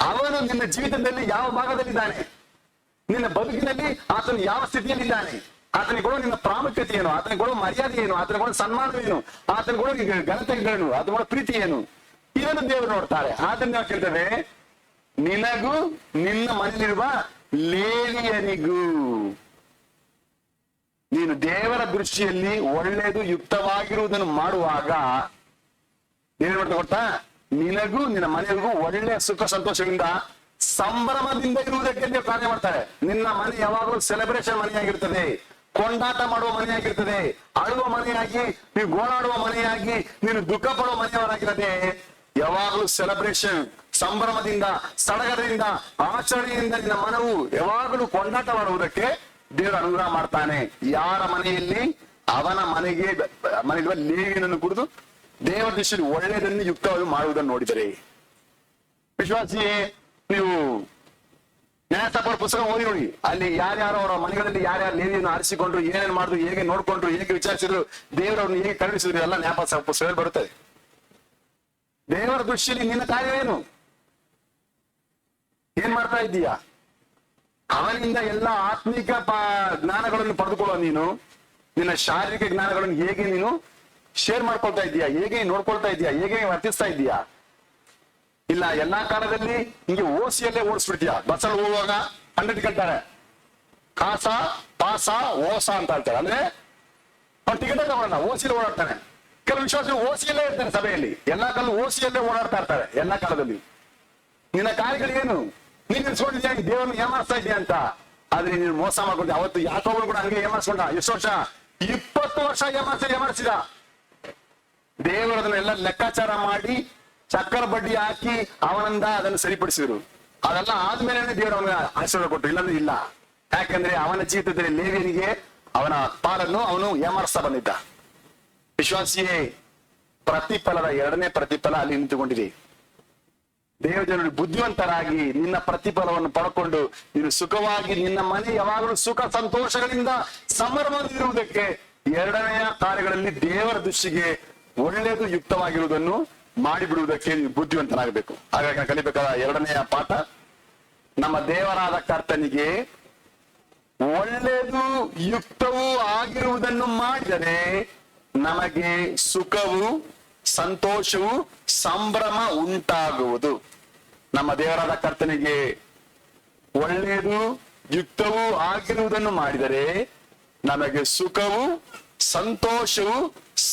ಅವನು ನಿನ್ನ ಜೀವಿತದಲ್ಲಿ ಯಾವ ಭಾಗದಲ್ಲಿದ್ದಾನೆ, ನಿನ್ನ ಬದುಕಿನಲ್ಲಿ ಆತನು ಯಾವ ಸ್ಥಿತಿಯಲ್ಲಿದ್ದಾನೆ, ಆತನಿಗೆ ಕೊಡೋ ನಿನ್ನ ಪ್ರಾಮುಖ್ಯತೆ ಏನು, ಆತನಿಗೆ ಕೊಡೋ ಮರ್ಯಾದೆ ಏನು, ಆತನಿಗೆ ಕೊಡೋ ಸನ್ಮಾನವೇನು, ಆತನಿಗೆ ಕೊಡೋ ಘನತೆಗಳೇನು, ಆತನ ಕೊಡೋ ಪ್ರೀತಿ ಏನು, ಇದನ್ನು ದೇವರು ನೋಡ್ತಾರೆ. ಆದ್ರಿಂದ ನಾವು ಕೇಳ್ತೇವೆ, ನಿನಗೂ ನಿನ್ನ ಮನೆಯಲ್ಲಿರುವ ಲೇವಿಯನಿಗೂ ನೀನು ದೇವರ ದೃಷ್ಟಿಯಲ್ಲಿ ಒಳ್ಳೆಯದು ಯುಕ್ತವಾಗಿರುವುದನ್ನು ಮಾಡುವಾಗ ಏನ್ ಮಾಡ್ತಾ ಗೊತ್ತಾ, ನಿನಗೂ ನಿನ್ನ ಮನೆಯವರಿಗೂ ಒಳ್ಳೆಯ ಸುಖ ಸಂತೋಷದಿಂದ ಸಂಭ್ರಮದಿಂದ ಇರುವುದಕ್ಕೆ ನೀವು ಕಾರ್ಯ ಮಾಡ್ತಾರೆ. ನಿನ್ನ ಮನೆ ಯಾವಾಗಲೂ ಸೆಲೆಬ್ರೇಷನ್ ಮನೆಯಾಗಿರ್ತದೆ, ಕೊಂಡಾಟ ಮಾಡುವ ಮನೆಯಾಗಿರ್ತದೆ, ಅಳುವ ಮನೆಯಾಗಿ, ನೀವು ಗೋಳಾಡುವ ಮನೆಯಾಗಿ, ನೀನು ದುಃಖ ಪಡುವ ಮನೆಯವರಾಗಿರದೆ ಯಾವಾಗಲೂ ಸೆಲೆಬ್ರೇಷನ್, ಸಂಭ್ರಮದಿಂದ, ಸಡಗರದಿಂದ, ಆಚರಣೆಯಿಂದ ನಿನ್ನ ಮನವು ಯಾವಾಗಲೂ ಕೊಂಡಾಟ ಮಾಡುವುದಕ್ಕೆ ದೇವರು ಅನುಗ್ರಹ ಮಾಡ್ತಾನೆ. ಯಾರ ಮನೆಯಲ್ಲಿ ಅವನ ಮನೆಗಿರುವ ಲೇವಿಯನನ್ನು ಕುಡಿದು ದೇವರ ದೃಷ್ಟಿಯಲ್ಲಿ ಒಳ್ಳೆಯದನ್ನು ಯುಕ್ತವಾಗಿ ಮಾಡುವುದನ್ನು ನೋಡಿದರೆ, ವಿಶ್ವಾಸಿಯೇ, ನೀವು ನ್ಯಾಯಸ್ಥಾಪಕರ ಪುಸ್ತಕ ಓದಿ ನೋಡಿ. ಅಲ್ಲಿ ಯಾರ್ಯಾರು ಅವರ ಮನೆಗಳಲ್ಲಿ ಯಾರ್ಯಾರು ಲೇವಿಯನ್ನು ಆರಿಸಿಕೊಂಡ್ರು, ಏನೇನು ಮಾಡಿದ್ರು, ಹೇಗೆ ನೋಡ್ಕೊಂಡ್ರು, ಹೇಗೆ ವಿಚಾರಿಸಿದ್ರು, ದೇವರವ್ರನ್ನ ಹೇಗೆ ಕರುಣಿಸಿದ್ರು, ಎಲ್ಲ ನ್ಯಾಯಪಾಲ ಪುಸ್ತಕದಲ್ಲಿ ಬರುತ್ತದೆ. ದೇವರ ದೃಷ್ಟಿಯಲ್ಲಿ ನಿನ್ನ ಕಾರ್ಯವೇನು, ಏನ್ ಮಾಡ್ತಾ ಇದ್ದೀಯಾ? ಅವನಿಂದ ಎಲ್ಲ ಆತ್ಮಿಕ ಜ್ಞಾನಗಳನ್ನು ಪಡೆದುಕೊಳ್ಳೋ ನೀನು ನಿನ್ನ ಶಾರೀರಿಕ ಜ್ಞಾನಗಳನ್ನು ಹೇಗೆ ನೀನು ಶೇರ್ ಮಾಡ್ಕೊಳ್ತಾ ಇದೀಯಾ, ಹೇಗೆ ನೋಡ್ಕೊಳ್ತಾ ಇದೀಯಾ, ಹೇಗೆ ವರ್ತಿಸ್ತಾ ಇದೀಯಾ? ಇಲ್ಲ ಎಲ್ಲಾ ಕಾಲದಲ್ಲಿ ಹಿಂಗೆ ಓಸಿಯಲ್ಲೇ ಓಡಿಸ್ಬಿಡ್ತೀಯಾ. ಬಸ್ಸಲ್ಲಿ ಹೋಗುವಾಗ 100 ಕಟ್ತಾರೆ, ಕಾಸ ಪಾಸ ಓಸ ಅಂತ ಹೇಳ್ತಾರೆ. ಅಂದ್ರೆ ಅವ್ನು ಟಿಕೆಟ್ ತಗೊಳ್ಳಲ್ಲ, ಓಸಿಯಲ್ಲಿ ಓಡಾಡ್ತಾನೆ. ಕೆಲವು ವಿಶ್ವಾಸ ಓಸಿಯಲ್ಲೇ ಇರ್ತಾರೆ, ಸಭೆಯಲ್ಲಿ ಎಲ್ಲಾ ಕಾಲ ಓಸಿಯಲ್ಲೇ ಓಡಾಡ್ತಾ ಇರ್ತಾರೆ. ಎಲ್ಲಾ ಕಾಲದಲ್ಲಿ ನಿನ್ನ ಕಾರ್ಯಗಳೇನು? ನೀನ್ ನಿಲ್ಸ್ಕೊಂಡಿದ್ಯಾ ದೇವರನ್ನು ಏಮಾರಿಸ್ತಾ ಇದೆಯಾ ಅಂತ? ಆದ್ರೆ ನೀನು ಮೋಸ ಮಾಡ್ಕೊಂಡೆ. ಅವತ್ತು ಯಾಕೋಬನು ಕೂಡ ಹಂಗೆ ಏಮಾರಿಸ್ಕೊಂಡ. ಎಷ್ಟು ವರ್ಷ? 20 ವರ್ಷ ಏಮಾರಿಸಿದ. ದೇವರದನ್ನೆಲ್ಲ ಲೆಕ್ಕಾಚಾರ ಮಾಡಿ ಚಕ್ಕರ ಬಡ್ಡಿ ಹಾಕಿ ಅವನಿಂದ ಅದನ್ನು ಸರಿಪಡಿಸಿದ್ರು. ಅದೆಲ್ಲ ಆದ್ಮೇಲೆ ದೇವರು ಅವನಿಗೆ ಆಶೀರ್ವಾದ ಕೊಟ್ಟರು, ಇಲ್ಲಾಂದ್ರೆ ಇಲ್ಲ. ಯಾಕಂದ್ರೆ ಅವನ ಜೀವಿತದಲ್ಲಿ ಲೇವಿಯನಿಗೆ ಅವನ ಪಾಲನ್ನು ಅವನು ಏಮಾರಿಸ್ತಾ ಬಂದಿದ್ದ. ವಿಶ್ವಾಸಿಯೇ, ಪ್ರತಿಫಲದ ಎರಡನೇ ಪ್ರತಿಫಲ ಅಲ್ಲಿ ನಿಂತುಕೊಂಡಿದೆ. ದೇವಜನರು ಬುದ್ಧಿವಂತರಾಗಿ ನಿನ್ನ ಪ್ರತಿಫಲವನ್ನು ಪಡ್ಕೊಂಡು ನೀನು ಸುಖವಾಗಿ ನಿನ್ನ ಮನೆ ಯಾವಾಗಲೂ ಸುಖ ಸಂತೋಷಗಳಿಂದ ಸಂಭ್ರಮದಿಂದಿರುವುದಕ್ಕೆ ಎರಡನೆಯ ಕಾರ್ಯಗಳಲ್ಲಿ ದೇವರ ದೃಷ್ಟಿಗೆ ಒಳ್ಳೆಯದು ಯುಕ್ತವಾಗಿರುವುದನ್ನು ಮಾಡಿಬಿಡುವುದಕ್ಕೆ ನೀವು ಬುದ್ಧಿವಂತನಾಗಬೇಕು. ಹಾಗಾಗಿ ನಾವು ಕಲಿಬೇಕಾದ ಎರಡನೆಯ ಪಾಠ, ನಮ್ಮ ದೇವರಾದ ಕರ್ತನಿಗೆ ಒಳ್ಳೆಯದು ಯುಕ್ತವೂ ಆಗಿರುವುದನ್ನು ಮಾಡಿದರೆ ನಮಗೆ ಸುಖವು ಸಂತೋಷವು ಸಂಭ್ರಮ ಉಂಟಾಗುವುದು. ನಮ್ಮ ದೇವರಾದ ಕರ್ತನಿಗೆ ಒಳ್ಳೆಯದು ಯುಕ್ತವೂ ಆಗಿರುವುದನ್ನು ಮಾಡಿದರೆ ನಮಗೆ ಸುಖವು ಸಂತೋಷವು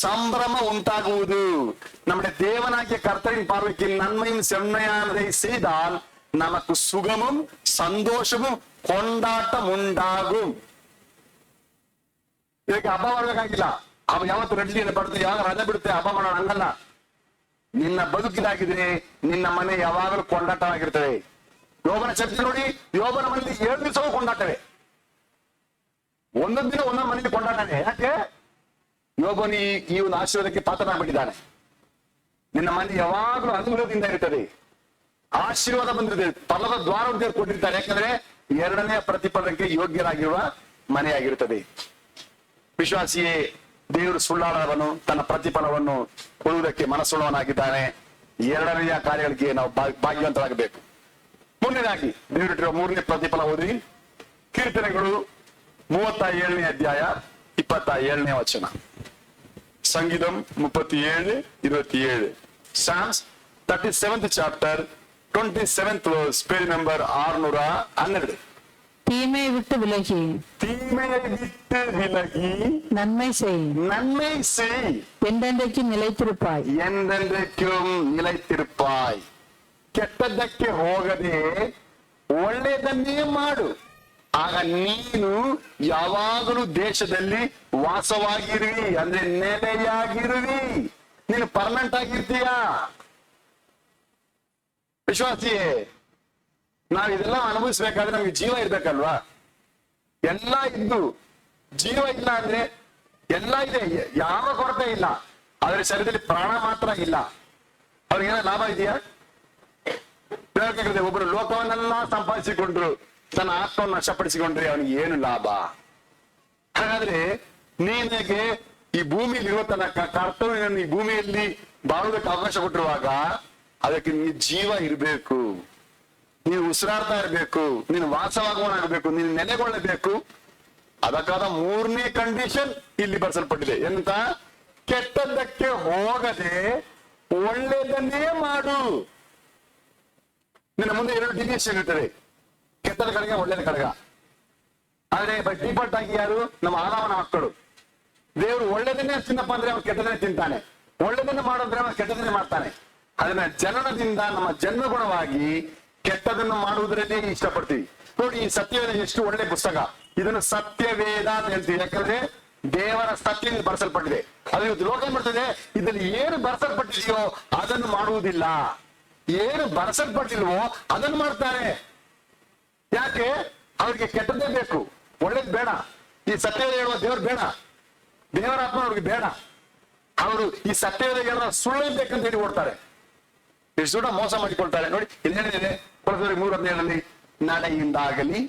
സംഭ്രമ ഉണ്ടാകുವುದು. നമ്മുടെ ദേവനാകിയ കർത്തരിൻ പാർവയ്ക്ക് നന്മയും സെമ്മയാനதை ചെയ്താൽ നമുക്ക് സുഖമും സന്തോഷവും ಕೊಂಡಾಟമുണ്ടാകും. ಇದಕ್ಕೆ ಹಬ್ಬ ಮಾಡ್ಬೇಕಾಗಿಲ್ಲ. ಅವ ಯಾವತ್ತು ರೆಡ್ಲಿಯನ್ನು ಪಡೆದು ಯಾವಾಗ ರಜೆ ಬಿಡುತ್ತೆ ಹಬ್ಬ ಮಾಡೋಣ ಹಂಗಲ್ಲ. ನಿನ್ನ ಬದುಕಿದಾಗಿದ್ರೆ ನಿನ್ನ ಮನೆ ಯಾವಾಗಲೂ ಕೊಂಡಾಟವಾಗಿರ್ತದೆ. ಯೋಬನ ಚರ್ಚೆ ನೋಡಿ, ಯೋಬನ ಮನೆಯಲ್ಲಿ 7 ದಿವಸವೂ ಕೊಂಡಾಟವೇ. ಒಂದೊಂದು ದಿನ ಒಂದೊಂದು ಮನೆಯಲ್ಲಿ ಕೊಂಡಾಟನೆ. ಯಾಕೆ? ಯೋಬನು ಈ ಒಂದು ಆಶೀರ್ವಾದಕ್ಕೆ ಪಾತ್ರನಾಗ್ಬಿಟ್ಟಿದ್ದಾನೆ. ನಿನ್ನ ಮನೆ ಯಾವಾಗಲೂ ಅನುಗ್ರಹದಿಂದ ಇರ್ತದೆ, ಆಶೀರ್ವಾದ ಬಂದಿರ್ತದೆ, ಫಲದ ದ್ವಾರವನ್ನು ಕೊಟ್ಟಿರ್ತಾರೆ. ಯಾಕಂದ್ರೆ ಎರಡನೇ ಪ್ರತಿಫಲಕ್ಕೆ ಯೋಗ್ಯರಾಗಿರುವ ಮನೆಯಾಗಿರುತ್ತದೆ. ವಿಶ್ವಾಸಿಯೇ, ದೇವರು ಸುಳ್ಳಾಡವನು, ತನ್ನ ಪ್ರತಿಫಲವನ್ನು ಕೊಡುವುದಕ್ಕೆ ಮನಸ್ಸುಳ್ಳವನಾಗಿದ್ದಾನೆ. ಎರಡನೆಯ ಕಾರ್ಯಗಳಿಗೆ ನಾವು ಭಾಗ್ಯವಂತರಾಗಬೇಕು. ಮುಂದಿನಾಗಿ ದೇವರಿಟ್ಟಿರುವ 3ನೇ ಪ್ರತಿಫಲ ಓದಿ. ಕೀರ್ತನೆಗಳು 37ನೇ ಅಧ್ಯಾಯ 27ನೇ ವಚನ. ಸಂಗೀತಂ 37:27. Psalms 37th chapter 27th verse, page number 612. தீமையை விட்டு விலகி நன்மை செய் என்றென்றைக்கும் நிலைத்திருப்பாய். ಕೆಟ್ಟದ್ದಕ್ಕೆ ಹೋಗದೆ ಒಳ್ಳೆಯದನ್ನೇ ಮಾಡು, ಆಗ ನೀನು ಯಾವಾಗಲೂ ದೇಶದಲ್ಲಿ ವಾಸವಾಗಿರುವಿ, ಅಂದ್ರೆ ನೆಲೆಯಾಗಿರುವಿ. ನೀನು ಪರ್ಮನೆಂಟ್ ಆಗಿರ್ತೀಯ. ವಿಶ್ವಾಸಿಯೇ, ನಾವ್ ಇದೆಲ್ಲ ಅನುಭವಿಸ್ಬೇಕಾದ್ರೆ ನಮ್ಗೆ ಜೀವ ಇರ್ಬೇಕಲ್ವಾ? ಎಲ್ಲ ಇದ್ದು ಜೀವ ಇಲ್ಲ ಅಂದ್ರೆ ಎಲ್ಲ ಇದೆ, ಯಾವ ಕೊರತೆ ಇಲ್ಲ, ಆದ್ರೆ ಶರೀರದಲ್ಲಿ ಪ್ರಾಣ ಮಾತ್ರ ಇಲ್ಲ. ಅವ್ರಿಗೇನ ಲಾಭ ಇದೆಯಾ? ಒಬ್ಬರು ಲೋಕವನ್ನೆಲ್ಲ ಸಂಪಾದಿಸಿಕೊಂಡ್ರು, ತನ್ನ ಆತ್ಮವನ್ನು ನಷ್ಟಪಡಿಸಿಕೊಂಡ್ರೆ ಅವನಿಗೆ ಏನು ಲಾಭ? ಹಾಗಾದ್ರೆ ನಿನಗೆ ಈ ಭೂಮಿಯಲ್ಲಿ ಇರುವ ತನ್ನ ಕರ್ತವ್ಯವನ್ನು ಈ ಭೂಮಿಯಲ್ಲಿ ಬಾಳುವುದಕ್ಕೆ ಅವಕಾಶ ಕೊಟ್ಟಿರುವಾಗ ಅದಕ್ಕೆ ನಿನ್ ಜೀವ ಇರಬೇಕು, ನೀನು ಉಸಿರಾಡ್ತಾ ಇರಬೇಕು, ನೀನು ವಾಸವಾಗುವನಾಗಬೇಕು, ನೀನು ನೆಲೆಗೊಳ್ಳಬೇಕು. ಅದಕ್ಕಾದ 3ನೇ ಕಂಡೀಷನ್ ಇಲ್ಲಿ ಬರ್ಸಲ್ಪಟ್ಟಿದೆ. ಎಂತ? ಕೆಟ್ಟದ್ದಕ್ಕೆ ಹೋಗದೆ ಒಳ್ಳೆಯದನ್ನೇ ಮಾಡು. ನಿನ್ನ ಮುಂದೆ 2 ಡಿವಿಯೇಷನ್ ಇರ್ತದೆ, ಕೆಟ್ಟದ ಕಡೆಗೆ ಒಳ್ಳೆಯದ ಕಡೆಗ. ಆದ್ರೆ ಬೈ ಡಿಫಾಲ್ಟ್ ಆಗಿ ಯಾರು? ನಮ್ಮ ಆದಾಮನ ಮಕ್ಕಳು. ದೇವರು ಒಳ್ಳೆದನ್ನೇ ತಿನ್ನಪ್ಪ ಅಂದ್ರೆ ಅವ್ನು ಕೆಟ್ಟದನ್ನೇ ತಿಂತಾನೆ, ಒಳ್ಳೆದನ್ನೇ ಮಾಡೋದ್ರೆ ಅವನು ಕೆಟ್ಟದನ್ನೇ ಮಾಡ್ತಾನೆ. ಅದನ್ನ ಜನನದಿಂದ ನಮ್ಮ ಜನ್ಮಗುಣವಾಗಿ ಕೆಟ್ಟದನ್ನು ಮಾಡುವುದರಲ್ಲೇ ಇಷ್ಟಪಡ್ತೀವಿ. ನೋಡಿ, ಈ ಸತ್ಯವೇದ ಎಷ್ಟು ಒಳ್ಳೆ ಪುಸ್ತಕ. ಇದನ್ನು ಸತ್ಯವೇದ ಅಂತ ಹೇಳ್ತೀವಿ, ಯಾಕಂದ್ರೆ ದೇವರ ಸತ್ಯ ಬರೆಸಲ್ಪಟ್ಟಿದೆ. ಅದು ಇವತ್ತು ಲೋಕ ಏನ್ ಮಾಡ್ತದೆ? ಇದರಲ್ಲಿ ಏನು ಬರೆಸಲ್ಪಟ್ಟಿದೆಯೋ ಅದನ್ನು ಮಾಡುವುದಿಲ್ಲ, ಏನು ಬರೆಸಲ್ಪಟ್ಟಿಲ್ವೋ ಅದನ್ನು ಮಾಡ್ತಾರೆ. ಯಾಕೆ? ಅವ್ರಿಗೆ ಕೆಟ್ಟದ್ದೇ ಬೇಕು, ಒಳ್ಳೇದು ಬೇಡ. ಈ ಸತ್ಯವೇದ ಹೇಳುವ ದೇವರು ಬೇಡ, ದೇವರ ಆತ್ಮ ಅವ್ರಿಗೆ ಬೇಡ. ಅವರು ಈ ಸತ್ಯವೇದ ಹೇಳುವ ಸುಳ್ಳು ಬೇಕಂತ ಹೇಳಿ ಓಡ್ತಾರೆ, ಸುಳ್ಳ ಮೋಸ ಮಾಡಿಕೊಳ್ತಾರೆ. ನೋಡಿ, ಇಲ್ಲಿ ಹೇಳಿದೆ 3:17 ನಡೆಯಿಂದಾಗಲಿ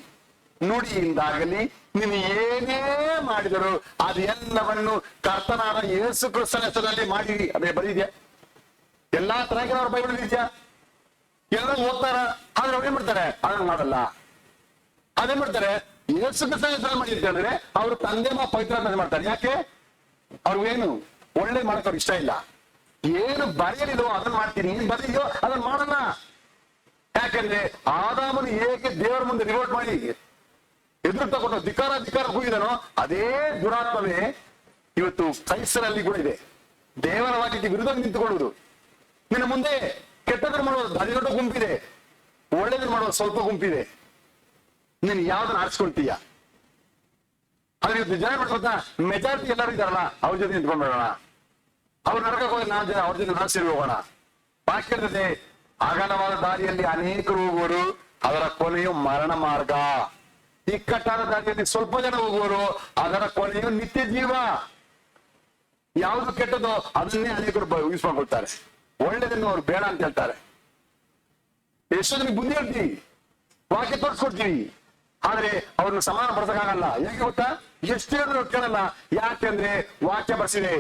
ನುಡಿಯಿಂದಾಗಲಿ ನೀನು ಏನೇ ಮಾಡಿದರು ಅದೆಲ್ಲವನ್ನು ಕರ್ತನಾದ ಯೇಸು ಕ್ರಿಸ್ತನ ಹೆಸರಿನಲ್ಲಿ ಮಾಡಿರಿ. ಅದೇ ಬರೀದ್ಯಾ? ಎಲ್ಲಾ ತರಹಕ್ಕೆ ಅವ್ರ ಬೈಬಲ್ ಇದೆಯಾ? ಎಲ್ಲರೂ ಓದ್ತಾರ, ಆದ್ರೆ ಅವ್ರು ಏನ್ ಮಾಡ್ತಾರೆ? ಅದನ್ನ ಮಾಡಲ್ಲ. ಅದೇನ್ ಮಾಡ್ತಾರೆ? ಯೇಸು ಕ್ರಿಸ್ತನ ಹೆಸರಲ್ಲಿ ಮಾಡಿರ್ತಾರೆ ಅಂದ್ರೆ ಅವರು ತಂದೆ ಪವಿತ್ರ ಮಾಡ್ತಾರೆ. ಯಾಕೆ? ಅವ್ರಿಗೇನು ಒಳ್ಳೆ ಮಾಡಕ್ ಅವ್ರಿಗೆ ಇಷ್ಟ ಇಲ್ಲ. ಏನು ಬರೆಯಲಿದೋ ಅದನ್ನ ಮಾಡ್ತೀನಿ, ಏನ್ ಬರೆಯೋ ಅದನ್ನ ಮಾಡಲ್ಲ. ಯಾಕಂದ್ರೆ ಆದಾಮನು ಹೇಗೆ ದೇವರ ಮುಂದೆ ರಿವೋರ್ಟ್ ಮಾಡಿ ಎದುರು ತಗೊಂಡು ಧಿಕಾರ ಕೂಗಿದನೋ ಅದೇ ದುರಾತ್ಮವೇ ಇವತ್ತು ಕ್ರೈಸ್ತರಲ್ಲಿ ಕೂಡ ಇದೆ. ದೇವರ ವಾಕ್ಯಕ್ಕೆ ವಿರುದ್ಧ ನಿಂತುಕೊಳ್ಳುವುದು. ನಿನ್ನ ಮುಂದೆ ಕೆಟ್ಟದನ್ನು ಮಾಡುವುದು ಅತಿ ದೊಡ್ಡ ಗುಂಪಿದೆ, ಒಳ್ಳೇದನ್ನು ಮಾಡುವುದು ಸ್ವಲ್ಪ ಗುಂಪಿದೆ. ನೀನು ಯಾವ್ದನ್ನ ಆರಿಸ್ಕೊಳ್ತೀಯ? ಆದ್ರೆ ಇವತ್ತು ಜನ ಮಾಡ್ಕೊತಾ ಮೆಜಾರಿಟಿ ಎಲ್ಲರೂ ಇದಾರಲ್ಲ, ಅವ್ರ ಜೊತೆ ನಿಂತ್ಕೊಂಡ್ಬಿಡೋಣ, ಅವ್ರು ನರಕಕ್ಕೆ ಹೋಗಿ ಅವ್ರ ಜೊತೆ ನಾವು ಸೇರಿ ಹೋಗೋಣ. ವಾಕ್ಯದ ಅಗಾಧವಾದ ದಾರಿಯಲ್ಲಿ ಅನೇಕರು ಹೋಗುವರು, ಅದರ ಕೊನೆಯು ಮರಣ ಮಾರ್ಗ. ಇಕ್ಕಟ್ಟಾದ ದಾರಿಯಲ್ಲಿ ಸ್ವಲ್ಪ ಜನ ಹೋಗುವರು, ಅದರ ಕೊನೆಯು ನಿತ್ಯ ಜೀವ. ಯಾವುದು ಕೆಟ್ಟದೋ ಅದನ್ನೇ ಅನೇಕರು ಯೂಸ್ ಮಾಡ್ಕೊಳ್ತಾರೆ, ಒಳ್ಳೆದನ್ನು ಅವ್ರು ಬೇಡ ಅಂತ ಹೇಳ್ತಾರೆ. ಎಷ್ಟೋ ಜನಕ್ಕೆ ಬುದ್ಧಿ ಹೇಳ್ತೀವಿ, ವಾಕ್ಯ ತೋರಿಸ್ಕೊಡ್ತೀವಿ, ಆದ್ರೆ ಅವ್ರನ್ನ ಸಮಾನ ಪಡಿಸಕ್ಕಾಗಲ್ಲ. ಯಾಕೆ ಗೊತ್ತಾ? ಎಷ್ಟು ಹೇಳಿದ್ರು ಕೇಳಲ್ಲ. ಯಾಕೆಂದ್ರೆ ವಾಕ್ಯ ಬರ್ಸಿದೆ,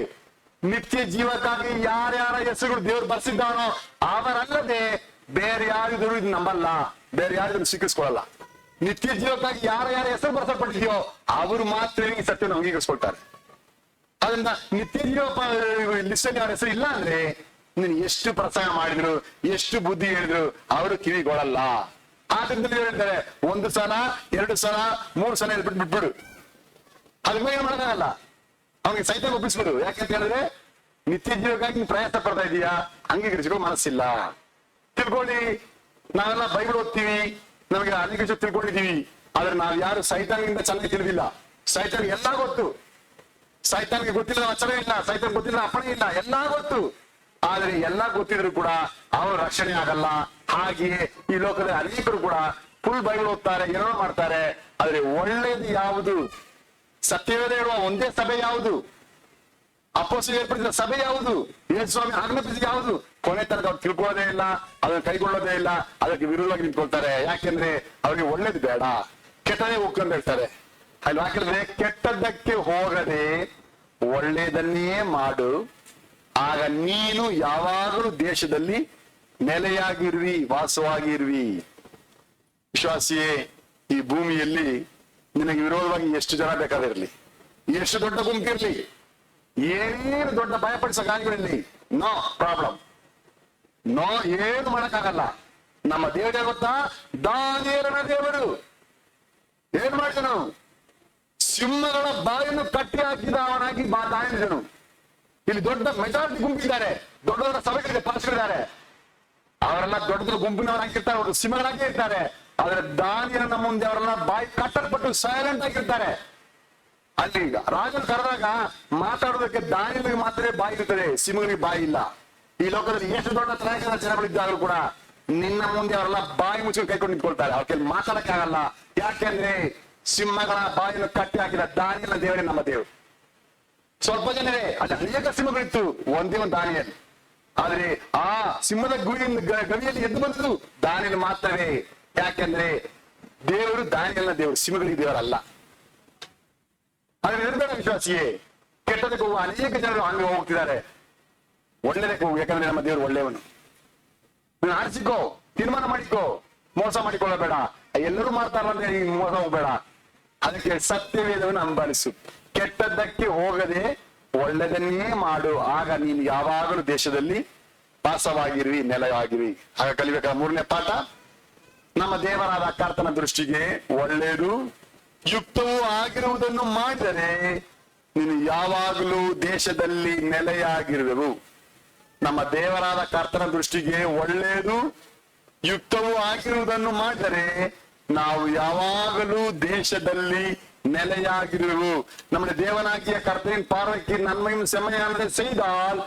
ನಿತ್ಯ ಜೀವಕ್ಕಾಗಿ ಯಾರ್ಯಾರ ಹೆಸರುಗಳು ದೇವ್ರು ಬರ್ಸಿದ್ದಾನೋ ಅವರಲ್ಲದೆ ಬೇರೆ ಯಾರಿದ್ರು ಇದು ನಂಬಲ್ಲ, ಬೇರೆ ಯಾರಿದ್ರು ಸ್ವೀಕರಿಸ್ಕೊಳ್ಳಲ್ಲ. ನಿತ್ಯ ಜೀವಕ್ಕಾಗಿ ಯಾರ ಹೆಸರು ಬರ್ಸಲ್ಪಟ್ಟಿದೆಯೋ ಅವರು ಮಾತ್ರ ಈ ಸತ್ಯವನ್ನು ಅಂಗೀಕರಿಸ್ಕೊಳ್ತಾರೆ. ಅದರಿಂದ ನಿತ್ಯ ಜೀವ ಲಿಸ್ಟ್ ಅಲ್ಲಿ ಅವ್ರ ಹೆಸರು ಇಲ್ಲ ಅಂದ್ರೆ ನೀನು ಎಷ್ಟು ಪ್ರಸಂಗ ಮಾಡಿದ್ರು, ಎಷ್ಟು ಬುದ್ಧಿ ಹೇಳಿದ್ರು ಅವರು ಕಿವಿಗೊಳ್ಳಲ್ಲ. ಆದ್ರಿಂದ ಹೇಳ್ತಾರೆ, 1 ಸಲ 2 ಸಲ 3 ಸಲ ಬಿಟ್ಬಿಡು, ಅದ್ರ ಮೇಲೆ ಏನು ಮಾಡೋಕ್ಕಾಗಲ್ಲ. ಅವನಿಗೆ ಸಹಿತ ಒಪ್ಪಿಸ್ಬಿಡು. ಯಾಕೆಂತ ಹೇಳಿದ್ರೆ ನಿತ್ಯ ಜೀವಕ್ಕಾಗಿ ನೀನು ಪ್ರಯತ್ನ ಪಡ್ತಾ ಇದೀಯಾ, ಅಂಗೀಕರಿಸಿಕೋ ಮನಸ್ಸಿಲ್ಲ. ತಿಳ್ಕೊಳ್ಳಿ, ನಾವೆಲ್ಲ ಬೈಬಲ್ ಓದ್ತೀವಿ, ನಮಗೆ ಅನೇಕ ವಿಷಯ ತಿಳ್ಕೊಂಡಿದೀವಿ, ಆದ್ರೆ ನಾವ್ ಯಾರು ಸೈತಾನಿಂದ ಚೆನ್ನಾಗಿ ತಿಳಿದಿಲ್ಲ. ಸೈತಾನಿಗೆ ಎಲ್ಲಾ ಗೊತ್ತು, ಸೈತಾನಿಗೆ ಗೊತ್ತಿಲ್ಲ ವಚನ ಇಲ್ಲ, ಸೈತಾನ್ ಗೊತ್ತಿಲ್ಲ ಅಪ್ಪಣೆ ಇಲ್ಲ, ಎಲ್ಲಾ ಗೊತ್ತು. ಆದ್ರೆ ಎಲ್ಲಾ ಗೊತ್ತಿದ್ರು ಕೂಡ ಅವರು ರಕ್ಷಣೆ ಆಗಲ್ಲ. ಹಾಗೆಯೇ ಈ ಲೋಕದ ಅನೇಕರು ಕೂಡ ಫುಲ್ ಬೈಬಲ್ ಓದ್ತಾರೆ, ಏನೋ ಮಾಡ್ತಾರೆ, ಆದ್ರೆ ಒಳ್ಳೇದು ಯಾವುದು, ಸತ್ಯವೇದ ಹೇಳುವ ಒಂದೇ ಸಭೆ ಯಾವುದು, ಅಪೊಸ್ತಲರು ಏರ್ಪಡಿಸಿದ ಸಭೆ ಯಾವುದು, ಯೇಸು ಸ್ವಾಮಿ ಆಜ್ಞಾಪಿಸಿದ ಯಾವುದು, ಕೊನೆ ತನಕ ಅವ್ರು ತಿಳ್ಕೊಳ್ಳೋದೇ ಇಲ್ಲ, ಅದನ್ನು ಕೈಗೊಳ್ಳೋದೇ ಇಲ್ಲ, ಅದಕ್ಕೆ ವಿರೋಧವಾಗಿ ನಿಂತ್ಕೊಳ್ತಾರೆ. ಯಾಕೆಂದ್ರೆ ಅವ್ರಿಗೆ ಒಳ್ಳೇದು ಬೇಡ, ಕೆಟ್ಟದೇ ಹೋಗ್ಕೊಂಡು ಹೇಳ್ತಾರೆ. ಅಲ್ಲಿ ಯಾಕಂದ್ರೆ ಕೆಟ್ಟದ್ದಕ್ಕೆ ಹೋಗದೆ ಒಳ್ಳೇದನ್ನೇ ಮಾಡು, ಆಗ ನೀನು ಯಾವಾಗಲೂ ದೇಶದಲ್ಲಿ ನೆಲೆಯಾಗಿರ್ವಿ, ವಾಸವಾಗಿರ್ವಿ. ವಿಶ್ವಾಸಿಯೇ, ಈ ಭೂಮಿಯಲ್ಲಿ ನಿನಗೆ ವಿರೋಧವಾಗಿ ಎಷ್ಟು ಜನ ಬೇಕಾದಿರ್ಲಿ, ಎಷ್ಟು ದೊಡ್ಡ ಗುಂಪಿರ್ಲಿ, ಏನೇನು ದೊಡ್ಡ ಭಯಪಡಿಸೋ ಗಾಳಿಗಳಿರ್ಲಿ, ನೋ ಪ್ರಾಬ್ಲಮ್, ನೋ, ಏನು ಮಾಡಕ್ಕಾಗಲ್ಲ. ನಮ್ಮ ದೇವರೇ ಗೊತ್ತಾ? ದಾನಿಯೇಲನ ದೇವರು ಏನ್ ಮಾಡಿದನು? ಸಿಂಹಗಳ ಬಾಯನ್ನು ಕಟ್ಟಿ ಹಾಕಿದ ಅವನಾಗಿ ದಾನಿಯೇಲನು. ಇಲ್ಲಿ ದೊಡ್ಡ ಮೆಜಾರಿಟಿ ಗುಂಪಿದ್ದಾರೆ, ದೊಡ್ಡ ದೊಡ್ಡ ಸಭೆಗಳಿದೆ, ಪಾಸ್ಟರ್ಗಳಿದ್ದಾರೆ, ಅವರೆಲ್ಲ ದೊಡ್ಡ ದೊಡ್ಡ ಗುಂಪಿನವರಾಗಿರ್ತಾರೆ, ಅವರು ಸಿಂಹಗಳಾಗಿ ಇರ್ತಾರೆ. ಆದ್ರೆ ದಾನಿಯೇಲನ ಮುಂದೆ ಅವರೆಲ್ಲ ಬಾಯಿ ಕಟ್ಟಲ್ಪಟ್ಟು ಸೈಲೆಂಟ್ ಆಗಿರ್ತಾರೆ. ಅಲ್ಲಿ ರಾಜರು ಕರೆದಾಗ ಮಾತಾಡೋದಕ್ಕೆ ದಾನಿಯೇಲನಿಗೆ ಮಾತ್ರ ಬಾಯಿ ಇರ್ತದೆ, ಸಿಂಹಗಳಿಗೆ ಬಾಯಿ ಇಲ್ಲ. ಈ ಲೋಕದಲ್ಲಿ ಎಷ್ಟು ದೊಡ್ಡ ತಲೆಗಳ ಜನಗಳಿದ್ದಾಗಲೂ ಕೂಡ ನಿನ್ನ ಮುಂದೆ ಅವರೆಲ್ಲ ಬಾಯಿ ಮುಚ್ಚಿಕೊಂಡು ಕೈಕೊಂಡು ನಿಂತ್ಕೊಳ್ತಾರೆ, ಅವ್ರ ಕೈಲಿ ಮಾತಾಡಕ್ಕಾಗಲ್ಲ. ಯಾಕೆಂದ್ರೆ ಸಿಂಹಗಳ ಬಾಯನ್ನು ಕಟ್ಟಿ ಹಾಕಿದ ದಾನಿಯೇಲನ ದೇವರೇ ನಮ್ಮ ದೇವರು. ಸ್ವಲ್ಪ ಜನರೇ, ಅಲ್ಲಿ ಅನೇಕ ಸಿಂಹಗಳಿತ್ತು, ಒಂದೇ ಒಂದು ದಾನಿಯೇಲ. ಆದ್ರೆ ಆ ಸಿಂಹದ ಗವಿಯಲ್ಲಿ ಎದ್ದು ಬಂದದ್ದು ದಾನಿಯೇಲ ಮಾತ್ರವೇ. ಯಾಕೆಂದ್ರೆ ದೇವರು ದಾನಿಯೇಲನ ದೇವರು, ಸಿಂಹಗಳಿಗೆ ದೇವರಲ್ಲ. ಆದ್ರೆ ನಿರ್ಬೇಡ ವಿಶ್ವಾಸಿಯೇ, ಕೆಟ್ಟದಕ್ಕೆ ಹೋಗುವ ಅನೇಕ ಜನರು ಹಂಗೆ ಹೋಗ್ತಿದ್ದಾರೆ. ಒಳ್ಳೆದಕ್ಕೆ ಹೋಗು, ಯಾಕಂದ್ರೆ ನಮ್ಮ ದೇವರು ಒಳ್ಳೆಯವನು. ನೀನು ಆರಿಸಿಕೋ, ತೀರ್ಮಾನ ಮಾಡಿಕೋ, ಮೋಸ ಮಾಡಿಕೊಳ್ಳಬೇಡ. ಎಲ್ಲರೂ ಮಾಡ್ತಾರಂದ್ರೆ ನೀನು ಮೋಸ ಹೋಗ್ಬೇಡ. ಅದಕ್ಕೆ ಸತ್ಯವೇದವನ್ನು ಅಂಬಲಿಸು, ಕೆಟ್ಟದ್ದಕ್ಕೆ ಹೋಗದೆ ಒಳ್ಳೆದನ್ನೇ ಮಾಡು, ಆಗ ನೀನು ಯಾವಾಗಲೂ ದೇಶದಲ್ಲಿ ವಾಸವಾಗಿರ್ವಿ, ನೆಲೆಯಾಗಿರ್ವಿ. ಆಗ ಕಲಿಬೇಕಾದ 3ನೇ ಪಾಠ, ನಮ್ಮ ದೇವರಾದ ಕರ್ತನ ದೃಷ್ಟಿಗೆ ಒಳ್ಳೆಯದು ಯುಕ್ತವೂ ಆಗಿರುವುದನ್ನು ಮಾಡಿದರೆ ನೀನು ಯಾವಾಗಲೂ ದೇಶದಲ್ಲಿ ನೆಲೆಯಾಗಿರುವೆವು. ನಮ್ಮ ದೇವರಾದ ಕರ್ತನ ದೃಷ್ಟಿಗೆ ಒಳ್ಳೆಯದು ಯುಕ್ತವೂ ಆಗಿರುವುದನ್ನು ಮಾಡಿದರೆ ನಾವು ಯಾವಾಗಲೂ ದೇಶದಲ್ಲಿ நிலையாகிறது. நம்முடைய தேவனாகிய கர்த்தரின் பார்வைக்கு நன்மையும் செம்மையானதை செய்தால்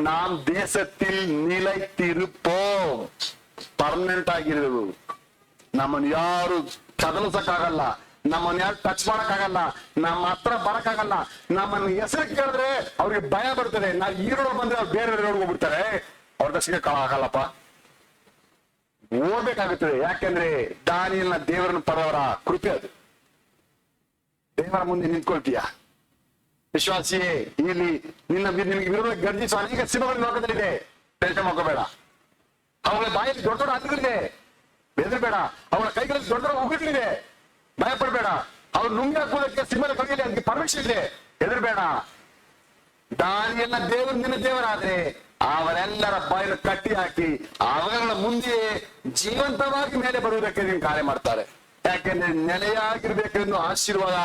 நாம் தேசத்தில் நிலைத்திருப்போம். ಪರ್ಮನೆಂಟ್ ಆಗಿರುವುದು. ನಮ್ಮನ್ನು ಯಾರು ಕದಲಿಸಕ್ಕಾಗಲ್ಲ, ನಮ್ಮನ್ನು ಯಾರು ಟಚ್ ಮಾಡಕ್ಕಾಗಲ್ಲ, ನಮ್ಮ ಹತ್ರ ಬರಕ್ಕಾಗಲ್ಲ. ನಮ್ಮನ್ನು ಹೆಸರು ಕೇಳಿದ್ರೆ ಅವ್ರಿಗೆ ಭಯ ಬರ್ತದೆ. ನಾವು ಈ ರೋಡ್ ಬಂದ್ರೆ ಅವ್ರು ಬೇರೆ ರೋಡ್ ಹೋಗ್ಬಿಡ್ತಾರೆ, ಅವ್ರ ದರ್ಶಕ ಆಗಲ್ಲಪ್ಪ, ಓಡ್ಬೇಕಾಗುತ್ತದೆ. ಯಾಕೆಂದ್ರೆ ದಾನಿಯೇಲನ ದೇವರನ್ನು ಪಡೆದವರ ಕೃಪೆ ಅದು. ದೇವರ ಮುಂದೆ ನಿಂತ್ಕೊಳ್ತೀಯ ವಿಶ್ವಾಸಿಯೇ. ಇಲ್ಲಿ ನಿನಗೆ ವಿರೋಧ ಗರ್ಜಿಸುವ ಅನೇಕ ಸಿಂಹಗಳು ಲೋಕದಲ್ಲಿದೆ, ಟೆನ್ಷನ್ ಮಾಡ್ಕೋಬೇಡ. ಅವಳ ಬಾಯಲ್ಲಿ ದೊಡ್ಡ ದೊಡ್ಡ ಹದ್ದುಗಳಿದೆ, ಬೆದರಬೇಡ. ಅವಳ ಕೈಗಳಲ್ಲಿ ದೊಡ್ಡ ದೊಡ್ಡ ಉಗುರುಗಳಿದೆ, ಭಯ ಪಡಬೇಡ. ಅವ್ರು ನುಂಗಿ ಹಾಕೋದಕ್ಕೆ ಸಿಂಹದ ಕೈಯಲ್ಲಿ ಅದಕ್ಕೆ ಪರ್ಮಿಷನ್ ಇದೆ, ಹೆದರಬೇಡ. ದಾನಿಯೇಲನ ದೇವರು ನಿನ್ನ ದೇವರಾದ್ರೆ ಅವರೆಲ್ಲರ ಬಾಯನ್ನು ಕಟ್ಟಿ ಹಾಕಿ ಅವರ ಮುಂದೆ ಜೀವಂತವಾಗಿ ಮೇಲೆ ಬರುವುದಕ್ಕೆ ನೀವು ಕಾರ್ಯ ಮಾಡ್ತಾರೆ. ಯಾಕೆಂದ್ರೆ ನೆಲೆಯಾಗಿರ್ಬೇಕೆಂದು ಆಶೀರ್ವಾದ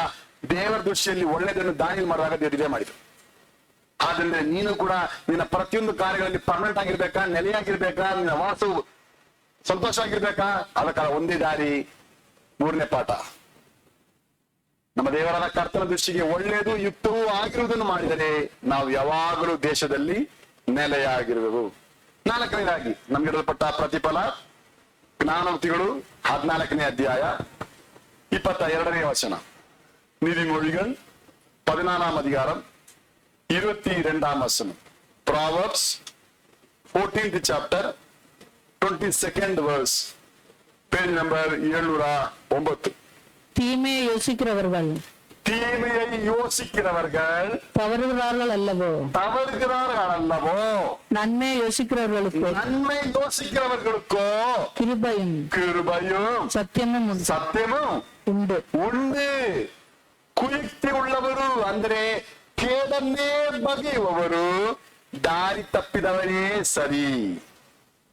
ದೇವರ ದೃಷ್ಟಿಯಲ್ಲಿ ಒಳ್ಳೆಯದನ್ನು ದಾನಿಯೇಲ ಮಾಡುವಾಗ ದೇವರೇ ಮಾಡಿದ್ರು. ಆದ್ರೆ ನೀನು ಕೂಡ ನಿನ್ನ ಪ್ರತಿಯೊಂದು ಕಾರ್ಯಗಳಲ್ಲಿ ಪರ್ಮನೆಂಟ್ ಆಗಿರ್ಬೇಕಾ, ನೆಲೆಯಾಗಿರ್ಬೇಕಾ, ನಿನ್ನ ವಾಸವು ಸಂತೋಷವಾಗಿರ್ಬೇಕಾ? ಅದಕ್ಕಾಗ ಒಂದೇ ದಾರಿ. 3ನೇ ಪಾಠ, ನಮ್ಮ ದೇವರಾದ ಕರ್ತನ ದೃಷ್ಟಿಗೆ ಒಳ್ಳೆಯದು ಯುಕ್ತವೂ ಆಗಿರುವುದನ್ನು ಮಾಡಿದರೆ ನಾವು ಯಾವಾಗಲೂ ದೇಶದಲ್ಲಿ ನೆಲೆಯಾಗಿರುವೆವು. 4ನೇದಾಗಿ ನಮ್ಗಿರಲ್ಪಟ್ಟ ಪ್ರತಿಫಲ, ಜ್ಞಾನವತಿಗಳು 14ನೇ ಅಧ್ಯಾಯ 22ನೇ ವಚನ. நீதிமொழிகள் 14ஆம் அதிகாரம் 22ஆம் வசனம். Proverbs 14th chapter 22nd verse. Page number 709. தீமையை யோசிக்கிறவர்கள் தீமையை யோசிக்கிறவர்கள் தவறுகிறார்கள் அல்லவோ, தவறுகிறார்கள் அல்லவோ, நன்மையை யோசிக்கிறவர்களுக்கோ நன்மை யோசிக்கிறவர்களுக்கோ கிருபையும் கிருபையும் ಸತ್ಯமும் ಉಂಟು. ಸತ್ಯமும் ಉಂಟು. ಉಂಡು. ಕುಯುಕ್ತಿ ಉಳ್ಳವರು ಅಂದ್ರೆ ಕೇಡನ್ನೇ ಬಗೆಯುವವರು ದಾರಿ ತಪ್ಪಿದವರೇ ಸರಿ.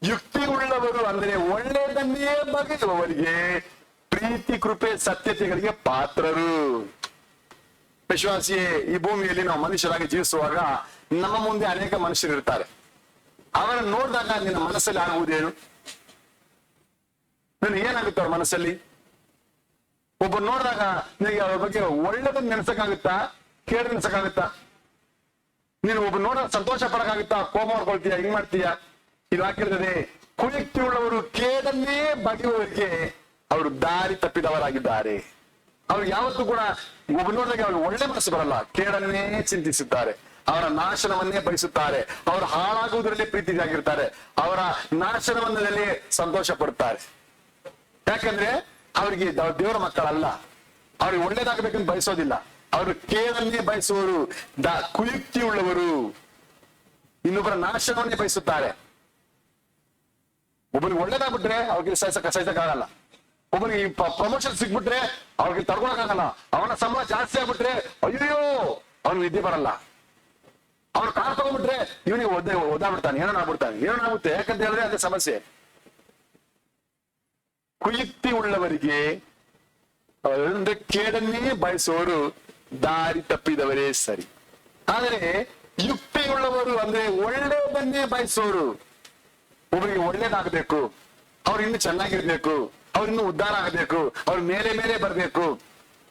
ಯುಕ್ತಿ ಉಳ್ಳವರು ಅಂದ್ರೆ ಒಳ್ಳೆಯದನ್ನೇ ಬಗೆಯುವವರಿಗೆ ಪ್ರೀತಿ ಕೃಪೆ ಸತ್ಯತೆಗಳಿಗೆ ಪಾತ್ರರು. ವಿಶ್ವಾಸಿಯೇ, ಈ ಭೂಮಿಯಲ್ಲಿ ನಾವು ಮನುಷ್ಯರಾಗಿ ಜೀವಿಸುವಾಗ ನಮ್ಮ ಮುಂದೆ ಅನೇಕ ಮನುಷ್ಯರು ಇರ್ತಾರೆ. ಅವರನ್ನು ನೋಡಿದಾಗ ನಿನ್ನ ಮನಸ್ಸಲ್ಲಿ ಆಗುವುದೇನು? ನಿನಗೆ ಏನಾಗುತ್ತೆ ಅವ್ರ ಮನಸ್ಸಲ್ಲಿ? ಒಬ್ಬ ನೋಡಿದಾಗ ನಿನಗೆ ಅವ್ರ ಬಗ್ಗೆ ಒಳ್ಳೇದನ್ನ ನೆನ್ಸಕ್ಕಾಗುತ್ತಾ, ಕೇಡು ನೆನ್ಸಕ್ಕಾಗುತ್ತಾ? ನೀನು ಒಬ್ಬ ನೋಡ ಸಂತೋಷ ಪಡಕ್ಕಾಗುತ್ತಾ, ಕೋಪ ಮಾಡ್ಕೊಳ್ತೀಯ, ಹಿಂಗ್ ಮಾಡ್ತೀಯ? ಇದು ಹಾಕಿರ್ತದೆ, ಕುಯುಕ್ತಿ ಉಳ್ಳವರು ಕೇಡನ್ನೇ ಬಗೆಯುವವರಿಗೆ ಅವರು ದಾರಿ ತಪ್ಪಿದವರಾಗಿದ್ದಾರೆ. ಅವ್ರು ಯಾವತ್ತೂ ಕೂಡ ಒಬ್ಬ ನೋಡಿದಾಗ ಅವ್ರಿಗೆ ಒಳ್ಳೆ ಮನಸ್ಸು ಬರಲ್ಲ, ಕೇಡನ್ನೇ ಚಿಂತಿಸುತ್ತಾರೆ, ಅವರ ನಾಶನವನ್ನೇ ಬಯಸುತ್ತಾರೆ, ಅವರು ಹಾಳಾಗುವುದರಲ್ಲೇ ಪ್ರೀತಿಯಾಗಿರ್ತಾರೆ, ಅವರ ನಾಶನವನ್ನದಲ್ಲಿ ಸಂತೋಷ ಪಡುತ್ತಾರೆ. ಯಾಕಂದ್ರೆ ಅವರಿಗೆ ದೇವರ ಮಕ್ಕಳಲ್ಲ, ಅವ್ರಿಗೆ ಒಳ್ಳೇದಾಗಬೇಕಂತ ಬಯಸೋದಿಲ್ಲ, ಅವರು ಕೇಡನ್ನೇ ಬಯಸುವವರು, ಕುಯುಕ್ತಿ ಉಳ್ಳವರು, ಇನ್ನೊಬ್ಬರ ನಾಶನವನ್ನೇ ಬಯಸುತ್ತಾರೆ. ಒಬ್ಬರಿಗೆ ಒಳ್ಳೇದಾಗ್ಬಿಟ್ರೆ ಅವ್ರಿಗೆ ಸಹಿಸಕ್ಕಾಗಲ್ಲ, ಒಬ್ಬನಿಗೆ ಪ್ರಮೋಷನ್ ಸಿಗ್ಬಿಟ್ರೆ ಅವ್ರಿಗೆ ತಡ್ಕೊಳಕ್ಕಾಗಲ್ಲ, ಅವನ ಸಂಬಳ ಜಾಸ್ತಿ ಆಗ್ಬಿಟ್ರೆ ಅಯ್ಯೋ ಅವ್ನಿಗೆ ವಿದ್ಯೆ ಬರಲ್ಲ, ಅವ್ನು ಕಾರ್ ತಗೊಂಡ್ಬಿಟ್ರೆ ಇವನಿಗೆ ಓದಾಡ್ಬಿಡ್ತಾನೆ, ಏನಾಗುತ್ತೆ. ಯಾಕಂತ ಹೇಳಿದ್ರೆ ಅದೇ ಸಮಸ್ಯೆ. ಕುಯುಕ್ತಿ ಉಳ್ಳವರಿಗೆ ಅಂದ್ರೆ ಕೇಡನ್ನೇ ಬಯಸುವವರು ದಾರಿ ತಪ್ಪಿದವರೇ ಸರಿ. ಆದರೆ ಯುಕ್ತಿ ಉಳ್ಳವರು ಅಂದ್ರೆ ಒಳ್ಳೆಯದನ್ನೇ ಬಯಸುವವರು, ಒಬ್ಬರಿಗೆ ಒಳ್ಳೇದಾಗಬೇಕು, ಅವ್ರು ಇನ್ನೂ ಚೆನ್ನಾಗಿರ್ಬೇಕು, ಅವ್ರು ಇನ್ನೂ ಉದ್ಧಾರ ಆಗಬೇಕು, ಅವ್ರ ಮೇಲೆ ಮೇಲೆ ಬರ್ಬೇಕು.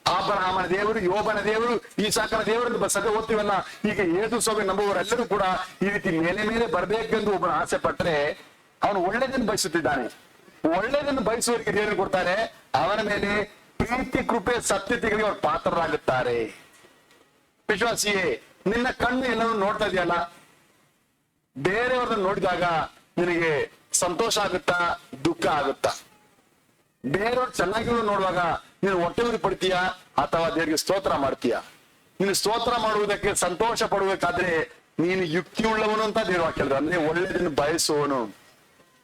ಅಬ್ರಹಾಮನ ದೇವರು, ಯೋಬನ ದೇವರು, ಈಸಾಕನ ದೇವರು ಸದ್ಯ ಓದ್ತೀವಲ್ಲ, ಈಗ ಯೇಸು ಸ್ವಾಮಿ ನಂಬುವವರೆಲ್ಲರೂ ಕೂಡ ಈ ರೀತಿ ಮೇಲೆ ಮೇಲೆ ಬರ್ಬೇಕೆಂದು ಒಬ್ಬನ ಆಸೆ ಪಟ್ಟರೆ ಅವನು ಒಳ್ಳೇದನ್ನು ಬಯಸುತ್ತಿದ್ದಾನೆ. ಒಳ್ಳೇದನ್ನು ಬಯಸುವವರಿಗೆ ದೇವರು ಕೊಡ್ತಾರೆ, ಅವನ ಮೇಲೆ ಪ್ರೀತಿ ಕೃಪೆ ಸತ್ಯತೆಗಳಿಗೆ ಅವರು ಪಾತ್ರರಾಗುತ್ತಾರೆ. ವಿಶ್ವಾಸಿಯೇ, ನಿನ್ನ ಕಣ್ಣು ಎಲ್ಲರೂ ನೋಡ್ತಾ ಇದೆಯಲ್ಲ, ಬೇರೆಯವ್ರನ್ನ ನೋಡಿದಾಗ ನಿನಗೆ ಸಂತೋಷ ಆಗುತ್ತಾ, ದುಃಖ ಆಗುತ್ತಾ? ಬೇರೆಯವ್ರು ಚೆನ್ನಾಗಿರೋ ನೋಡುವಾಗ ನೀನು ಹೊಟ್ಟೆ ಉರಿ ಪಡ್ತೀಯಾ ಅಥವಾ ದೇವರಿಗೆ ಸ್ತೋತ್ರ ಮಾಡ್ತೀಯಾ? ನೀನು ಸ್ತೋತ್ರ ಮಾಡುವುದಕ್ಕೆ, ಸಂತೋಷ ಪಡುವುದಕ್ಕಾದ್ರೆ ನೀನು ಯುಕ್ತಿ ಉಳ್ಳವನು ಅಂತ ದೇವರು ಹಾಕಿದ್ರು, ಅಂದ್ರೆ ಒಳ್ಳೆಯದನ್ನು ಬಯಸುವವನು.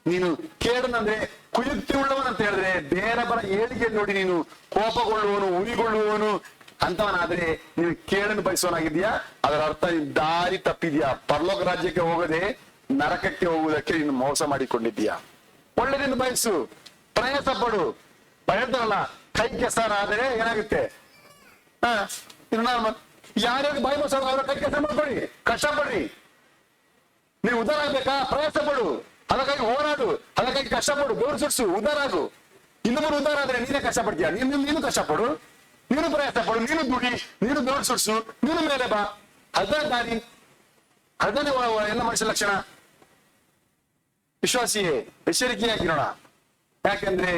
ನೀನು ಕೇಡನಂದ್ರೆ ಕುಯುಕ್ತಿ ಉಳ್ಳವನು ಅಂತ ಹೇಳಿದ್ರೆ ಬೇರೆಯವರ ಏಳಿಗೆ ನೋಡಿ ನೀನು ಕೋಪಗೊಳ್ಳುವವನು, ಉರಿಗೊಳ್ಳುವವನು ಅಂತವನಾದ್ರೆ ನೀನು ಕೇಳನ್ನು ಬಯಸುವನಾಗಿದ್ಯಾ? ಅದರ ಅರ್ಥ ನೀನು ದಾರಿ ತಪ್ಪಿದ್ಯಾ, ಪರಲೋಕ ರಾಜ್ಯಕ್ಕೆ ಹೋಗದೆ ನರಕಕ್ಕೆ ಹೋಗುವುದಕ್ಕೆ ನೀನು ಮೋಸ ಮಾಡಿಕೊಂಡಿದ್ದೀಯಾ. ಒಳ್ಳೆದನ್ನು ಬಯಸು, ಪ್ರಯಾಸ ಪಡು. ಹೇಳ್ತಾರಲ್ಲ, ಕೈ ಕೆಸರ ಆದರೆ ಏನಾಗುತ್ತೆ? ಯಾರ್ಯಾರು ಬಾಯಿ ಮೋಸ ಅವರ ಕೈ ಕೆಲಸ ಮಾಡ್ಕೊಳ್ಳಿ, ಕಷ್ಟಪಡ್ರಿ. ನೀವು ಉದ್ಧಾರ ಆಗ್ಬೇಕಾ? ಪ್ರಯಾಸ ಪಡು, ಅದಕ್ಕಾಗಿ ಹೋರಾಡು, ಅದಕ್ಕಾಗಿ ಕಷ್ಟಪಡು, ಗೋರು ಸುಡ್ಸು, ಉದ್ಧಾರ ಆಗು. ಇನ್ನೊಬ್ಬರು ಉದ್ಧಾರ ಆದ್ರೆ ನೀನೇ ಕಷ್ಟಪಡ್ತೀಯ, ನೀನು ಕಷ್ಟಪಡು, ನೀನು ಪ್ರಯಾಸ ಪಡು, ನೀನು ದುಡಿ, ನೀನು ಗೋರು ಸುಡ್ಸು, ನೀನು ಮೇಲೆ ಬಾ. ಅದೇ ದಾರಿ, ಅದೇ ಎಲ್ಲ ಮನುಷ್ಯ ಲಕ್ಷಣ. ವಿಶ್ವಾಸಿಯೇ, ಎಚ್ಚರಿಕೆಯಾಗಿರೋಣ. ಯಾಕಂದ್ರೆ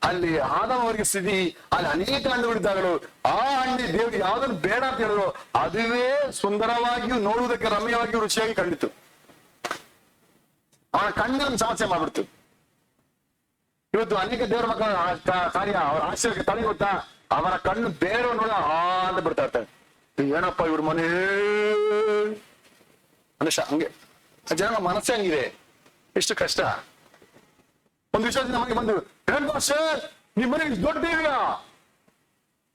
ಅಲ್ಲಿ ಆದವರಿಗೆ ಸ್ಥಿತಿ, ಅಲ್ಲಿ ಅನೇಕ ಹಣ್ಣುಗಳಿದ್ದಾಗಲು ಆ ಹಣ್ಣಿ ದೇವರು ಯಾವ್ದನ್ನು ಬೇಡ ಅಂತ ಹೇಳಿದ್ರು ಅದುವೇ ಸುಂದರವಾಗಿಯೂ ನೋಡುವುದಕ್ಕೆ ರಮ್ಯವಾಗಿಯೂ ರುಚಿಯಾಗಿ ಕಂಡಿತು. ಅವನ ಕಣ್ಣಿನ ಸಮಸ್ಯೆ ಮಾಡ್ಬಿಡ್ತು. ಇವತ್ತು ಅನೇಕ ದೇವರ ಮಕ್ಕಳ ಕಾರ್ಯ, ಅವರ ಆಶ್ಚರ್ಯಕ್ಕೆ ತಲೆ ಗೊತ್ತಾ? ಅವರ ಕಣ್ಣು ಬೇರೆ ನೋಡ ಅಂತ ಬಿಡ್ತಾ ಇರ್ತಾರೆ. ಏನಪ್ಪ ಇವ್ರ ಮನೆ ಅಂದ್ರೆ ಹಂಗೆ ಜನ ಮನಸ್ಸೇ ಹಂಗಿದೆ. ಎಷ್ಟು ಕಷ್ಟ. ಒಂದು ವಿಶ್ವಾಸ ನಮಗೆ ಬಂದು, ಸರ್ ನಿಮ್ಮ ಮನೆಗೆ ದೊಡ್ಡ ಟಿವಿ ಇಲ್ಲ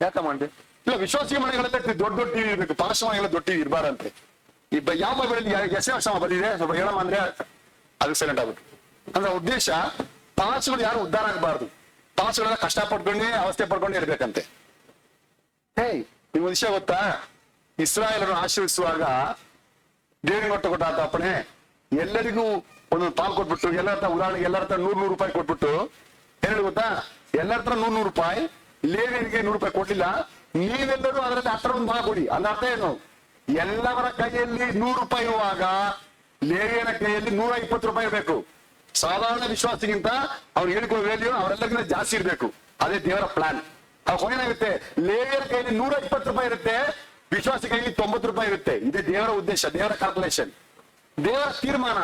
ಯಾಕಮ್ಮ ಅಂದ್ರೆ, ಇಲ್ಲ ವಿಶ್ವಾಸಿಗೆ ಮನೆಗಳೆಲ್ಲ ದೊಡ್ಡ ದೊಡ್ಡ ಟಿವಿ ಇರ್ಬೇಕು, ಪಾಶ ಮನೆಗೆಲ್ಲ ದೊಡ್ಡ ಟಿವಿ ಇರಬಾರಂತೆ. ಈ ಯಾವ ಮೊಬೈಲ್ ಎಸ್ ಬಂದಿದೆ ಸ್ವಲ್ಪ ಹೇಳಮ್ಮ ಅಂದ್ರೆ ಅದಕ್ಕೆ ಸೈಲೆಂಟ್ ಆಗ್ಬಿಟ್ಟು. ಅಂದ್ರೆ ಉದ್ದೇಶ ಪಾಶಗಳು ಯಾರು ಉದ್ಧಾರ ಆಗಬಾರ್ದು, ಪಾಶಗಳೆಲ್ಲ ಕಷ್ಟ ಪಡ್ಕೊಂಡೇ ಅವಸ್ಥೆ ಪಡ್ಕೊಂಡೇ ಇರ್ಬೇಕಂತೆ. ನಿಮ್ಗೆ ವಿಷಯ ಗೊತ್ತಾ? ಇಸ್ರಾಯೇಲರನ್ನು ಆಶೀರ್ವಿಸುವಾಗ ದೇವರಿಗೆ ಕೊಟ್ಟ ಅಪ್ಪಣೆ ಎಲ್ಲರಿಗೂ ಒಂದೊಂದು ಪಾಲ್ ಕೊಟ್ಬಿಟ್ಟು, ಎಲ್ಲರ ಹತ್ರ ಉದಾಹರಣೆಗೆ ಎಲ್ಲರ ಹತ್ರ 100 ರೂಪಾಯಿ ಕೊಟ್ಬಿಟ್ಟು ಏನ್ ಹೇಳಿ ಗೊತ್ತಾ? ಎಲ್ಲರ ಹತ್ರ 100 ರೂಪಾಯಿ, ಲೇವಿಯರಿಗೆ 100 ರೂಪಾಯಿ ಕೊಡ್ಲಿಲ್ಲ, ನೀವೆಲ್ಲರೂ ಅದರಲ್ಲಿ 10 ಭಾಗ ಕೊಡಿ. ಅಲ್ಲ ಅರ್ಥ ಏನು? ಎಲ್ಲವರ ಕೈಯಲ್ಲಿ 100 ರೂಪಾಯಿ ಇರುವಾಗ ಲೇವಿಯನ ಕೈಯಲ್ಲಿ 120 ರೂಪಾಯಿ ಇರಬೇಕು. ಸಾಧಾರಣ ವಿಶ್ವಾಸಕ್ಕಿಂತ ಅವ್ರು ಹೇಳ್ಕೊಳ್ಳೋ ವ್ಯಾಲ್ಯೂ ಅವರೆಲ್ಲರಿಗಿಂತ ಜಾಸ್ತಿ ಇರಬೇಕು. ಅದೇ ದೇವರ ಪ್ಲಾನ್. ಅವಾಗ ಏನಾಗುತ್ತೆ, ಲೇವಿಯರ ಕೈಲಿ 120 ರೂಪಾಯಿ ಇರುತ್ತೆ, ವಿಶ್ವಾಸ ಕೈಲಿ 90 ರೂಪಾಯಿ ಇರುತ್ತೆ. ಇದೇ ದೇವರ ಉದ್ದೇಶ, ದೇವರ ಕ್ಯಾಲ್ಕುಲೇಷನ್, ದೇವರ ತೀರ್ಮಾನ.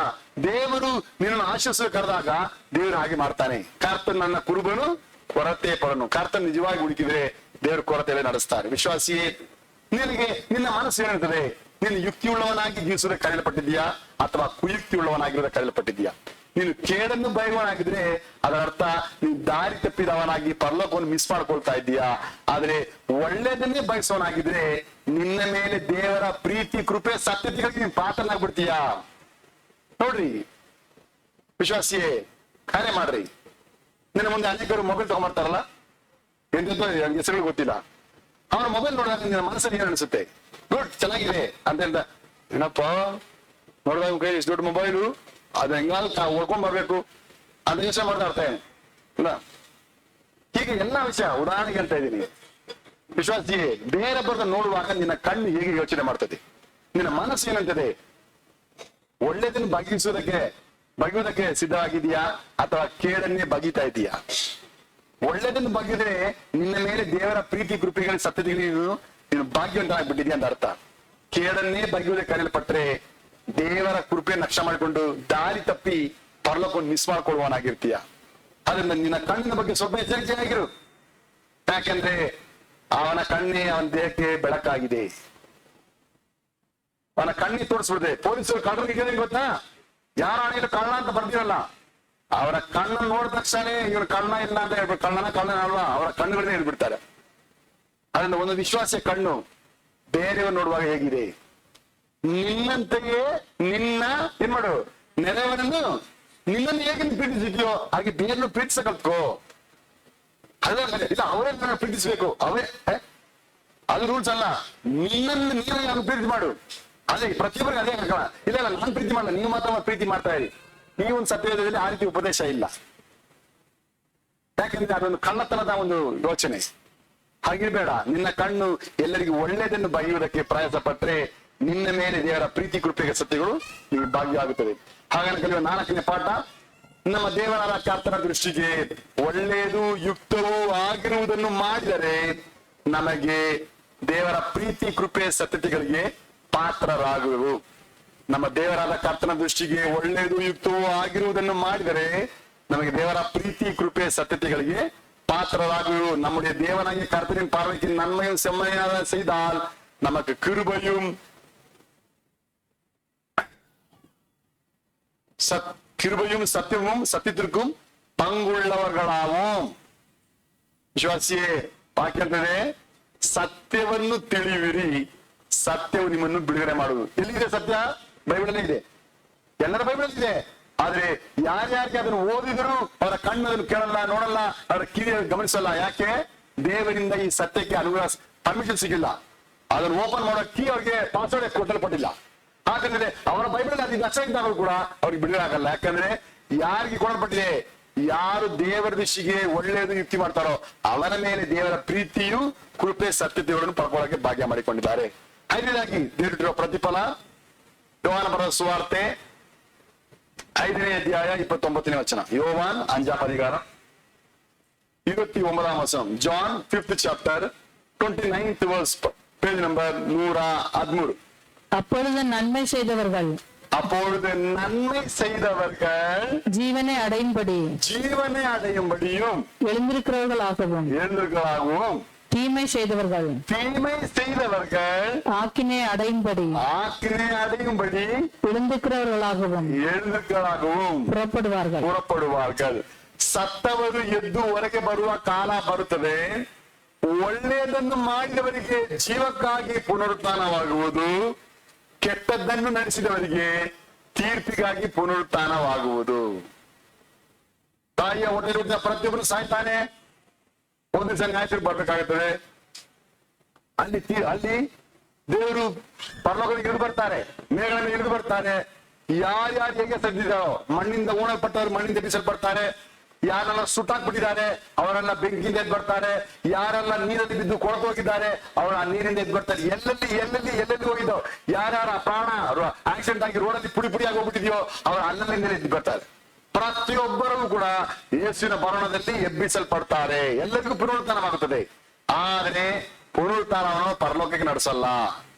ದೇವರು ನಿನ್ನನ್ನು ಆಶೀರ್ವಾದ ಕರೆದಾಗ ದೇವರು ಹಾಗೆ ಮಾಡ್ತಾನೆ. ಕರ್ತನ್ ನನ್ನ ಕುರುಬನು ಕೊರತೆ ಪಡನು. ಕರ್ತನ್ ನಿಜವಾಗಿ ಹುಡುಕಿದ್ರೆ ದೇವರು ಕೊರತೆಯಲ್ಲಿ ನಡೆಸ್ತಾರೆ. ವಿಶ್ವಾಸಿಯೇ, ನಿನಗೆ ನಿನ್ನ ಮನಸ್ಸು ಏನಿರ್ತದೆ? ನೀನು ಯುಕ್ತಿಯುಳ್ಳವನಾಗಿ ಜೀವಿಸೋದಕ್ಕೆ ಕರೆಯಲ್ಪಟ್ಟಿದ್ಯಾ ಅಥವಾ ಕುಯುಕ್ತಿ ಉಳ್ಳವನಾಗಿರೋದಕ್ಕೆ ಕರೆಯಲ್ಪಟ್ಟಿದ್ಯಾ? ನೀನು ಕೇಡನ್ನು ಬಯಸುವವನಾಗಿದ್ರೆ ಅದರ ಅರ್ಥ ನೀನು ದಾರಿ ತಪ್ಪಿದವನಾಗಿ ಪರಲೋಕವನ್ನು ಮಿಸ್ ಮಾಡ್ಕೊಳ್ತಾ ಇದ್ದೀಯಾ. ಆದ್ರೆ ಒಳ್ಳೇದನ್ನೇ ಬಯಸೋನಾಗಿದ್ರೆ ನಿನ್ನ ಮೇಲೆ ದೇವರ ಪ್ರೀತಿ, ಕೃಪೆ, ಸತ್ಯತೆಗಳಿಗೆ ನೀನು ಪಾತ್ರನಾಗ್ಬಿಡ್ತೀಯಾ. ನೋಡ್ರಿ ವಿಶ್ವಾಸಿಯೇ, ಕಾರ್ಯ ಮಾಡ್ರಿ. ನಿನ್ನ ಮುಂದೆ ಅನೇಕರು ಮೊಬೈಲ್ ತಗೊಂಡ್ಬರ್ತಾರಲ್ಲ, ಎಂತ ಹೆಸರುಗಳು ಗೊತ್ತಿಲ್ಲ. ಅವನ ಮೊಬೈಲ್ ನೋಡಿದಾಗ ನಿನ್ನ ಮನಸ್ಸಲ್ಲಿ ಏನ್ ಅನ್ಸುತ್ತೆ? ಗುಡ್, ಚೆನ್ನಾಗಿದೆ ಅಂತ ಏನಪ್ಪ ನೋಡಿದಾಗ ಕೈ ಇಷ್ಟು ದೊಡ್ಡ ಮೊಬೈಲು, ಅದು ಹೆಂಗಾದ್ರು ಓಡ್ಕೊಂಡ್ ಬರ್ಬೇಕು ಅಂತ ಯೋಚನೆ ಮಾಡ್ತಾ ಇರ್ತೇನೆ ಇಲ್ಲ. ಹೀಗೆ ಎಲ್ಲಾ ವಿಷಯ ಉದಾಹರಣೆಗೆ ಹೇಳ್ತಾ ಇದ್ದೀನಿ. ವಿಶ್ವಾಸಿಯೇ, ಬೇರೆ ಬರ್ದ ನೋಡುವಾಗ ನಿನ್ನ ಕಣ್ಣು ಹೇಗೆ ಯೋಚನೆ ಮಾಡ್ತದೆ? ನಿನ್ನ ಮನಸ್ಸು ಏನಂತದೆ? ಒಳ್ಳೆದನ್ನು ಬಗೆಯುವುದಕ್ಕೆ ಸಿದ್ಧವಾಗಿದೆಯಾ ಅಥವಾ ಕೇಡನ್ನೇ ಬಗೀತಾ ಇದೀಯಾ? ಒಳ್ಳೆದನ್ನು ಬಗೆದ್ರೆ ನಿನ್ನ ಮೇಲೆ ದೇವರ ಪ್ರೀತಿ, ಕೃಪೆಗಳ ಸತ್ಯತೆಗಳು ನೀನು ಭಾಗ್ಯವಂತನಾಗ್ಬಿಟ್ಟಿದ್ಯಾ ಅಂತ ಅರ್ಥ. ಕೇಡನ್ನೇ ಬಗೆಯುವುದಕ್ಕೆ ಕರೆಯಲ್ಪಟ್ರೆ ದೇವರ ಕೃಪೆ ನಕ್ಷ ಮಾಡಿಕೊಂಡು ದಾರಿ ತಪ್ಪಿ ಪರಲೋಕವನ್ನು ಮಿಸ್ ಮಾಡ್ಕೊಳ್ಳುವನಾಗಿರ್ತೀಯ. ಅದರಿಂದ ನಿನ್ನ ಕಣ್ಣಿನ ಬಗ್ಗೆ ಸ್ವಲ್ಪ ಎಚ್ಚರಿಕೆಯಾಗಿರು. ಯಾಕೆಂದ್ರೆ ಅವನ ಕಣ್ಣೇ ಅವನ ದೇಹಕ್ಕೆ ಬೆಳಕಾಗಿದೆ. ಅವನ ಕಣ್ಣಿ ತೋರಿಸ್ಬಿಡ್ದೆ. ಪೊಲೀಸರು ಕಳ್ಳರಿಗೆ ಗೊತ್ತಾ? ಯಾರ ಆಣೆಯಲ್ಲಿ ಕಳ್ಳ ಅಂತ ಬರ್ದಿರಲ್ಲ. ಅವರ ಕಣ್ಣನ್ನು ನೋಡಿದ ತಕ್ಷಣ ಇವನು ಕಳ್ಳ ಇಲ್ಲ ಅಂತ ಹೇಳ್ಬಿಟ್ಟು ಕಳ್ಳನ ಅಲ್ವಾ, ಅವರ ಕಣ್ಣುಗಳನ್ನೇ ಹೇಳ್ಬಿಡ್ತಾರೆ. ಅದರಿಂದ ಒಂದು ವಿಶ್ವಾಸ ಕಣ್ಣು ಬೇರೆಯವರು ನೋಡುವಾಗ ಹೇಗಿದೆ? ನಿನ್ನಂತೆಯೇ ನಿನ್ನ ಏನ್ ಮಾಡು, ನೆರೆಯವರನ್ನು ನಿನ್ನನ್ನು ಹೇಗೆ ಪ್ರೀತಿಸಿದ್ಯೋ ಹಾಗೆ ಬೇರೆಯನ್ನು ಪ್ರೀತಿಸ ಕಲ್ತ್ಕೋ. ಇಲ್ಲ ಅವರೇ ನನ್ನ ಪ್ರೀತಿಸ್ಬೇಕು, ಅವರೇ ಅದು ರೂಲ್ಸ್ ಅಲ್ಲ. ನಿನ್ನನ್ನು ನೀವೇ ಪ್ರೀತಿ ಮಾಡು. ಅದೇ ಪ್ರತಿಯೊಬ್ಬರಿಗೆ ಅದೇ ಹಾಕಲ್ಲ. ಇಲ್ಲ ನಾನು ಪ್ರೀತಿ ಮಾಡಲ್ಲ, ನೀವು ಮಾತ್ರ ಪ್ರೀತಿ ಮಾಡ್ತಾ ಇರಿ. ಈ ಒಂದು ಸತ್ಯದಲ್ಲಿ ಆ ರೀತಿ ಉಪದೇಶ ಇಲ್ಲ. ಯಾಕಂದ್ರೆ ಅದೊಂದು ಕಳ್ಳತನದ ಒಂದು ಯೋಚನೆ. ಹಾಗಿರ್ಬೇಡ. ನಿನ್ನ ಕಣ್ಣು ಎಲ್ಲರಿಗೂ ಒಳ್ಳೆಯದನ್ನು ಬಗೆಯುವುದಕ್ಕೆ ಪ್ರಯಾಸ ಪಟ್ರೆ ನಿನ್ನ ಮೇಲೆ ದೇವರ ಪ್ರೀತಿ, ಕೃಪೆಗೆ ಸತ್ಯಗಳು ನಿಮಗೆ ಭಾಗ್ಯ ಆಗುತ್ತದೆ. ಹಾಗಾಗಿ ಕಲಿಯುವ 4ನೇ ಪಾಠ, ನಮ್ಮ ದೇವರಾದ ಕರ್ತನ ದೃಷ್ಟಿಗೆ ಒಳ್ಳೆಯದು ಯುಕ್ತವೂ ಆಗಿರುವುದನ್ನು ಮಾಡಿದರೆ ನಮಗೆ ದೇವರ ಪ್ರೀತಿ, ಕೃಪೆ, ಸತ್ಯತೆಗಳಿಗೆ ಪಾತ್ರರಾಗುವೆವು. ನಮ್ಮ ದೇವರಾದ ಕರ್ತನ ದೃಷ್ಟಿಗೆ ಒಳ್ಳೆಯದು ಯುಕ್ತವೂ ಆಗಿರುವುದನ್ನು ಮಾಡಿದರೆ ನಮಗೆ ದೇವರ ಪ್ರೀತಿ, ಕೃಪೆ, ಸತ್ಯತೆಗಳಿಗೆ பாத்திரராகவும் நம்முடைய தேவனாகிய கர்த்தரின் பார்வைக்கு நன்மையும் செம்மையாக செய்தால் நமக்கு கிருபையும் சத்தியமும் சத்தியத்திற்கும் பங்குள்ளவர்களாகும். ವಿಶ್ವಾಸಿಯೇ ವಾಕ್ಯಂತದೆ ಸತ್ಯವನ್ನು ತಿಳಿಯುವಿರಿ, ಸತ್ಯವು ನಿಮ್ಮನ್ನು ಬಿಡುಗಡೆ ಮಾಡುವುದು. ಎಲ್ಲಿದೆ ಸತ್ಯ? ಬೈಬಲಲ್ಲೇ ಇದೆ, ಎಲ್ಲರ ಬೈಬಲ್ ಇದೆ. ಆದ್ರೆ ಯಾರ್ಯಾರಿಗೆ ಅದನ್ನು ಓದಿದ್ರು ಅವರ ಕಣ್ಣು ಅದನ್ನು ಕೇಳಲ್ಲ, ನೋಡಲ್ಲ, ಅವರ ಕಿವಿ ಗಮನಿಸಲ್ಲ. ಯಾಕೆ? ದೇವರಿಂದ ಈ ಸತ್ಯಕ್ಕೆ ಅನುಗ್ರಹ ಪರ್ಮಿಷನ್ ಸಿಗಿಲ್ಲ. ಅದನ್ನು ಓಪನ್ ಮಾಡೋ ಕೀ ಅವ್ರಿಗೆ ಪಾಸ್ವರ್ಡ್ ಕೊಟ್ಟಲ್ಪಟ್ಟಿಲ್ಲ. ಹಾಗಂದ್ರೆ ಅವರ ಬೈಬಲ್ ಅದು ಅಚ್ಚ ಇದ್ದಾಗಲೂ ಕೂಡ ಅವ್ರಿಗೆ ಬಿಡುಗಡೆ ಆಗಲ್ಲ. ಯಾಕಂದ್ರೆ ಯಾರಿಗೆ ಕೊಡಲ್ಪಟ್ಟಿದೆ, ಯಾರು ದೇವರ ದಿಶಿಗೆ ಒಳ್ಳೆಯದು ಯುಕ್ತಿ ಮಾಡ್ತಾರೋ ಅವರ ಮೇಲೆ ದೇವರ ಪ್ರೀತಿಯು ಕೃಪೆ ಸತ್ಯತೆಗಳನ್ನು ಪಡ್ಕೊಳ್ಳಕ್ಕೆ ಭಾಗ್ಯ ಮಾಡಿಕೊಂಡಿದ್ದಾರೆ. ಐದನೇದಾಗಿ ದೇವರಿಟ್ಟಿರುವ ಪ್ರತಿಫಲ, ಯೋಹಾನ ಬರೆದ ಸುವಾರ್ತೆ 5ನೇ ಅಧ್ಯಾಯ 29ನೇ ವಚನ. ಯೋವಾನ್ 5ാം അധികാരം 29ാം വചനം. John 5th chapter 29th verse, page number 113. அப்பொழுது நன்மை செய்தவர்கள் ஜீவனை அடையும்படியும் எழுந்திருக்கிறவர்களாகவும் தீமை செய்தவர்கள் ஆக்கினை அடையும்படி எழுந்திருக்கிறவர்களாகவும் புறப்படுவார்கள். ಸತ್ತವರು ಎದ್ದು ಹೊರಗೆ ಬರುವ ಕಾಲ ಬರುತ್ತದೆ. ಒಳ್ಳೆಯದನ್ನು ಮಾಡಿದವರಿಗೆ ಜೀವಕ್ಕಾಗಿ ಪುನರುತ್ಥಾನವಾಗುವುದು, ಕೆಟ್ಟದ್ದನ್ನು ನಡೆಸಿದವರಿಗೆ ತೀರ್ಪಿಗಾಗಿ ಪುನರುತ್ಥಾನವಾಗುವುದು. ತಾಯಿಯ ಹೊಟ್ಟೆ ಹುಟ್ಟಿದ ಪ್ರತಿಯೊಬ್ಬರು ಸಾಯ್ತಾನೆ, ಒಂದು ದಿವಸ ನ್ಯಾಯಕ್ಕೆ ಬರ್ಬೇಕಾಗುತ್ತದೆ. ಅಲ್ಲಿ ದೇವರು ಪರಲೋಕಕ್ಕೆ ಇಳಿದು ಬರ್ತಾರೆ, ಮೇಘಗಳನ್ನು ಇಳಿದು ಬರ್ತಾರೆ. ಯಾರ್ಯಾರು ಹೇಗೆ ಸದ್ದಿದ್ದಾರೋ, ಮಣ್ಣಿಂದ ಉಣಲ್ಪಟ್ಟವರು ಮಣ್ಣಿಂದ ಎಬ್ಬಿಸಲ್ಪಡ್ತಾರೆ. ಯಾರೆಲ್ಲ ಸುಟ್ಟಾಕ್ಬಿಟ್ಟಿದ್ದಾರೆ ಅವರೆಲ್ಲ ಬೆಂಕಿಯಿಂದ ಎದ್ದು ಬರ್ತಾರೆ. ಯಾರೆಲ್ಲ ನೀರಲ್ಲಿ ಬಿದ್ದು ಕೊಳತು ಹೋಗಿದ್ದಾರೆ ಅವರು ಆ ನೀರಿಂದ ಎದ್ದು ಬರ್ತಾರೆ. ಎಲ್ಲೆಲ್ಲಿ ಹೋಗಿದ್ದೋ, ಯಾರ್ಯಾರ ಪ್ರಾಣ ಆಕ್ಸಿಡೆಂಟ್ ಆಗಿ ರೋಡಲ್ಲಿ ಪುಡಿ ಆಗಿ ಹೋಗ್ಬಿಟ್ಟಿದ್ಯೋ ಅವರು ಅಲ್ಲಲ್ಲಿ ಎದ್ದು ಬರ್ತಾರೆ. ಪ್ರತಿಯೊಬ್ಬರೂ ಕೂಡ ಯೇಸುವಿನ ಮರಣದಲ್ಲಿ ಎಬ್ಬಿಸಲ್ಪಡ್ತಾರೆ, ಎಲ್ಲರಿಗೂ ಪುನರುತ್ಥಾನವಾಗುತ್ತದೆ. ಆದರೆ ಪುನರುತ್ಥಾನವನ್ನು ಪರಲೋಕಕ್ಕೆ ನಡೆಸಲ್ಲ.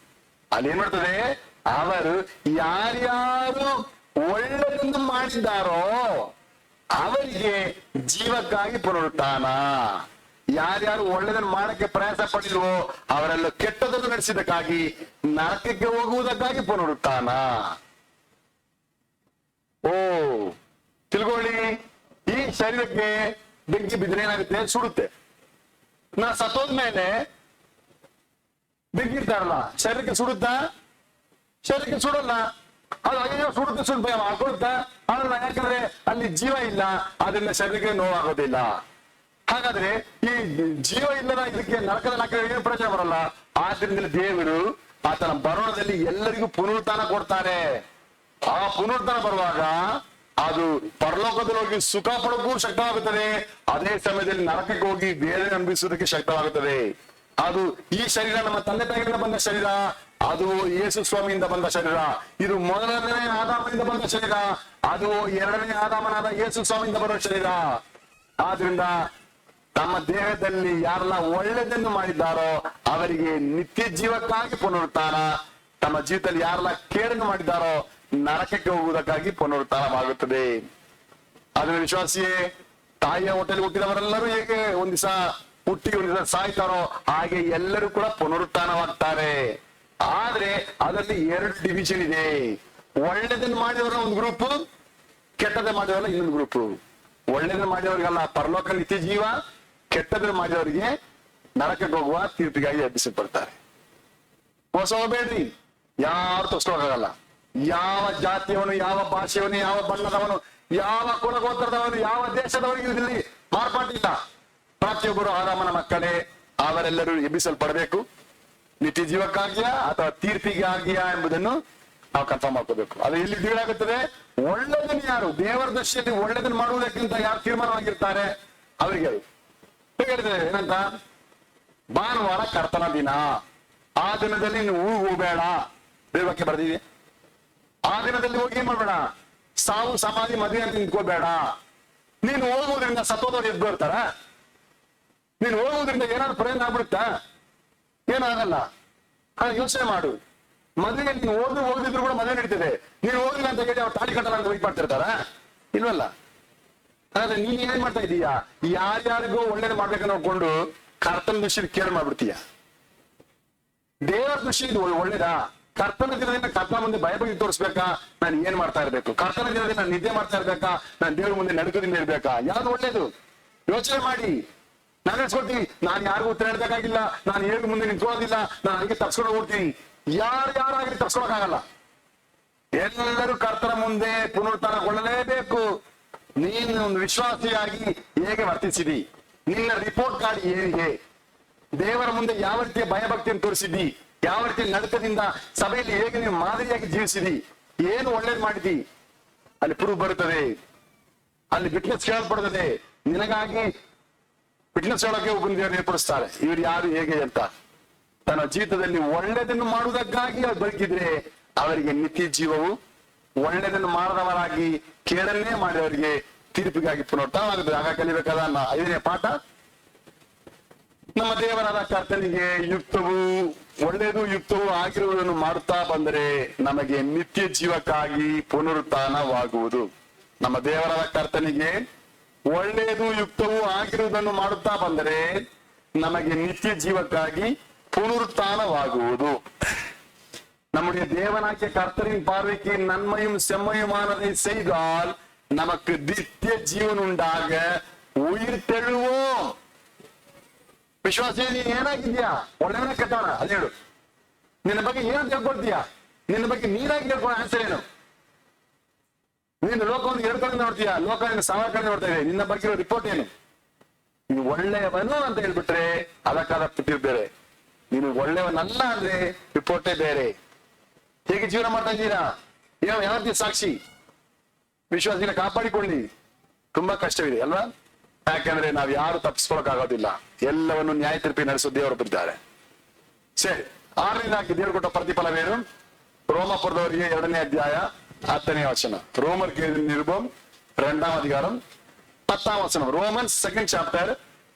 ಅಲ್ಲಿ ಏನ್ ಮಾಡ್ತದೆ, ಅವರು ಯಾರ್ಯಾರು ಒಳ್ಳೆಯದನ್ನು ಮಾಡಿದ್ದಾರೋ ಅವರಿಗೆ ಜೀವಕ್ಕಾಗಿ ಪುನರುತ್ಥಾನ, ಯಾರ್ಯಾರು ಒಳ್ಳೆದನ್ನು ಮಾಡಕ್ಕೆ ಪ್ರಯಾಸ ಪಡಿಲ್ವೋ ಅವರೆಲ್ಲ ಕೆಟ್ಟದನ್ನು ನಡೆಸಿದಕ್ಕಾಗಿ ನರಕಕ್ಕೆ ಹೋಗುವುದಕ್ಕಾಗಿ ಪುನರುತ್ಥಾನ. ಓ ತಿಳ್ಕೊಳ್ಳಿ, ಈ ಶರೀರಕ್ಕೆ ಬೆಂಕಿ ಬಿದ್ದರೆ ಏನಾಗುತ್ತೆ? ಸುಡುತ್ತೆ. ನಾ ಸತ್ತೋದ್ಮೇಲೆ ಬೆಂಕಿ ಇರ್ತಾರಲ್ಲ, ಶರೀರಕ್ಕೆ ಸುಡುತ್ತಾ? ಶರೀರಕ್ಕೆ ಸುಡಲ್ಲ. ಅದು ಅಯ್ಯೋ ಸುಡುತ್ತೆ ಸುಡ್ ಭಯ ಹಾಕೊಡುತ್ತಾ? ಅಲ್ಲ, ಯಾಕಂದ್ರೆ ಅಲ್ಲಿ ಜೀವ ಇಲ್ಲ, ಅದರಿಂದ ಶರೀರಕ್ಕೆ ನೋವಾಗೋದಿಲ್ಲ. ಹಾಗಾದ್ರೆ ಈ ಜೀವ ಇಲ್ಲದ ಇದಕ್ಕೆ ನರಕದ ಏನು ಪ್ರಯೋಜನ ಬರಲ್ಲ. ಆದ್ರಿಂದ ದೇವರು ಆತನ ಬರೋಣದಲ್ಲಿ ಎಲ್ಲರಿಗೂ ಪುನರುತ್ಥಾನ ಕೊಡ್ತಾರೆ. ಆ ಪುನರುತ್ಥಾನ ಬರುವಾಗ ಅದು ಪರಲೋಕದಲ್ಲಿ ಹೋಗಿ ಸುಖ ಪಡೋಕ್ಕೂ ಶಕ್ತವಾಗುತ್ತದೆ, ಅದೇ ಸಮಯದಲ್ಲಿ ನರಕಕ್ಕೆ ಹೋಗಿ ಬೇರೆ ಅನುಭವಿಸುವುದಕ್ಕೆ ಶಕ್ತವಾಗುತ್ತದೆ. ಅದು ಈ ಶರೀರ ನಮ್ಮ ತಂದೆ ತಾಯಿಗಳಿಂದ ಬಂದ ಶರೀರ, ಅದು ಯೇಸು ಸ್ವಾಮಿಯಿಂದ ಬಂದ ಶರೀರ. ಇದು ಮೊದಲನೇ ಆದಾಮನಿಂದ ಬಂದ ಶರೀರ, ಅದು ಎರಡನೇ ಆದಾಮನಾದ ಯೇಸು ಸ್ವಾಮಿಯಿಂದ ಬರೋ ಶರೀರ. ಆದ್ರಿಂದ ತಮ್ಮ ದೇಹದಲ್ಲಿ ಯಾರೆಲ್ಲ ಒಳ್ಳೆದನ್ನು ಮಾಡಿದ್ದಾರೋ ಅವರಿಗೆ ನಿತ್ಯ ಜೀವಕ್ಕಾಗಿ ಪುನರುತ್ಥಾನ, ತಮ್ಮ ಜೀವಿತದಲ್ಲಿ ಯಾರೆಲ್ಲ ಕೇಡನ್ನು ಮಾಡಿದ್ದಾರೋ ನರಕಕ್ಕೆ ಹೋಗುವುದಕ್ಕಾಗಿ ಪುನರುತ್ಥಾನವಾಗುತ್ತದೆ. ಅದನ್ನ ವಿಶ್ವಾಸಿಯೇ, ತಾಯಿಯ ಹೊಟ್ಟೆಯಲ್ಲಿ ಹುಟ್ಟಿದವರೆಲ್ಲರೂ ಹೇಗೆ ಒಂದ್ ದಿವಸ ಹುಟ್ಟಿ ಒಂದ್ ದಿವಸ ಸಾಯ್ತಾರೋ ಹಾಗೆ ಎಲ್ಲರೂ ಕೂಡ ಪುನರುತ್ಥಾನವಾಗ್ತಾರೆ. ಆದ್ರೆ ಅದರಲ್ಲಿ 2 ಡಿವಿಷನ್ ಇದೆ. ಒಳ್ಳೆದನ್ನು ಮಾಡಿದವರ ಒಂದು ಗ್ರೂಪ್, ಕೆಟ್ಟದ ಮಾಡಿದವರ ಇನ್ನೊಂದು ಗ್ರೂಪ್. ಒಳ್ಳೆದನ್ನು ಮಾಡಿದವರಿಗೆಲ್ಲ ಪರಲೋಕ ನಿತ್ಯ ಜೀವ, ಕೆಟ್ಟದನ್ನು ಮಾಡಿದವರಿಗೆ ನರಕಕ್ಕೆ ಹೋಗುವ ತೀರ್ಪಿಗಾಗಿ ಎಬ್ಬಿಸಲ್ಪಡ್ತಾರೆ. ಮೋಸ ಹೋಗ್ಬೇಡ್ರಿ, ಯಾರು ತೋರಿಸ್ಕೋಕಾಗಲ್ಲ. ಯಾವ ಜಾತಿಯವನು, ಯಾವ ಭಾಷೆಯವನು, ಯಾವ ಬಣ್ಣದವನು, ಯಾವ ಕುಲಗೋತ್ರದವನು, ಯಾವ ದೇಶದವನಿಗೆ ಇಲ್ಲಿ ಮಾರ್ಪಾಟಿಲ್ಲ. ಪ್ರತಿಯೊಬ್ಬರು ಆದಾಮನ ಮಕ್ಕಳೇ, ಅವರೆಲ್ಲರೂ ಎಬ್ಬಿಸಲ್ಪಡಬೇಕು. ನಿತ್ಯ ಜೀವಕ್ಕಾಗಿಯಾ ಅಥವಾ ತೀರ್ಪಿಗಾಗಿಯಾ ಎಂಬುದನ್ನು ನಾವು ಕನ್ಫರ್ಮ್ ಮಾಡ್ಕೋಬೇಕು. ಅದು ಎಲ್ಲಿ ಬೀಳಾಗುತ್ತದೆ? ಒಳ್ಳೆದನ್ನು ಯಾರು ದೇವರ ದೃಷ್ಟಿಯಲ್ಲಿ ಒಳ್ಳೆದನ್ನು ಮಾಡುವುದಕ್ಕಿಂತ ಯಾರು ತೀರ್ಮಾನವಾಗಿರ್ತಾರೆ ಅವರಿಗೆ ಹೇಳಿದ್ರೆ ಏನಂತ, ಭಾನುವಾರ ಕರ್ತನ ದಿನ, ಆ ದಿನದಲ್ಲಿ ನೀವು ಊರಿಗೆ ಹೋಗಬೇಡ, ದೇವಕ್ಕೆ ಬರ್ದಿದೆ. ಆ ದಿನದಲ್ಲಿ ಹೋಗಿ ಏನ್ ಮಾಡ್ಬೇಡ, ಸಾವು ಸಮಾಧಿ ಮದುವೆ ಅಂತ ನಿಂತ್ಕೋಬೇಡ. ನೀನು ಹೋಗುವುದರಿಂದ ಸತ್ತೋದವ್ರು ಎದ್ದು ಬರ್ತಾರ? ನೀನು ಹೋಗುವುದರಿಂದ ಏನಾದ್ರು ಪ್ರಯೋಜನ ಆಗ್ಬಿಡುತ್ತಾ? ಏನಾಗಲ್ಲ. ಯೋಚನೆ ಮಾಡು. ಮದುವೆ ನೀನು ಓದಿದ್ರು ಕೂಡ ಮದುವೆ ನಡೀತದೆ. ನೀನು ಹೋಗಿಲ್ಲ ಅಂತ ಹೇಳಿ ಅವ್ರು ತಾಳಿ ಕಟ್ಟಲ್ಲ ಅಂತ ವೆಯ್ಟ್ ಮಾಡ್ತಿರ್ತಾರ? ಇಲ್ವಲ್ಲ. ಹಾಗಾದ್ರೆ ನೀನ್ ಏನ್ ಮಾಡ್ತಾ ಇದೀಯಾ? ಯಾರ್ಯಾರಿಗೂ ಒಳ್ಳೇದು ಮಾಡ್ಬೇಕಂತ ನೋಡ್ಕೊಂಡು ಕರ್ತನ ದೃಷ್ಟಿ ಕೇರ್ ಮಾಡ್ಬಿಡ್ತೀಯ. ದೇವರ ದೃಷ್ಟಿ ಇದು ಒಳ್ಳೇದಾ? ಕರ್ತನ ದಿನದಿಂದ ಕರ್ತನ ಮುಂದೆ ಭಯಭಕ್ತಿ ತೋರಿಸ್ಬೇಕಾ? ನಾನು ಏನ್ ಮಾಡ್ತಾ ಇರ್ಬೇಕು? ಕರ್ತನ ದಿನದಿಂದ ನಾನು ನಿದ್ದೆ ಮಾಡ್ತಾ ಇರ್ಬೇಕಾ? ನಾನು ದೇವ್ರ ಮುಂದೆ ನಡುಕದಿಂದ ಇರ್ಬೇಕಾ? ಯಾವ್ದು ಒಳ್ಳೇದು? ಯೋಚನೆ ಮಾಡಿ. ನಾನು ಹೇಳ್ಸ್ಕೊಡ್ತೀನಿ, ನಾನು ಯಾರಿಗೂ ಉತ್ತರ ಹೇಳ್ಬೇಕಾಗಿಲ್ಲ, ನಾನು ಹೇಗೆ ಮುಂದೆ ನಿಂತ್ಕೊಳ್ಳೋದಿಲ್ಲ, ನಾನು ಹಂಗೆ ತಪ್ಸ್ಕೊಂಡು ಹೋಗ್ತೀನಿ. ಯಾರಾಗಲಿ ತಪ್ಸ್ಕೊಳಕ್ಕಾಗಲ್ಲ. ಎಲ್ಲರೂ ಕರ್ತನ ಮುಂದೆ ಪುನರುತ್ಥಾನಗೊಳ್ಳಲೇಬೇಕು. ನೀನು ಒಂದು ವಿಶ್ವಾಸಿಯಾಗಿ ಹೇಗೆ ವರ್ತಿಸಿದಿ? ನಿನ್ನ ರಿಪೋರ್ಟ್ ಕಾರ್ಡ್ ಏನಿದೆ? ದೇವರ ಮುಂದೆ ಯಾವ ರೀತಿಯ ಭಯಭಕ್ತಿಯನ್ನು ತೋರಿಸಿದಿ? ಯಾವ ರೀತಿಯ ನಡಕದಿಂದ ಸಭೆಯಲ್ಲಿ ಹೇಗೆ ನೀವು ಮಾದರಿಯಾಗಿ ಜೀವಿಸಿದಿ? ಏನು ಒಳ್ಳೇದು ಮಾಡಿದಿ? ಅಲ್ಲಿ ಪ್ರೂಫ್ ಬರುತ್ತದೆ, ಅಲ್ಲಿ ವಿಟ್ನೆಸ್ ಕೇಳಲ್ಪಡುತ್ತದೆ. ನಿನಗಾಗಿ ವಿಟ್ನೆಸ್ ಹೇಳೋಕೆ ಒಬ್ಬನ ದೇವರು ಏರ್ಪಡಿಸ್ತಾರೆ. ಇವರು ಯಾರು ಹೇಗೆ ಅಂತ ತನ್ನ ಜೀವಿತದಲ್ಲಿ ಒಳ್ಳೆದನ್ನು ಮಾಡುವುದಕ್ಕಾಗಿ ಅವ್ರು ಬದುಕಿದ್ರೆ ಅವರಿಗೆ ನಿತ್ಯ ಜೀವವು, ಒಳ್ಳೆದನ್ನು ಮಾಡದವರಾಗಿ ಕೇಡನ್ನೇ ಮಾಡಿದವರಿಗೆ ತೀರ್ಪಿಗಾಗಿ ಪುನರುತ್ಥಾನವಾಗುತ್ತದೆ. ಆಗ ಕಲಿಬೇಕಾದ 5ನೇ ಪಾಠ, ನಮ್ಮ ದೇವರಾದ ಕರ್ತನಿಗೆ ಯುಕ್ತವೂ ಒಳ್ಳೆಯದು ಯುಕ್ತವೂ ಆಗಿರುವುದನ್ನು ಮಾಡುತ್ತಾ ಬಂದರೆ ನಮಗೆ ನಿತ್ಯ ಜೀವಕ್ಕಾಗಿ ಪುನರುತ್ಥಾನವಾಗುವುದು. ನಮ್ಮ ದೇವರಾದ ಕರ್ತನಿಗೆ ಒಳ್ಳೆಯದು ಯುಕ್ತವೂ ಆಗಿರುವುದನ್ನು ಮಾಡುತ್ತಾ ಬಂದರೆ ನಮಗೆ ನಿತ್ಯ ஜீவக்காகி புனருத்தானவாகுவது. நம்முடைய தேவனாகிய கர்த்தரின் பார்வைக்கு நன்மையும் செம்மையுமானதை செய்தால் நமக்கு நித்திய ஜீவன் உண்டாக உயிர் தெழுவோம். ವಿಶ್ವಾಸ ನೀನ್ ಏನಾಗಿದ್ಯಾ? ಒಳ್ಳೆಯವನ ಕೆಟ್ಟವನ? ಅದ್ ಹೇಳು. ನಿನ್ನ ಬಗ್ಗೆ ಏನಂತ ಹೇಳ್ಕೊಳ್ತೀಯಾ? ನಿನ್ನ ಬಗ್ಗೆ ನೀನಾಗಿ ಹೇಳ್ಕೊಳ್ಳೋ ಆನ್ಸರ್ ಏನು? ನೀನು ಲೋಕವನ್ನು 2 ಕಡೆ ನೋಡ್ತೀಯಾ, ಲೋಕ ನಿನ್ನ 1000 ಕಡೆ ನೋಡ್ತಾ ಇದೆ. ನಿನ್ನ ಬಗ್ಗೆ ರಿಪೋರ್ಟ್ ಏನು? ನೀನು ಒಳ್ಳೆಯವನು ಅಂತ ಹೇಳ್ಬಿಟ್ರೆ ಅದಕ್ಕಾದ ಪಿಟ್ಟಿರ್ ಬೇರೆ, ನೀನು ಒಳ್ಳೆಯವನಲ್ಲ ಅಂದ್ರೆ ರಿಪೋರ್ಟೇ ಬೇರೆ. ಹೇಗೆ ಜೀವನ ಮಾಡ್ತಾ ಇದ್ದೀರಾ? ಯಾವ ರೀತಿ ಸಾಕ್ಷಿ? ವಿಶ್ವಾಸಿನ ಕಾಪಾಡಿಕೊಳ್ಳಿ. ತುಂಬಾ ಕಷ್ಟವಿದೆ ಅಲ್ವಾ? ಯಾಕಂದ್ರೆ ನಾವ್ ಯಾರು ತಪ್ಪಿಸ್ಕೊಳಕ್ ಆಗೋದಿಲ್ಲ. ಎಲ್ಲವನ್ನು ನ್ಯಾಯ ತೀರ್ಪಿ ನಡೆಸೋ ದೇವರು ಬಿದ್ದಾರೆ. ಸರಿ, 6ನೇದಾಗಿ ದೇವರು ಕೊಟ್ಟ ಪ್ರತಿಫಲವೇನು? ರೋಮಪುರದವರಿಗೆ 2ನೇ ಅಧ್ಯಾಯ 10ನೇ ವಚನ. ರೋಮರ್ ನಿರ್ಭಮ್ இரண்டாம் அதிகாரம் 10ஆம் வசனம். Romans second chapter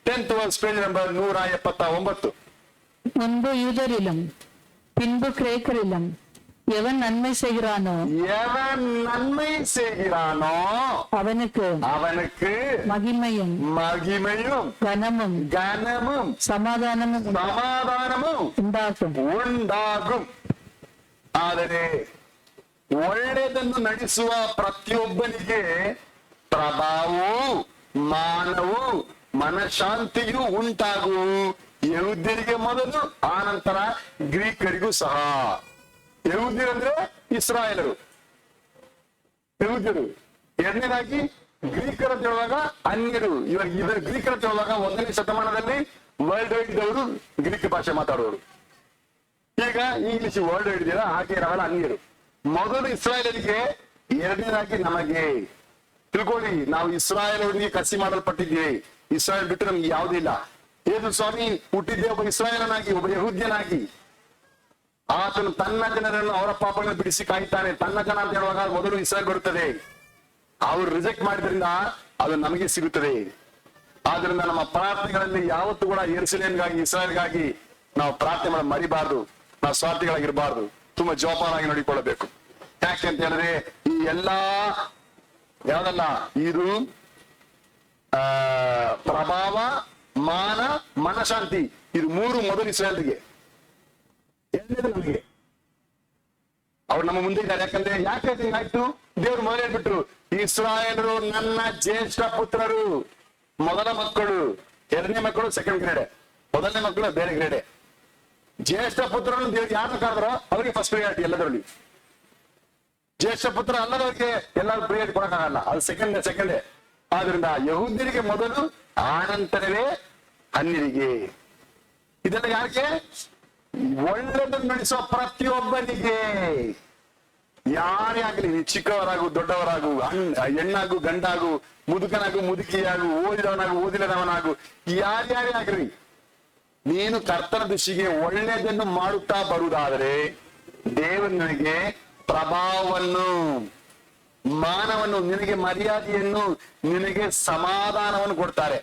10th verse page number 179. முன்பு யூதரிலும் பின்பு கிரேக்கரிலும் எவன் நன்மை செய்கிறானோ எவன் நன்மை செய்கிறானோ அவனுக்கு மகிமையும் கனமும் ಸಮಾಧಾನமும் ಉಂಟಾகும். ಆದರೆ ಒಳ್ಳೆಯದನ್ನು ನಡೆಸುವ ಪ್ರತಿಯೊಬ್ಬನಿಗೆ ಪ್ರಭಾವವು ಮಾನವು ಮನಃಶಾಂತಿಯು ಉಂಟಾಗುವು. ಯಹೂದ್ಯರಿಗೆ ಮೊದಲು ಆನಂತರ ಗ್ರೀಕರಿಗೂ ಸಹ. ಯಹೂದ್ಯರಂದ್ರೆ ಇಸ್ರಾಯೇಲರು, ಯಹೂದ್ಯರು. ಎರಡನೇದಾಗಿ ಗ್ರೀಕರ ಅಂತ ಹೇಳುವಾಗ ಅನ್ಯರು. ಇವಾಗ ಗ್ರೀಕರ ಅಂತ ಹೇಳುವಾಗ 1ನೇ ಶತಮಾನದಲ್ಲಿ ವರ್ಲ್ಡ್ ವೈಡ್ ಇದ್ದವರು ಗ್ರೀಕ್ ಭಾಷೆ ಮಾತಾಡುವರು. ಈಗ ಇಂಗ್ಲಿಷ್ ವರ್ಲ್ಡ್ ವೈಡ್ ಇದೆಯಲ್ಲ, ಹಾಗೆ ಇರೋಲ್ಲ ಅನ್ಯರು. ಮೊದಲು ಇಸ್ರಾಯೇಲರಿಗೆ, ಎರಡನೇದಾಗಿ ನಮಗೆ. ತಿಳ್ಕೊಳ್ಳಿ, ನಾವು ಇಸ್ರಾಯೇಲರಿಗೆ ಕಸಿ ಮಾಡಲ್ಪಟ್ಟಿದ್ದೀವಿ. ಇಸ್ರಾಯೇಲ್ ಬಿಟ್ಟು ನಮ್ಗೆ ಯಾವುದಿಲ್ಲ. ಯೇಸು ಸ್ವಾಮಿ ಹುಟ್ಟಿದ್ದೇ ಒಬ್ಬ ಇಸ್ರಾಯೇಲನಾಗಿ, ಒಬ್ಬ ಯಹೂದ್ಯನಾಗಿ. ಆತನು ತನ್ನ ಜನರನ್ನು ಅವರ ಪಾಪಗಳನ್ನು ಬಿಡಿಸಿ ಕಾಯ್ತಾನೆ. ತನ್ನ ಜನ ಅಂತ ಹೇಳುವಾಗ ಮೊದಲು ಇಸ್ರಾಯೇಲ್ ಬರುತ್ತದೆ. ಅವರು ರಿಜೆಕ್ಟ್ ಮಾಡಿದ್ರಿಂದ ಅದು ನಮಗೆ ಸಿಗುತ್ತದೆ. ಆದ್ರಿಂದ ನಮ್ಮ ಪ್ರಾರ್ಥನೆಗಳಲ್ಲಿ ಯಾವತ್ತೂ ಕೂಡ ಯೆರೂಸಲೇಮಿಗಾಗಿ, ಇಸ್ರಾಯೇಲ್ಗಾಗಿ ನಾವು ಪ್ರಾರ್ಥನೆ ಮಾಡಿ ಮರಿಬಾರ್ದು. ನಾವು ಸ್ವಾರ್ಥಿಗಳಾಗಿರ್ಬಾರ್ದು. ತುಂಬಾ ಜೋಪಾನಾಗಿ ನೋಡಿಕೊಳ್ಳಬೇಕು. ಯಾಕೆ ಅಂತ ಹೇಳಿದ್ರೆ ಈ ಎಲ್ಲಾ ಯಾವ್ದಲ್ಲ, ಇದು ಪ್ರಭಾವ, ಮಾನ, ಮನಃಶಾಂತಿ, ಇದು ಮೂರು ಮೊದಲು ಇಸ್ರಾಯೇಲ್ಗೆ. ಎರಡನೇದು ನಮಗೆ. ಅವ್ರು ನಮ್ಮ ಮುಂದೆ ಇದ್ದಾರೆ. ಯಾಕೆ ಹಿಂಗಾಯ್ತು? ದೇವ್ರು ಮೊದಲು ಹೇಳ್ಬಿಟ್ರು, ಇಸ್ರಾಯೇಲರು ನನ್ನ ಜ್ಯೇಷ್ಠ ಪುತ್ರರು, ಮೊದಲ ಮಕ್ಕಳು. ಎರಡನೇ ಮಕ್ಕಳು ಸೆಕೆಂಡ್ ಗ್ರೇಡ್, ಮೊದಲನೇ ಮಕ್ಕಳು ಬೇರೆ ಗ್ರೇಡೆ. ಜ್ಯೇಷ್ಠ ಪುತ್ರರನ್ನು ದೇವ್ರು ಯಾರು ಕರೆದ್ರೋ ಅವ್ರಿಗೆ ಫಸ್ಟ್ ಪ್ರಿಯಾರಿಟಿ ಎಲ್ಲದರಲ್ಲಿ. ಜ್ಯೇಷ್ಠ ಪುತ್ರ ಅಲ್ಲದವ್ರಿಗೆ ಎಲ್ಲರೂ ಪ್ರಿಯಾರಿಟಿ ಕೊಡಕ್ಕಾಗಲ್ಲ, ಅದು ಸೆಕೆಂಡೇ. ಆದ್ರಿಂದ ಯಹೂದ್ಯರಿಗೆ ಮೊದಲು, ಆನಂತರವೇ ಅನ್ಯರಿಗೆ. ಇದೆಲ್ಲ ಯಾಕೆ? ಒಳ್ಳೆದನ್ನು ನಡೆಸುವ ಪ್ರತಿಯೊಬ್ಬನಿಗೆ. ಯಾರೇ ಆಗಲಿ, ಚಿಕ್ಕವರಾಗು, ದೊಡ್ಡವರಾಗು, ಹೆಣ್ಣಾಗು, ಗಂಡಾಗು, ಮುದುಕನಾಗು, ಮುದುಕಿಯಾಗು, ಓದಿದವನಾಗು, ಓದಿಲ್ಲದವನಾಗು, ಯಾರ್ಯಾರೇ ಆಗ್ರಿ, ನೀನು ಕರ್ತನ ದೃಷ್ಟಿಗೆ ಒಳ್ಳೆಯದನ್ನು ಮಾಡುತ್ತಾ ಬರುವುದಾದರೆ ದೇವರು ನಿನಗೆ ಪ್ರಭಾವವನ್ನು, ಮಾನವನ್ನು, ನಿನಗೆ ಮರ್ಯಾದೆಯನ್ನು, ನಿನಗೆ ಸಮಾಧಾನವನ್ನು ಕೊಡ್ತಾರೆ.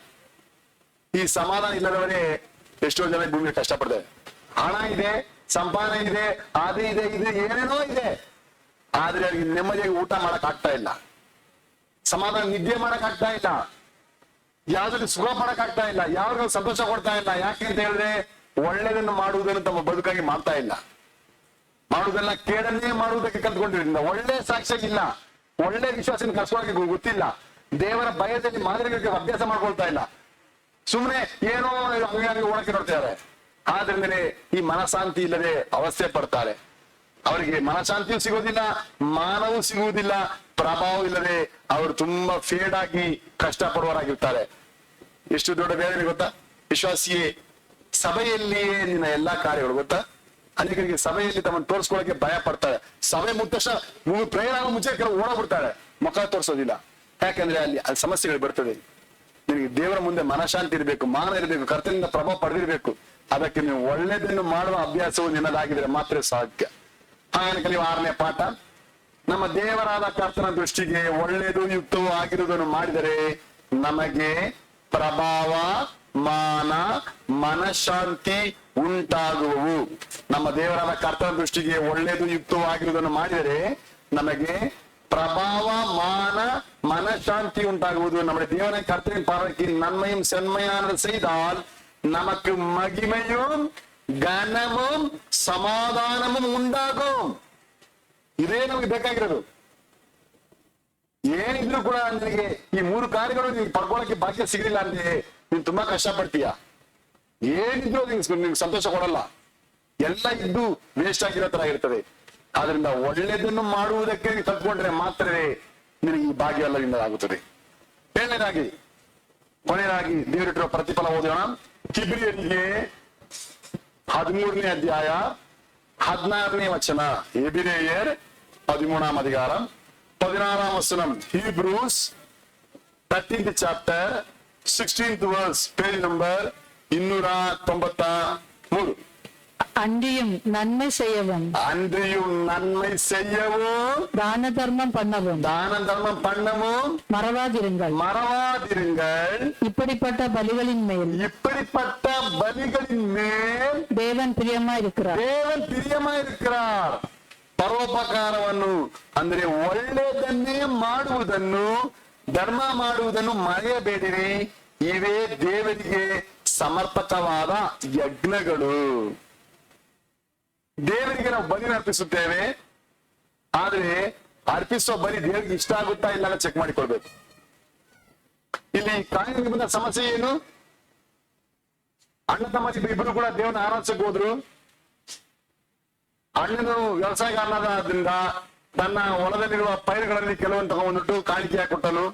ಈ ಸಮಾಧಾನ ಇಲ್ಲದವರೇ ಎಷ್ಟೋ ಜನ ಭೂಮಿಗೆ ಕಷ್ಟಪಡ್ತಾರೆ. ಹಣ ಇದೆ, ಸಂಪಾದನೆ ಇದೆ, ಅದು ಇದೆ, ಇದು ಏನೇನೋ ಇದೆ, ಆದ್ರೆ ಅವ್ರಿಗೆ ನೆಮ್ಮದಿಯಾಗಿ ಊಟ ಮಾಡಕ್ ಆಗ್ತಾ ಇಲ್ಲ, ಸಮಾಧಾನ ನಿದ್ದೆ ಮಾಡಕ್ ಆಗ್ತಾ ಇಲ್ಲ, ಯಾವ್ದ್ರಲ್ಲಿ ಸುಖ ಪಡಕ್ ಆಗ್ತಾ ಇಲ್ಲ, ಯಾವ್ದು ಸಂತೋಷ ಕೊಡ್ತಾ ಇಲ್ಲ. ಯಾಕೆ ಅಂತ ಹೇಳಿದ್ರೆ ಒಳ್ಳೆದನ್ನು ಮಾಡುವುದನ್ನು ತಮ್ಮ ಬದುಕಾಗಿ ಮಾಡ್ತಾ ಇಲ್ಲ. ಮಾಡುವುದೆಲ್ಲ ಕೇಡನ್ನೇ ಮಾಡುವುದಕ್ಕೆ ಕಲ್ತ್ಕೊಂಡಿರೋದ್ರಿಂದ ಒಳ್ಳೆ ಸಾಕ್ಷ್ಯ ಇಲ್ಲ, ಒಳ್ಳೆ ವಿಶ್ವಾಸ ಕರ್ಸ್ಕೊಳಕ್ಕೆ ಗೊತ್ತಿಲ್ಲ, ದೇವರ ಭಯದಲ್ಲಿ ಮಾದರಿಗಳಿಗೆ ಅಭ್ಯಾಸ ಮಾಡ್ಕೊಳ್ತಾ ಇಲ್ಲ, ಸುಮ್ಮನೆ ಏನೋ ಹಂಗಾಗಿ ಓಡಕ್ಕೆ ನೋಡ್ತಾರೆ. ಆದ್ರಿಂದಲೇ ಈ ಮನಶಾಂತಿ ಇಲ್ಲದೆ ಅವಸ್ಥೆ ಪಡ್ತಾರೆ. ಅವರಿಗೆ ಮನಶಾಂತಿಯೂ ಸಿಗೋದಿಲ್ಲ, ಮಾನವೂ ಸಿಗುವುದಿಲ್ಲ, ಪ್ರಭಾವ ಇಲ್ಲದೆ ಅವರು ತುಂಬಾ ಫೇಡ್ ಆಗಿ ಕಷ್ಟಪಡುವವರಾಗಿರ್ತಾರೆ. ಎಷ್ಟು ದೊಡ್ಡ ಬೇರೆ ಗೊತ್ತಾ? ವಿಶ್ವಾಸಿಯೇ, ಸಭೆಯಲ್ಲಿಯೇ ನಿನ್ನ ಎಲ್ಲಾ ಕಾರ್ಯಗಳು ಗೊತ್ತಾ? ಅನೇಕರಿಗೆ ಸಭೆಯಲ್ಲಿ ತಮ್ಮನ್ನು ತೋರಿಸ್ಕೊಳ್ಳೋಕೆ ಭಯ ಪಡ್ತಾರೆ. ಸಭೆ ಮುಗಿದ ತಕ್ಷಣ ಪ್ರೇಯರ್ ಆಗೋ ಮುಂಚೆ ಕೆಲವು ಓಡಾಡ್ಬಿಡ್ತಾರೆ, ಮುಖ ತೋರಿಸೋದಿಲ್ಲ. ಯಾಕಂದ್ರೆ ಅಲ್ಲಿ ಸಮಸ್ಯೆಗಳು ಬರ್ತದೆ. ನಿನಗೆ ದೇವರ ಮುಂದೆ ಮನಶಾಂತಿ ಇರಬೇಕು, ಮಾನ ಇರಬೇಕು, ಕರ್ತನಿಂದ ಪ್ರಭಾವ ಪಡೆದಿರಬೇಕು. ಅದಕ್ಕೆ ನೀವು ಒಳ್ಳೆಯದನ್ನು ಮಾಡುವ ಅಭ್ಯಾಸವು ನಿನ್ನದಾಗಿದ್ರೆ ಮಾತ್ರ ಸಾಧ್ಯ. ಹಾಗೆ ಕಲಿಯುವ 6ನೇ ಪಾಠ, ನಮ್ಮ ದೇವರಾದ ಕರ್ತನ ದೃಷ್ಟಿಗೆ ಒಳ್ಳೆಯದು ಯುಕ್ತವೂ ಆಗಿರುವುದನ್ನು ಮಾಡಿದರೆ ನಮಗೆ ಪ್ರಭಾವ, ಮಾನ, ಮನಃಶಾಂತಿ ಉಂಟಾಗುವವು. ನಮ್ಮ ದೇವರಾದ ಕರ್ತನ ದೃಷ್ಟಿಗೆ ಒಳ್ಳೆಯದು ಯುಕ್ತವೂ ಆಗಿರುವುದನ್ನು ಮಾಡಿದರೆ ನಮಗೆ பிரபாவ மான மனசாந்தி உண்டாகுவது. நம்முடைய தேவனை கர்த்தரின் பார்வைக்கு நன்மையும் செம்மையானது செய்தால் நமக்கு மகிமையும் கனமும் ಸಮಾಧಾನமும் ಉಂಟಾகும். ಇದೇ ನಮಗೆ ಬೇಕಾಗಿರೋದು. ಏನಿದ್ರು ಕೂಡ ನಿನಗೆ ಈ 3 ಕಾರ್ಯಗಳು ನಿನ್ಗೆ ಪಡ್ಕೊಳ್ಳಕ್ಕೆ ಭಾಗ್ಯ ಸಿಗಲಿಲ್ಲ ಅಂದ್ರೆ ನೀನ್ ತುಂಬಾ ಕಷ್ಟ ಪಡ್ತೀಯ. ಏನಿದ್ರು ನಿನ್ಗೆ ಸಂತೋಷ ಕೊಡಲ್ಲ, ಎಲ್ಲ ಇದ್ದು ವೇಸ್ಟ್ ಆಗಿರೋ ತರ ಇರ್ತದೆ. ಆದ್ರಿಂದ ಒಳ್ಳೆದನ್ನು ಮಾಡುವುದಕ್ಕೆ ಕಲ್ತ್ಕೊಂಡ್ರೆ ಮಾತ್ರವೇ ನಿನಗೆ ಈ ಭಾಗ್ಯ ಎಲ್ಲ ನಿನ್ನದಾಗುತ್ತದೆ. ಕೊನೆಯದಾಗಿ ದೇವರಿಟ್ಟಿರುವ ಪ್ರತಿಫಲ ಓದೋಣ. ಕಿಬ್ರಿಯರಿಗೆ 13ನೇ ಅಧ್ಯಾಯ 16ನೇ ವಚನ. ಎಬ್ರಿಯರ್ 13ಾம் அதிகாரம் 16ாம் வசனம். Hebrews 13th chapter 16th verse, page number 293. அன்றியும் நன்மை செய்யவும் அன்றியும் நன்மை செய்யவும் தான தர்மம் பண்ணவும் தான தர்மம் பண்ணவும் மறவாதிருங்கள். மறவாதிருங்கள். இப்படிப்பட்ட பலிகளின் மேல் இப்படிப்பட்ட பலிகளின் மேல் தேவன் பிரியமா இருக்கிறார். ದೇವನ್ ಪ್ರಿಯಮಾಯಿರುತ್ತಾರ್. ಪರೋಪಕಾರವನ್ನು ಅಂದ್ರೆ ಒಳ್ಳೆಯದನ್ನೇ ಮಾಡುವುದನ್ನು, ಧರ್ಮ ಮಾಡುವುದನ್ನು ಮರೆಯಬೇಡಿರಿ. ಇವೇ ದೇವರಿಗೆ ಸಮರ್ಪಕವಾದ ಯಜ್ಞಗಳು. ದೇವರಿಗೆ ನಾವು ಬಲಿ ಅರ್ಪಿಸುತ್ತೇವೆ, ಆದ್ರೆ ಅರ್ಪಿಸುವ ಬಲಿ ದೇವರಿಗೆ ಇಷ್ಟ ಆಗುತ್ತಾ ಇಲ್ಲ ಅಂತ ಚೆಕ್ ಮಾಡಿಕೊಳ್ಬೇಕು. ಇಲ್ಲಿ ಕಾಯಿಲೆಗೆ ಬಂದ ಸಮಸ್ಯೆ ಏನು? ಅಣ್ಣ ತಮ್ಮ ಇಬ್ಬರು ಕೂಡ ದೇವನ ಆರಾಧಿಸಕ್ಕೆ ಹೋದ್ರು. ಅಣ್ಣನು ವ್ಯವಸಾಯಗಾರನಾದ್ರಿಂದ ತನ್ನ ಹೊಲದಲ್ಲಿರುವ ಪೈರುಗಳಲ್ಲಿ ಕೆಲವೊಂದು ತಗೊಂಡ್ಬಿಟ್ಟು ಕಾಣಿಕೆಯಾಗಿ ಕೊಟ್ಟನು.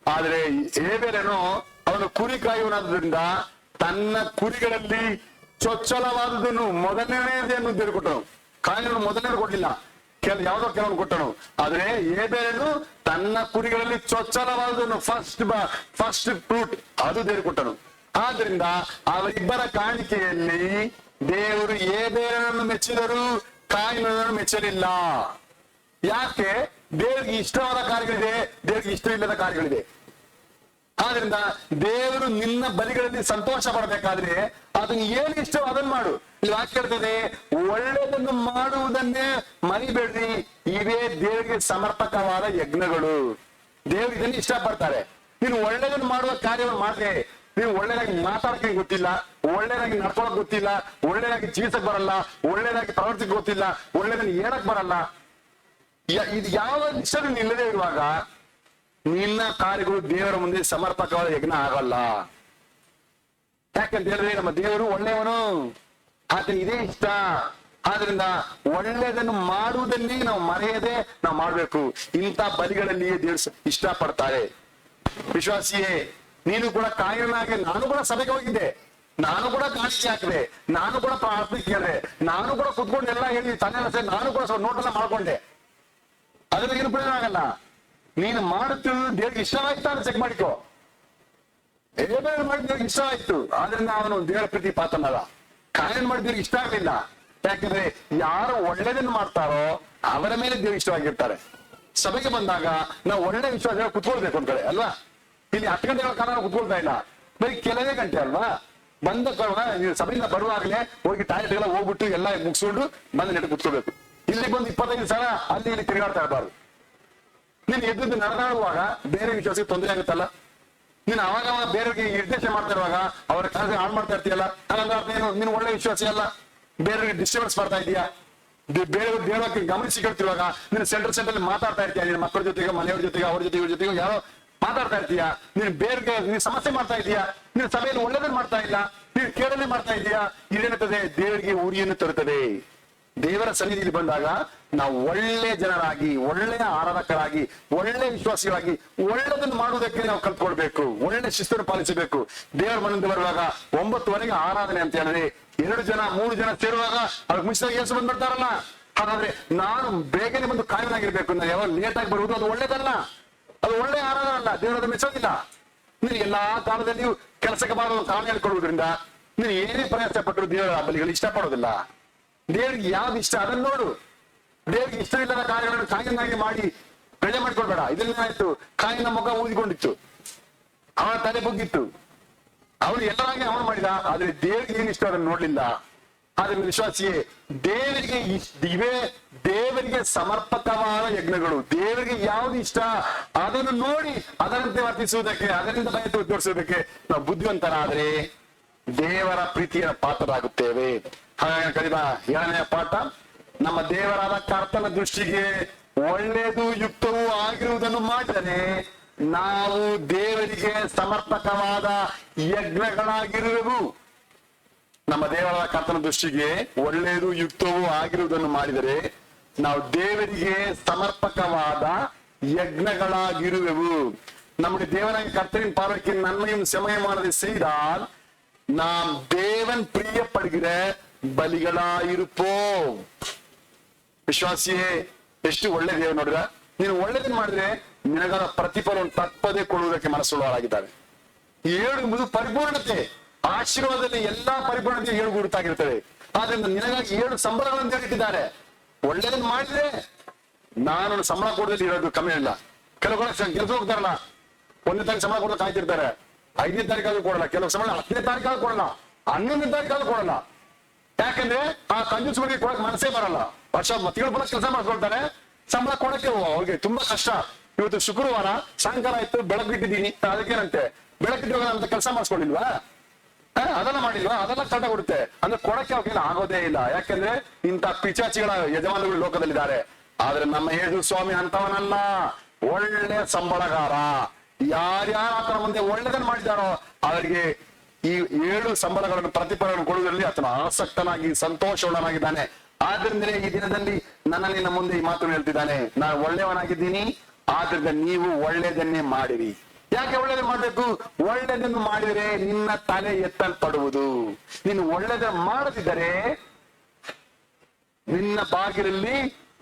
ಆದ್ರೆ ಹೇಬೇರೇನೋ ಅವನು ಕುರಿ ಕಾಯುವನಾದ್ರಿಂದ ತನ್ನ ಕುರಿಗಳಲ್ಲಿ ಚೊಚ್ಚಲವಾದದನ್ನು ಮೊದಲನೆಯದನ್ನು ತೆಗೆದುಕೊಟ್ಟನು. ಕಾಯಿನನ್ನು ಮೊದಲನೇ ಕೊಡ್ಲಿಲ್ಲ, ಯಾವ್ದೋ ಕೆಲವೊಂದು ಕೊಟ್ಟನು. ಆದ್ರೆ ಹೇಬೇರೇನು ತನ್ನ ಕುರಿಗಳಲ್ಲಿ ಚೊಚ್ಚಲವಾದದನ್ನು ಫಸ್ಟ್ ಫ್ರೂಟ್ ಅದು ತೆಗೆದುಕೊಟ್ಟನು. ಆದ್ರಿಂದ ಅವರಿಬ್ಬರ ಕಾಣಿಕೆಯಲ್ಲಿ ದೇವರು ಹೇಬೇರನನ್ನು ಮೆಚ್ಚಿದರು, ಕಾಯಿನನ್ನು ಮೆಚ್ಚಲಿಲ್ಲ. ಯಾಕೆ? ದೇವರಿಗೆ ಇಷ್ಟವಾದ ಕಾರ್ಯಗಳಿದೆ, ದೇವರಿಗೆ ಇಷ್ಟ ಇಲ್ಲದ ಕಾರ್ಯಗಳಿದೆ. ಆದ್ರಿಂದ ದೇವರು ನಿನ್ನ ಬಲಿಗಳಲ್ಲಿ ಸಂತೋಷ ಪಡಬೇಕಾದ್ರೆ ಅದನ್ನ ಏನು ಇಷ್ಟವೋ ಅದನ್ನು ಮಾಡು. ಇಲ್ಲಿ ವಾಕ್ಯ ಇರ್ತದೆ, ಒಳ್ಳೆಯದನ್ನು ಮಾಡುವುದನ್ನೇ ಮರಿಬೇಡ್ರಿ, ಇವೇ ದೇವರಿಗೆ ಸಮರ್ಪಕವಾದ ಯಜ್ಞಗಳು. ದೇವರು ಇದನ್ನು ಇಷ್ಟಪಡ್ತಾರೆ. ನೀನು ಒಳ್ಳೆಯದನ್ನು ಮಾಡುವ ಕಾರ್ಯವನ್ನು ಮಾಡಿದ್ರೆ, ನೀವು ಒಳ್ಳೆಯದಾಗಿ ಮಾತಾಡಕ್ಕೆ ಗೊತ್ತಿಲ್ಲ, ಒಳ್ಳೆಯದಾಗಿ ನಡ್ಕೊಳಕ್ ಗೊತ್ತಿಲ್ಲ, ಒಳ್ಳೆಯದಾಗಿ ಜೀವಿಸಕ್ ಬರಲ್ಲ, ಒಳ್ಳೆಯದಾಗಿ ಪ್ರವರ್ತಿಕ್ ಗೊತ್ತಿಲ್ಲ, ಒಳ್ಳೆಯದನ್ನು ಹೇಳಕ್ ಬರಲ್ಲ, ಇದು ಯಾವ ಇಷ್ಟ ಇಲ್ಲದೆ ಇರುವಾಗ ನಿನ್ನ ಕಾರ್ಯಗಳು ದೇವರ ಮುಂದೆ ಸಮರ್ಪಕವಾದ ಯಜ್ಞ ಆಗಲ್ಲ. ಯಾಕಂತ ಹೇಳಿದ್ರೆ ನಮ್ಮ ದೇವರು ಒಳ್ಳೆಯವನು, ಆತನ ಇದೇ ಇಷ್ಟ. ಆದ್ರಿಂದ ಒಳ್ಳೆಯದನ್ನು ಮಾಡುವುದನ್ನೇ ನಾವು ಮರೆಯದೆ ನಾವು ಮಾಡ್ಬೇಕು. ಇಂಥ ಬಲಿಗಳಲ್ಲಿಯೇ ದೇವರು ಇಷ್ಟಪಡ್ತಾರೆ. ವಿಶ್ವಾಸಿಯೇ, ನೀನು ಕೂಡ ಕಾಯಿನಾಗೆ, ನಾನು ಕೂಡ ಸಭೆಗೆ ಹೋಗಿದ್ದೆ, ನಾನು ಕೂಡ ಕಾಣಿಕೆ ಹಾಕಿದೆ, ನಾನು ಕೂಡ ಪ್ರಾರ್ಥನೆ ಕೇಳಿದೆ, ನಾನು ಕೂಡ ಕುತ್ಕೊಂಡು ಎಲ್ಲ ಹೇಳಿ ತನ್ನೆಲ್ಲ ಸೇರಿ ನಾನು ಕೂಡ ಸ್ವಲ್ಪ ನೋಟೆಲ್ಲ ಮಾಡ್ಕೊಂಡೆ. ಅದ್ರ ಏನು ಪ್ರಯೋಜನ ಆಗಲ್ಲ. ನೀನು ಮಾಡುತ್ತಿರುವುದು ದೇವ್ರಿಗೆ ಇಷ್ಟವಾಯ್ತಾ ಅಂತ ಚೆಕ್ ಮಾಡಿಕೋ. ಮಾಡಿ ದೇವ್ರಿಗೆ ಇಷ್ಟ ಆಯ್ತು, ಆದ್ರಿಂದ ಅವನು ದೇವರ ಪ್ರೀತಿ ಪಾತ್ರನಲ್ಲ. ಕಾಯನ್ ಮಾಡಿ ದೇವ್ರಿಗೆ ಇಷ್ಟ ಆಗಲಿಲ್ಲ. ಯಾಕಂದ್ರೆ ಯಾರು ಒಳ್ಳೆಯದನ್ನು ಮಾಡ್ತಾರೋ ಅವರ ಮೇಲೆ ದೇವ್ರಿಗೆ ಇಷ್ಟವಾಗಿರ್ತಾರೆ. ಸಭೆಗೆ ಬಂದಾಗ ನಾವು ಒಳ್ಳೆ ವಿಶ್ವಾಸ ಕುತ್ಕೊಳ್ಬೇಕು ಒಂದ್ ಕಡೆ ಅಲ್ವಾ. ಇಲ್ಲಿ 10 ಗಂಟೆಗಳ ಕಾಲ ನಾವು ಕುತ್ಕೊಳ್ತಾ ಇಲ್ಲ, ಬರೀ ಕೆಲವೇ ಗಂಟೆ ಅಲ್ವಾ. ಬಂದ ನೀವು ಸಭೆಯಿಂದ ಬರುವಾಗಲೇ ಹೋಗಿ ಟಾಯ್ಲೆಟ್ ಎಲ್ಲ ಹೋಗ್ಬಿಟ್ಟು ಎಲ್ಲ ಮುಗಿಸ್ಕೊಂಡು ಬಂದ ನೆಟ್ಟು ಕುತ್ಕೋಬೇಕು. ಇಲ್ಲಿ ಬಂದು 25 ಸಲ ಅಲ್ಲಿ ಇಲ್ಲಿ ತಿರುಗಾಡ್ತಾ ಇರಬಾರ್ದು. ನೀನು ಎದ್ದು ನಡೆದಾಡುವಾಗ ಬೇರೆ ವಿಶ್ವಾಸಕ್ಕೆ ತೊಂದರೆ ಆಗುತ್ತಲ್ಲ. ನೀನು ಅವಾಗ ಬೇರೆಯವರಿಗೆ ನಿರ್ದೇಶನ ಮಾಡ್ತಾ ಇರುವಾಗ ಅವರ ಕೆಲಸ ಹಾಳು ಮಾಡ್ತಾ ಇರ್ತೀಯಲ್ಲ, ಹಾಗಂದ್ರೆ ಅರ್ಥ ಏನು? ನೀನು ಒಳ್ಳೆ ವಿಶ್ವಾಸ ಅಲ್ಲ, ಬೇರೆಯವರಿಗೆ ಡಿಸ್ಟರ್ಬೆನ್ಸ್ ಮಾಡ್ತಾ ಇದೀಯಾ. ಬೇರೆಯವ್ರು ದೇವಕ್ಕೆ ಗಮನಿಸಿ ಕೇಳ್ತಿರುವಾಗ ನೀನು ಸೆಂಟರ್ ಮಾತಾಡ್ತಾ ಇರ್ತೀಯ. ನಿನ್ನ ಮಕ್ಕಳ ಜೊತೆಗೆ, ಮನೆಯವ್ರ ಜೊತೆಗೆ, ಅವ್ರ ಜೊತೆ ಇವ್ರ ಜೊತೆಗೆ ಯಾರೋ ಮಾತಾಡ್ತಾ ಇರ್ತೀಯ. ನೀನು ಬೇರೆಗೆ ನೀನು ಸಮಸ್ಯೆ ಮಾಡ್ತಾ ಇದೀಯಾ. ನೀನು ಸಭೆಯಲ್ಲಿ ಒಳ್ಳೆದನ್ನು ಮಾಡ್ತಾ ಇಲ್ಲ, ನೀನು ಕೇಳನೆ ಮಾಡ್ತಾ ಇದೀಯಾ. ಇದೇನುತ್ತದೆ? ದೇವರಿಗೆ ಉರಿಯನ್ನು ತರುತ್ತದೆ. ದೇವರ ಸನ್ನಿಧಿಯಲ್ಲಿ ಬಂದಾಗ ನಾವು ಒಳ್ಳೆ ಜನರಾಗಿ, ಒಳ್ಳೆಯ ಆರಾಧಕರಾಗಿ, ಒಳ್ಳೆ ವಿಶ್ವಾಸಿಗಳಾಗಿ ಒಳ್ಳೆದನ್ನು ಮಾಡುವುದಕ್ಕೆ ನಾವು ಕಲ್ತ್ಕೊಳ್ಬೇಕು. ಒಳ್ಳೆ ಶಿಸ್ತನ್ನು ಪಾಲಿಸಬೇಕು. ದೇವರ ಮನೆಯಿಂದ ಬರುವಾಗ 9:30 ಆರಾಧನೆ ಅಂತ ಹೇಳಿದ್ರೆ 2 ಜನ 3 ಜನ ಸೇರುವಾಗ ಅವ್ರಿಗೆ ಮುಂಚಿದಾಗ ಏಸು ಬಂದ್ಬಿಡ್ತಾರಲ್ಲ. ಹಾಗಾದ್ರೆ ನಾನು ಬೇಗನೆ ಬಂದು ಕಾಯನಾಗಿರ್ಬೇಕು. ನಾನು ಯಾವಾಗ ಲೇಟ್ ಆಗಿ ಬರುವುದು ಅದು ಒಳ್ಳೇದಲ್ಲ, ಅದು ಒಳ್ಳೆ ಆರಾಧನೆ ಅಲ್ಲ, ದೇವರದ ಮೆಚ್ಚೋದಿಲ್ಲ. ನೀನು ಎಲ್ಲಾ ಕಾಲದಲ್ಲಿಯೂ ಕೆಲಸಕ್ಕೆ ಬಾರದು ಕಾರಣ ಹೇಳ್ಕೊಡುವುದರಿಂದ ನೀನು ಏನೇ ಪ್ರಯಾಸ ಪಟ್ಟರು ದೇವರ ಬಲಿಗಳು ಇಷ್ಟಪಡೋದಿಲ್ಲ. ದೇವರಿಗೆ ಯಾವ್ದು ಇಷ್ಟ ಅದನ್ನು ನೋಡು. ದೇವರಿಗೆ ಇಷ್ಟ ಇಲ್ಲದ ಕಾರ್ಯಗಳನ್ನು ಕಾಯಿನಾಗಿ ಮಾಡಿ ಬೆಳೆ ಮಾಡ್ಕೊಳ್ಬೇಡ. ಇದನ್ನೇನಾಯ್ತು? ಕಾಯಿನ ಮುಖ ಊದಿಕೊಂಡಿತ್ತು, ಅವನ ತಲೆ ಬುಗ್ಗಿತ್ತು, ಅವನು ಎಲ್ಲರಾಗಿ ಅವನು ಮಾಡಿದ. ಆದ್ರೆ ದೇವರಿಗೆ ಏನು ಇಷ್ಟ ಅದನ್ನು ನೋಡ್ಲಿಲ್ಲ. ಆದ್ರೆ ವಿಶ್ವಾಸಿಯೇ, ಇವೇ ದೇವರಿಗೆ ಸಮರ್ಪಕವಾದ ಯಜ್ಞಗಳು. ದೇವರಿಗೆ ಯಾವ್ದು ಇಷ್ಟ ಅದನ್ನು ನೋಡಿ ಅದರಂತೆ ವರ್ತಿಸುವುದಕ್ಕೆ, ಅದರಿಂದ ಭಯ ತೋರಿಸುವುದಕ್ಕೆ ನಾವು ಬುದ್ಧಿವಂತರಾದ್ರೆ ದೇವರ ಪ್ರೀತಿಯ ಪಾತ್ರರಾಗುತ್ತೇವೆ. ಹಾಗಾಗಿ ಕಲಿತ 7ನೇ ಪಾಠ, ನಮ್ಮ ದೇವರಾದ ಕರ್ತನ ದೃಷ್ಟಿಗೆ ಒಳ್ಳೆಯದು ಯುಕ್ತವೂ ಆಗಿರುವುದನ್ನು ಮಾಡಿದರೆ ನಾವು ದೇವರಿಗೆ ಸಮರ್ಪಕವಾದ ಯಜ್ಞಗಳಾಗಿರುವೆವು. ನಮ್ಮ ದೇವರಾದ ಕರ್ತನ ದೃಷ್ಟಿಗೆ ಒಳ್ಳೆಯದು ಯುಕ್ತವೂ ಆಗಿರುವುದನ್ನು ಮಾಡಿದರೆ ನಾವು ದೇವರಿಗೆ ಸಮರ್ಪಕವಾದ யஜ்ஞகளாகிருவெவு. நம்முடைய தேவனாகிய கர்த்தரின் பார்வைக்கு நன்மையும் செமையுமானதை செய்தால் நாம் தேவன் பிரியப்படுகிற ಬಲಿಗಳಾಗಿರುಪೋಂ. ವಿಶ್ವಾಸಿಯೇ, ಎಷ್ಟು ಒಳ್ಳೆ ದೇವರು ನೋಡಿದ. ನೀನು ಒಳ್ಳೆದನ್ನು ಮಾಡಿದ್ರೆ ನಿನಗಾದ ಪ್ರತಿಫಲವನ್ನು ತಪ್ಪದೇ ಕೊಡುವುದಕ್ಕೆ ಮನಸ್ಸುಳ್ಳವರಾಗಿದ್ದಾರೆ. 7 ಪರಿಪೂರ್ಣತೆ, ಆಶೀರ್ವಾದದಲ್ಲಿ ಎಲ್ಲಾ ಪರಿಪೂರ್ಣತೆ 7 ಗುರುತಾಗಿರ್ತದೆ. ಆದ್ರಿಂದ ನಿನಗಾಗಿ 7 ಸಂಬಳಗಳನ್ನು ದೇವರಿಟ್ಟಿದ್ದಾರೆ. ಒಳ್ಳೇದನ್ನ ಮಾಡಿದ್ರೆ ನಾನು ಸಂಬಳ ಕೊಡದಲ್ಲಿ ಇರೋದು ಕಮ್ಮಿ ಇಲ್ಲ. ಕೆಲವು ಕೆಲಸ ಹೋಗ್ತಾರಲ್ಲ, 1ನೇ ತಾರೀಕು ಸಂಬಳ ಕೊಡೋಕೆ ಕಾಯ್ತಿರ್ತಾರೆ, 5ನೇ ತಾರೀಕಾದ್ರೂ ಕೊಡಲ್ಲ, ಕೆಲವು ಸಂಬಳ 10ನೇ ತಾರೀಕಾದ್ರೂ ಕೊಡಲ್ಲ, 11ನೇ ತಾರೀಕಾದ್ರೂ ಕೊಡಲ್ಲ. ಯಾಕಂದ್ರೆ ಆ ಕಂಜೂಸ್ಗಳಿಗೆ ಕೊಡಕ್ ಮನಸ್ಸೇ ಬರಲ್ಲ. ವರ್ಷ ತಿಂಗಳ ಬಲ ಕೆಲಸ ಮಾಡ್ಕೊಳ್ತಾರೆ, ಸಂಬಳ ಕೊಡಕ್ಕೆ ಅವ್ರಿಗೆ ತುಂಬಾ ಕಷ್ಟ. ಇವತ್ತು ಶುಕ್ರವಾರ ಸಾಯಂಕಾಲ ಆಯ್ತು, ಬೆಳಗ್ಗಿಟ್ಟಿದ್ದೀನಿ, ಅದಕ್ಕೇನಂತೆ ಬೆಳಗ್ಗಿಟ್ಟು ಅಂತ ಕೆಲಸ ಮಾಡಿಸ್ಕೊಂಡಿಲ್ವಾ, ಅದೆಲ್ಲ ಮಾಡಿಲ್ವಾ, ಅದೆಲ್ಲ ಕಷ್ಟ ಕೊಡುತ್ತೆ ಅಂದ್ರೆ ಕೊಡಕ್ಕೆ ಅವ್ರಿಗೆ ಆಗೋದೇ ಇಲ್ಲ. ಯಾಕಂದ್ರೆ ಇಂಥ ಪಿಚಾಚಿಗಳ ಯಜಮಾನಗಳು ಲೋಕದಲ್ಲಿದ್ದಾರೆ. ಆದ್ರೆ ನಮ್ಮ ಯೇಸು ಸ್ವಾಮಿ ಅಂತವನಲ್ಲ, ಒಳ್ಳೆ ಸಂಬಳಗಾರ. ಯಾರ್ಯಾರು ಆತನ ಮುಂದೆ ಒಳ್ಳೆದನ್ನು ಮಾಡಿದಾರೋ ಅವರಿಗೆ ಈ 7 ಸಂಬಳಗಳನ್ನು ಪ್ರತಿಫಲವನ್ನು ಕೊಡುವುದರಲ್ಲಿ ಆತನ ಆಸಕ್ತನಾಗಿ ಸಂತೋಷವುಳ್ಳನಾಗಿದ್ದಾನೆ. ಆದ್ರಿಂದಲೇ ಈ ದಿನದಲ್ಲಿ ನಿನ್ನ ಮುಂದೆ ಈ ಮಾತನ್ನು ಹೇಳ್ತಿದ್ದಾನೆ, ನಾನು ಒಳ್ಳೆಯವನಾಗಿದ್ದೀನಿ, ಆದ್ರಿಂದ ನೀವು ಒಳ್ಳೆಯದನ್ನೇ ಮಾಡಿರಿ. ಯಾಕೆ ಒಳ್ಳೇದು ಮಾಡ್ಬೇಕು? ಒಳ್ಳೆಯದನ್ನು ಮಾಡಿದರೆ ನಿನ್ನ ತಲೆ ಎತ್ತಲ್ಪಡುವುದು. ನೀನು ಒಳ್ಳೆದನ್ನು ಮಾಡದಿದ್ದರೆ ನಿನ್ನ ಬಾಗಿಲಲ್ಲಿ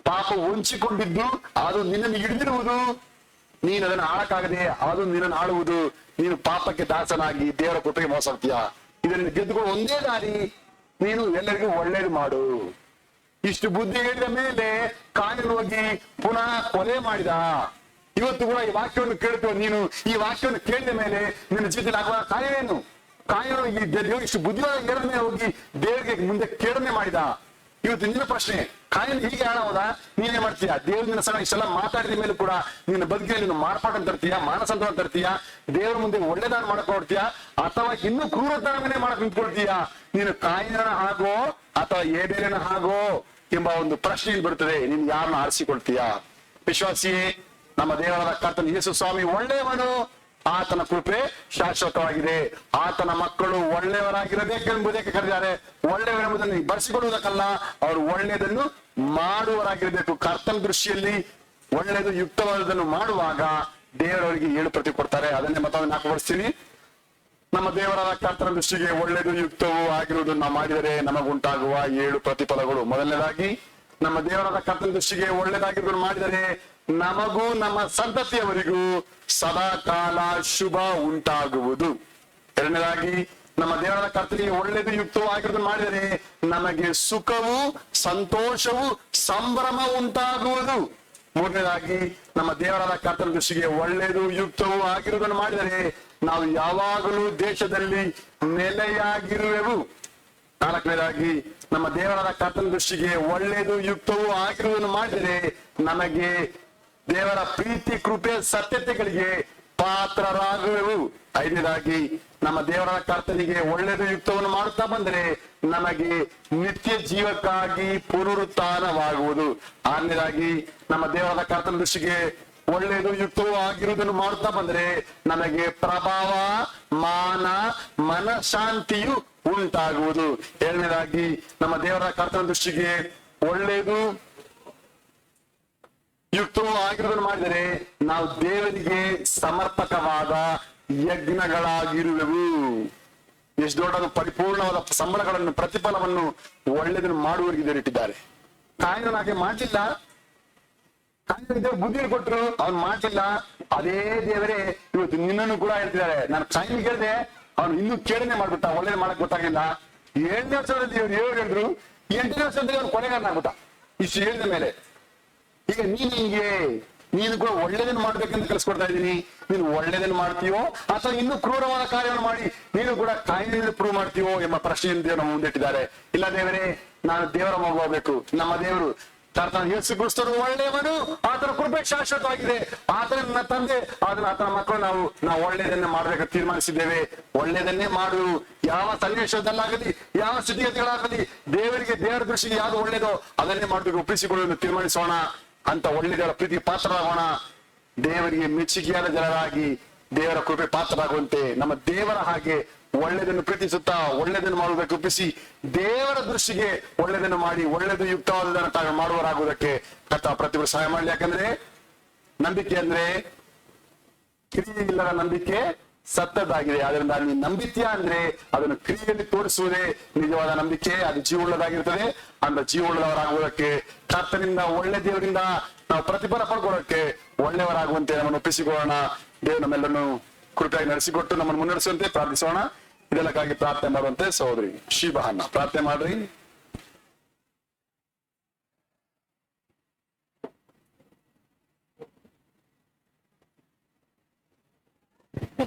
ಪಾಪ ಹೊಂಚಿಕೊಂಡಿದ್ದು ಅದು ನಿನ್ನನ್ನು ಹಿಡಿದಿರುವುದು, ನೀನು ಅದನ್ನು ಆಳಕ್ಕಾಗದೆ ಅದು ನಿನ್ನನ್ನು ಆಳುವುದು. ನೀನು ಪಾಪಕ್ಕೆ ದಾಸನಾಗಿ ದೇವರ ಕೃಪೆಗೆ ಮೋಸ ಹೋಗ್ತೀಯ. ಇದನ್ನು ಗೆದ್ದುಕೊಂಡು ಒಂದೇ ದಾರಿ, ನೀನು ಎಲ್ಲರಿಗೂ ಒಳ್ಳೇದು ಮಾಡು. ಇಷ್ಟು ಬುದ್ಧಿ ಹೇಳಿದ ಮೇಲೆ ಕಾಯಿನ್ ಹೋಗಿ ಪುನಃ ಕೊಲೆ ಮಾಡಿದ. ಇವತ್ತು ಕೂಡ ಈ ವಾಕ್ಯವನ್ನು ಕೇಳ್ತೀವ, ನೀನು ಈ ವಾಕ್ಯವನ್ನು ಕೇಳಿದ ಮೇಲೆ ನಿನ್ನ ಜೀವಿತದಲ್ಲಿ ಆಗುವ ಕಾರ್ಯವೇನು? ಕಾಯಿನ್ ಈ ದೇವರು ಇಷ್ಟು ಬುದ್ಧಿವಾದ ಹೇಳಿದ ಮೇಲೆ ಹೋಗಿ ದೇವರಿಗೆ ಮುಂದೆ ಕೇಳನೆ ಮಾಡಿದ. ಇವತ್ತು ನಿನ್ನ ಪ್ರಶ್ನೆ, ಕಾಯಿನ್ ಹೀಗೆ ಹಾಳಾವದ, ನೀನೇ ಮಾಡ್ತೀಯ? ದೇವ್ರ ನಿನ್ನ ಸಹ ಇಷ್ಟೆಲ್ಲ ಮಾತಾಡಿದ ಮೇಲೆ ಕೂಡ ನಿನ್ನ ಬದುಕಿನಲ್ಲಿ ಮಾರ್ಪಾಟನ್ನು ತರ್ತೀಯ, ಮಾನಸಂತವನ್ನು ತರ್ತೀಯ, ದೇವರ ಮುಂದೆ ಒಳ್ಳೆದಾನ ಮಾಡಕ್ ನೋಡ್ತೀಯ, ಅಥವಾ ಇನ್ನೂ ಕ್ರೂರತನವನ್ನೇ ಮಾಡಕ್ ನಿಂತ್ಕೊಳ್ತೀಯ? ನೀನು ಕಾಯಿನ ಹಾಗೋ ಅಥವಾ ಏಬೇಲಿನ ಹಾಗೋ ಎಂಬ ಒಂದು ಪ್ರಶ್ನೆ ಬರುತ್ತದೆ. ನೀನು ಯಾರನ್ನ ಆರಿಸಿಕೊಳ್ತೀಯ? ವಿಶ್ವಾಸಿಯೇ, ನಮ್ಮ ದೇವರಾದ ಕರ್ತನ ಯೇಸು ಸ್ವಾಮಿ ಒಳ್ಳೆಯವನು, ಆತನ ಕೃಪೆ ಶಾಶ್ವತವಾಗಿದೆ. ಆತನ ಮಕ್ಕಳು ಒಳ್ಳೆಯವರಾಗಿರಬೇಕೆಂಬುದಕ್ಕೆ ಕರೆದಿದ್ದಾರೆ. ಒಳ್ಳೆಯವರೆಂಬುದನ್ನು ಬರೆಸಿಕೊಳ್ಳುವುದಕ್ಕಲ್ಲ, ಅವರು ಒಳ್ಳೆಯದನ್ನು ಮಾಡುವವರಾಗಿರಬೇಕು. ಕರ್ತನ ದೃಷ್ಟಿಯಲ್ಲಿ ಒಳ್ಳೆಯದು ಯುಕ್ತವಾದದನ್ನು ಮಾಡುವಾಗ ದೇವರವರಿಗೆ 7 ಪ್ರತಿ ಕೊಡ್ತಾರೆ. ಅದನ್ನೇ ಮತ್ತೊಂದು 4 ಬರ್ತೀನಿ. ನಮ್ಮ ದೇವರಾದ ಕರ್ತನ ದೃಷ್ಟಿಗೆ ಒಳ್ಳೆಯದು ಯುಕ್ತವೂ ಆಗಿರುವುದನ್ನು ನಾವು ಮಾಡಿದರೆ ನಮಗುಂಟಾಗುವ 7 ಪ್ರತಿಫಲಗಳು. ಮೊದಲನೇದಾಗಿ, ನಮ್ಮ ದೇವರಾದ ಕರ್ತನ ದೃಷ್ಟಿಗೆ ಒಳ್ಳೆಯದಾಗಿರುವುದನ್ನು ಮಾಡಿದರೆ ನಮಗೂ ನಮ್ಮ ಸಂತತಿಯವರಿಗೂ ಸದಾ ಕಾಲ ಶುಭ ಉಂಟಾಗುವುದು. ಎರಡನೇದಾಗಿ, ನಮ್ಮ ದೇವರಾದ ಕರ್ತನಿಗೆ ಒಳ್ಳೆಯದು ಯುಕ್ತವೂ ಆಗಿರುವುದನ್ನು ಮಾಡಿದರೆ ನಮಗೆ ಸುಖವು, ಸಂತೋಷವು, ಸಂಭ್ರಮ ಉಂಟಾಗುವುದು. ಮೂರನೇದಾಗಿ, ನಮ್ಮ ದೇವರಾದ ಕರ್ತನ ದೃಷ್ಟಿಗೆ ಒಳ್ಳೆಯದು ಯುಕ್ತವೂ ಆಗಿರುವುದನ್ನು ಮಾಡಿದರೆ ನಾವು ಯಾವಾಗಲೂ ದೇಶದಲ್ಲಿ ನೆಲೆಯಾಗಿರುವೆವು. ನಾಲ್ಕನೇದಾಗಿ, ನಮ್ಮ ದೇವರಾದ ಕರ್ತನ ದೃಷ್ಟಿಗೆ ಒಳ್ಳೆಯದು ಯುಕ್ತವೂ ಆಗಿರುವುದನ್ನು ಮಾಡಿದರೆ ನಮಗೆ ದೇವರ ಪ್ರೀತಿ, ಕೃಪೆ, ಸತ್ಯತೆಗಳಿಗೆ ಪಾತ್ರರಾಗುವೆವು. ಐದನೇದಾಗಿ, ನಮ್ಮ ದೇವರಾದ ಕರ್ತನಿಗೆ ಒಳ್ಳೆಯದು ಯುಕ್ತವನ್ನು ಮಾಡುತ್ತಾ ಬಂದರೆ ನಮಗೆ ನಿತ್ಯ ಜೀವಕ್ಕಾಗಿ ಪುನರುತ್ಥಾನವಾಗುವುದು. ಆರನೇದಾಗಿ, ನಮ್ಮ ದೇವರಾದ ಕರ್ತನ ದೃಷ್ಟಿಗೆ ಒಳ್ಳೆಯದು ಯುಕ್ತವೂ ಆಗಿರುವುದನ್ನು ಮಾಡುತ್ತಾ ಬಂದರೆ ನಮಗೆ ಪ್ರಭಾವ, ಮಾನ, ಮನಶಾಂತಿಯು ಉಂಟಾಗುವುದು. ಏಳನೇದಾಗಿ, ನಮ್ಮ ದೇವರ ಕರ್ತನ ದೃಷ್ಟಿಗೆ ಒಳ್ಳೆಯದು ಯುಕ್ತವೂ ಆಗಿರುವುದನ್ನು ಮಾಡಿದರೆ ನಾವು ದೇವರಿಗೆ ಸಮರ್ಪಕವಾದ ಯಜ್ಞಗಳಾಗಿರುವೆವು. ಎಷ್ಟು ದೊಡ್ಡ ಪರಿಪೂರ್ಣವಾದ ಸಂಬಳಗಳನ್ನು, ಪ್ರತಿಫಲವನ್ನು ಒಳ್ಳೆಯದನ್ನು ಮಾಡುವವರಿಗೆ ದೇವರಿಟ್ಟಿದ್ದಾರೆ. ಕಾಯಿನ ಹಾಗೆ ಮಾಡಲಿಲ್ಲ, ಬುದ್ಧಿ ಕೊಟ್ಟರು, ಅವ್ನು ಮಾಡಲಿಲ್ಲ. ಅದೇ ದೇವರೇ ಇವತ್ತು ನಿನ್ನನ್ನು ಕೂಡ ಹೇಳ್ತಿದ್ದಾರೆ. ನಾನು ಕಾಯಿನ ಕೇಳಿದೆ, ಅವ್ನು ಇನ್ನೂ ಕೇಳನೆ ಮಾಡ್ಬಿಟ್ಟ, ಒಳ್ಳೇದು ಮಾಡಕ್ ಗೊತ್ತಾಗಿಲ್ಲ. 7ನೇ ವರ್ಷದಲ್ಲಿ ಇವ್ರು 7 ಹೇಳಿದ್ರು, 8ನೇ ವರ್ಷದಲ್ಲಿ ಅವ್ನು ಕೊನೆಗಾರನಾಗ್ಬಿಟ್ಟ. ಇಷ್ಟು ಹೇಳಿದ ಮೇಲೆ ಈಗ ನೀನು ಕೂಡ ಒಳ್ಳೇದನ್ನು ಮಾಡ್ಬೇಕಂತ ಕಲಿಸ್ಕೊಡ್ತಾ ಇದ್ದೀನಿ. ನೀನು ಒಳ್ಳೇದನ್ನು ಮಾಡ್ತೀಯೋ ಅಥವಾ ಇನ್ನೂ ಕ್ರೂರವಾದ ಕಾರ್ಯವನ್ನು ಮಾಡಿ ನೀನು ಕೂಡ ಕಾಯಿಲೆಯನ್ನು ಪ್ರೂವ್ ಮಾಡ್ತೀವೋ ಎಂಬ ಪ್ರಶ್ನೆಯನ್ನು ದೇವರು ನಮ್ಮ ಮುಂದಿಟ್ಟಿದ್ದಾರೆ. ಇಲ್ಲ ದೇವರೇ, ನಾನು ದೇವರ ಮಗು ಹೋಗ್ಬೇಕು. ನಮ್ಮ ದೇವರು ಕರ್ತನ ಯೇಸು ಕ್ರಿಸ್ತನು ಒಳ್ಳೆಯವನು, ಆತನ ಕೃಪೆ ಶಾಶ್ವತವಾಗಿದೆ. ಆತನ ನನ್ನ ತಂದೆ, ಆತನ ಮಕ್ಕಳು ನಾವು ಒಳ್ಳೆಯದನ್ನೇ ಮಾಡ್ಬೇಕಂತ ತೀರ್ಮಾನಿಸಿದ್ದೇವೆ. ಒಳ್ಳೆಯದನ್ನೇ ಮಾಡು. ಯಾವ ಸನ್ನಿವೇಶದಲ್ಲಾಗಲಿ, ಯಾವ ಸ್ಥಿತಿಗತಿಗಳಾಗಲಿ ದೇವರ ದೃಷ್ಟಿಗೆ ಯಾವುದು ಒಳ್ಳೇದೋ ಅದನ್ನೇ ಮಾಡಬೇಕು ಒಪ್ಪಿಸಿಕೊಳ್ಳಲು ತೀರ್ಮಾನಿಸೋಣ. ಅಂತ ಒಳ್ಳೆಯದರ ಪ್ರೀತಿ ಪಾತ್ರರಾಗೋಣ. ದೇವರಿಗೆ ಮೆಚ್ಚುಗೆಯಾದ ಜನರಾಗಿ ದೇವರ ಕೃಪೆ ಪಾತ್ರರಾಗುವಂತೆ ನಮ್ಮ ದೇವರ ಹಾಗೆ ಒಳ್ಳೆಯದನ್ನು ಪ್ರೀತಿಸುತ್ತಾ ಒಳ್ಳೆಯದನ್ನು ಮಾಡುವುದಕ್ಕೆ ಒಪ್ಪಿಸಿ ದೇವರ ದೃಷ್ಟಿಗೆ ಒಳ್ಳೆಯದನ್ನು ಮಾಡಿ ಒಳ್ಳೆಯದು ಯುಕ್ತವಾದದನ್ನು ತಾವು ಮಾಡುವರಾಗುವುದಕ್ಕೆ ಕರ್ತ ಪ್ರತಿಯೊಬ್ಬರು ಸಹಾಯ ಮಾಡಲಿ. ಯಾಕಂದ್ರೆ ನಂಬಿಕೆ ಅಂದ್ರೆ ಕ್ರಿಯೆ ಇಲ್ಲದ ನಂಬಿಕೆ ಸತ್ತದ್ದಾಗಿದೆ. ಆದ್ರಿಂದ ನೀನು ನಂಬಿತೀಯ ಅಂದ್ರೆ ಅದನ್ನು ಕ್ರಿಯೆಯಲ್ಲಿ ತೋರಿಸುವುದೇ ನಿಜವಾದ ನಂಬಿಕೆ. ಅದು ಜೀವವುಳ್ಳದಾಗಿರ್ತದೆ. ಅಂತ ಜೀವವುಳ್ಳವರಾಗುವುದಕ್ಕೆ ಕರ್ತನಿಂದ, ಒಳ್ಳೆ ದೇವರಿಂದ ನಾವು ಪ್ರತಿಫಲ ಪಡ್ಕೊಳ್ಳೋಕೆ ಒಳ್ಳೆಯವರಾಗುವಂತೆ ನಮ್ಮನ್ನು ಒಪ್ಪಿಸಿಕೊಳ್ಳೋಣ. ದೇವರು ನಮ್ಮೆಲ್ಲನ್ನು ಕೃಪೆಯಾಗಿ ನಡೆಸಿಕೊಟ್ಟು ನಮ್ಮನ್ನು ಮುನ್ನಡೆಸುವಂತೆ ಪ್ರಾರ್ಥಿಸೋಣ. ಇದೆಲ್ಲಕ್ಕಾಗಿ ಪ್ರಾರ್ಥನೆ ಮಾಡುವಂತೆ ಸಹೋದರಿ ಶೀಬಹನ್ನ ಪ್ರಾರ್ಥನೆ ಮಾಡ್ರಿ.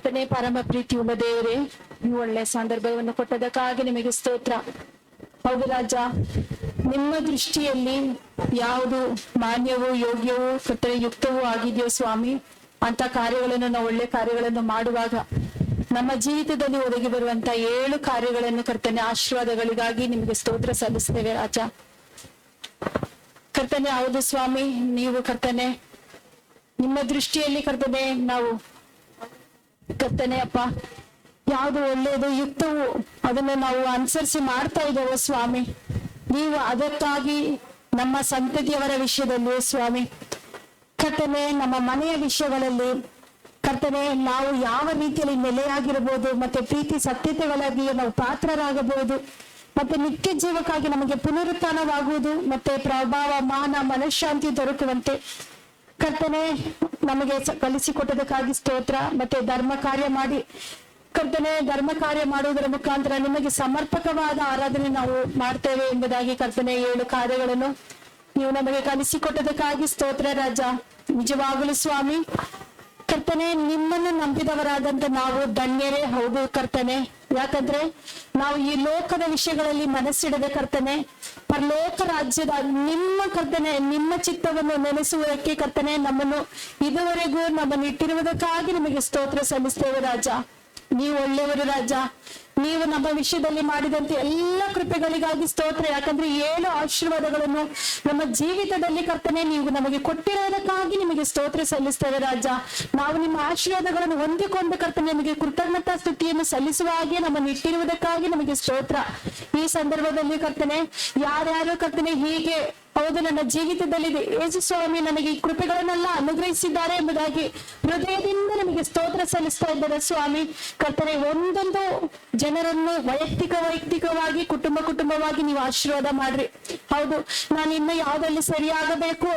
ಕರ್ತನೆ, ಪರಮ ಪ್ರೀತಿಯುಳ್ಳ ದೇವರೇ, ಈ ಒಳ್ಳೆ ಸಂದರ್ಭವನ್ನು ಕೊಟ್ಟದಕ್ಕಾಗಿ ನಿಮಗೆ ಸ್ತೋತ್ರ. ಹೌದು ರಾಜ, ನಿಮ್ಮ ದೃಷ್ಟಿಯಲ್ಲಿ ಯಾವುದು ಮಾನ್ಯವೂ ಯೋಗ್ಯವೂ ಕರ್ತನೆ ಯುಕ್ತವೂ ಆಗಿದೆಯೋ ಸ್ವಾಮಿ, ಅಂತ ಕಾರ್ಯಗಳನ್ನು ನಾವು ಒಳ್ಳೆ ಕಾರ್ಯಗಳನ್ನು ಮಾಡುವಾಗ ನಮ್ಮ ಜೀವಿತದಲ್ಲಿ ಒದಗಿ ಬರುವಂತ 7 ಕಾರ್ಯಗಳನ್ನು ಕರ್ತನೆ ಆಶೀರ್ವಾದಗಳಿಗಾಗಿ ನಿಮಗೆ ಸ್ತೋತ್ರ ಸಲ್ಲಿಸ್ತೇವೆ ರಾಜ. ಕರ್ತನೆ, ಹೌದು ಸ್ವಾಮಿ, ನೀವು ಕರ್ತನೆ ನಿಮ್ಮ ದೃಷ್ಟಿಯಲ್ಲಿ ಕರ್ತನೆ ನಾವು ಕರ್ತನೆ ಅಪ್ಪ ಯಾವುದು ಒಳ್ಳೆಯದು ಯುಕ್ತವು ಅದನ್ನು ನಾವು ಅನುಸರಿಸಿ ಮಾಡ್ತಾ ಇದ್ದೇವೆ ಸ್ವಾಮಿ. ನೀವು ಅದಕ್ಕಾಗಿ ನಮ್ಮ ಸಂತತಿಯವರ ವಿಷಯದಲ್ಲಿ ಸ್ವಾಮಿ ಕರ್ತನೆ, ನಮ್ಮ ಮನೆಯ ವಿಷಯಗಳಲ್ಲಿ ಕರ್ತನೆ ನಾವು ಯಾವ ರೀತಿಯಲ್ಲಿ ನೆಲೆಯಾಗಿರಬಹುದು, ಮತ್ತೆ ಪ್ರೀತಿ ಸತ್ಯತೆಗಳಾಗಿ ನಾವು ಪಾತ್ರರಾಗಬಹುದು, ಮತ್ತೆ ನಿತ್ಯ ಜೀವಕ್ಕಾಗಿ ನಮಗೆ ಪುನರುತ್ಥಾನವಾಗುವುದು, ಮತ್ತೆ ಪ್ರಭಾವ ಮಾನ ಮನಃಶಾಂತಿ ದೊರಕುವಂತೆ ಕರ್ತನೆ ನಮಗೆ ಕಲಿಸಿಕೊಟ್ಟದಕ್ಕಾಗಿ ಸ್ತೋತ್ರ. ಮತ್ತೆ ಧರ್ಮ ಕಾರ್ಯ ಮಾಡಿ ಕರ್ತನೆ, ಧರ್ಮ ಕಾರ್ಯ ಮಾಡುವುದರ ಮುಖಾಂತರ ನಿಮಗೆ ಸಮರ್ಪಕವಾದ ಆರಾಧನೆ ನಾವು ಮಾಡ್ತೇವೆ ಎಂಬುದಾಗಿ ಕರ್ತನೆ 7 ಕಾರ್ಯಗಳನ್ನು ನೀವು ನಮಗೆ ಕಲಿಸಿಕೊಟ್ಟದಕ್ಕಾಗಿ ಸ್ತೋತ್ರ ರಾಜ. ನಿಜವಾಗಲೂ ಸ್ವಾಮಿ ಕರ್ತನೆ, ನಿಮ್ಮನ್ನು ನಂಬಿದವರಾದಂತ ನಾವು ಧನ್ಯರೇ. ಹೌದು ಕರ್ತನೆ, ಯಾಕಂದ್ರೆ ನಾವು ಈ ಲೋಕದ ವಿಷಯಗಳಲ್ಲಿ ಮನಸ್ಸಿಡದೆ ಕರ್ತನೆ, ಪರಲೋಕ ರಾಜ್ಯದ ನಿಮ್ಮ ಕರ್ತನೆ ನಿಮ್ಮ ಚಿತ್ತವನ್ನು ನೆನೆಸುವುದಕ್ಕೆ ಕರ್ತನೆ ನಮ್ಮನ್ನು ಇದುವರೆಗೂ ನಮ್ಮನ್ನು ಇಟ್ಟಿರುವುದಕ್ಕಾಗಿ ನಿಮಗೆ ಸ್ತೋತ್ರ ಸಲ್ಲಿಸ್ತೇವೆ ರಾಜ. ನೀವು ಒಳ್ಳೆಯವರು ರಾಜ. ನೀವು ನಮ್ಮ ವಿಷಯದಲ್ಲಿ ಮಾಡಿದಂತೆ ಎಲ್ಲ ಕೃಪೆಗಳಿಗಾಗಿ ಸ್ತೋತ್ರ. ಯಾಕಂದ್ರೆ 7 ಆಶೀರ್ವಾದಗಳನ್ನು ನಮ್ಮ ಜೀವಿತದಲ್ಲಿ ಕರ್ತನೆ ನೀವು ನಮಗೆ ಕೊಟ್ಟಿರೋದಕ್ಕಾಗಿ ನಿಮಗೆ ಸ್ತೋತ್ರ ಸಲ್ಲಿಸ್ತೇವೆ ರಾಜ. ನಾವು ನಿಮ್ಮ ಆಶೀರ್ವಾದಗಳನ್ನು ಹೊಂದಿಕೊಂಡು ಕರ್ತನೆ ನಿಮಗೆ ಕೃತಜ್ಞತಾ ಸ್ತುತಿಯನ್ನು ಸಲ್ಲಿಸುವ ಹಾಗೆ ನಮ್ಮನ್ನು ಇಟ್ಟಿರುವುದಕ್ಕಾಗಿ ನಮಗೆ ಸ್ತೋತ್ರ. ಈ ಸಂದರ್ಭದಲ್ಲಿ ಕರ್ತನೆ ಯಾರ್ಯಾರು ಕರ್ತನೆ ಹೀಗೆ ಹೌದು ನನ್ನ ಜೀವಿತದಲ್ಲಿ ಯೇಸು ಸ್ವಾಮಿ ನನಗೆ ಈ ಕೃಪೆಗಳನ್ನೆಲ್ಲ ಅನುಗ್ರಹಿಸಿದ್ದಾರೆ ಎಂಬುದಾಗಿ ಹೃದಯದಿಂದ ನಿಮಗೆ ಸ್ತೋತ್ರ ಸಲ್ಲಿಸ್ತಾ ಇದ್ದಾರೆ ಸ್ವಾಮಿ. ಕರ್ತನೆ, ಒಂದೊಂದು ಜನರನ್ನು ವೈಯಕ್ತಿಕವಾಗಿ ಕುಟುಂಬವಾಗಿ ನೀವು ಆಶೀರ್ವಾದ ಮಾಡ್ರಿ. ಹೌದು, ನಾನು ಇನ್ನು ಯಾವ್ದ್ರಲ್ಲಿ ಸರಿಯಾಗಬೇಕು,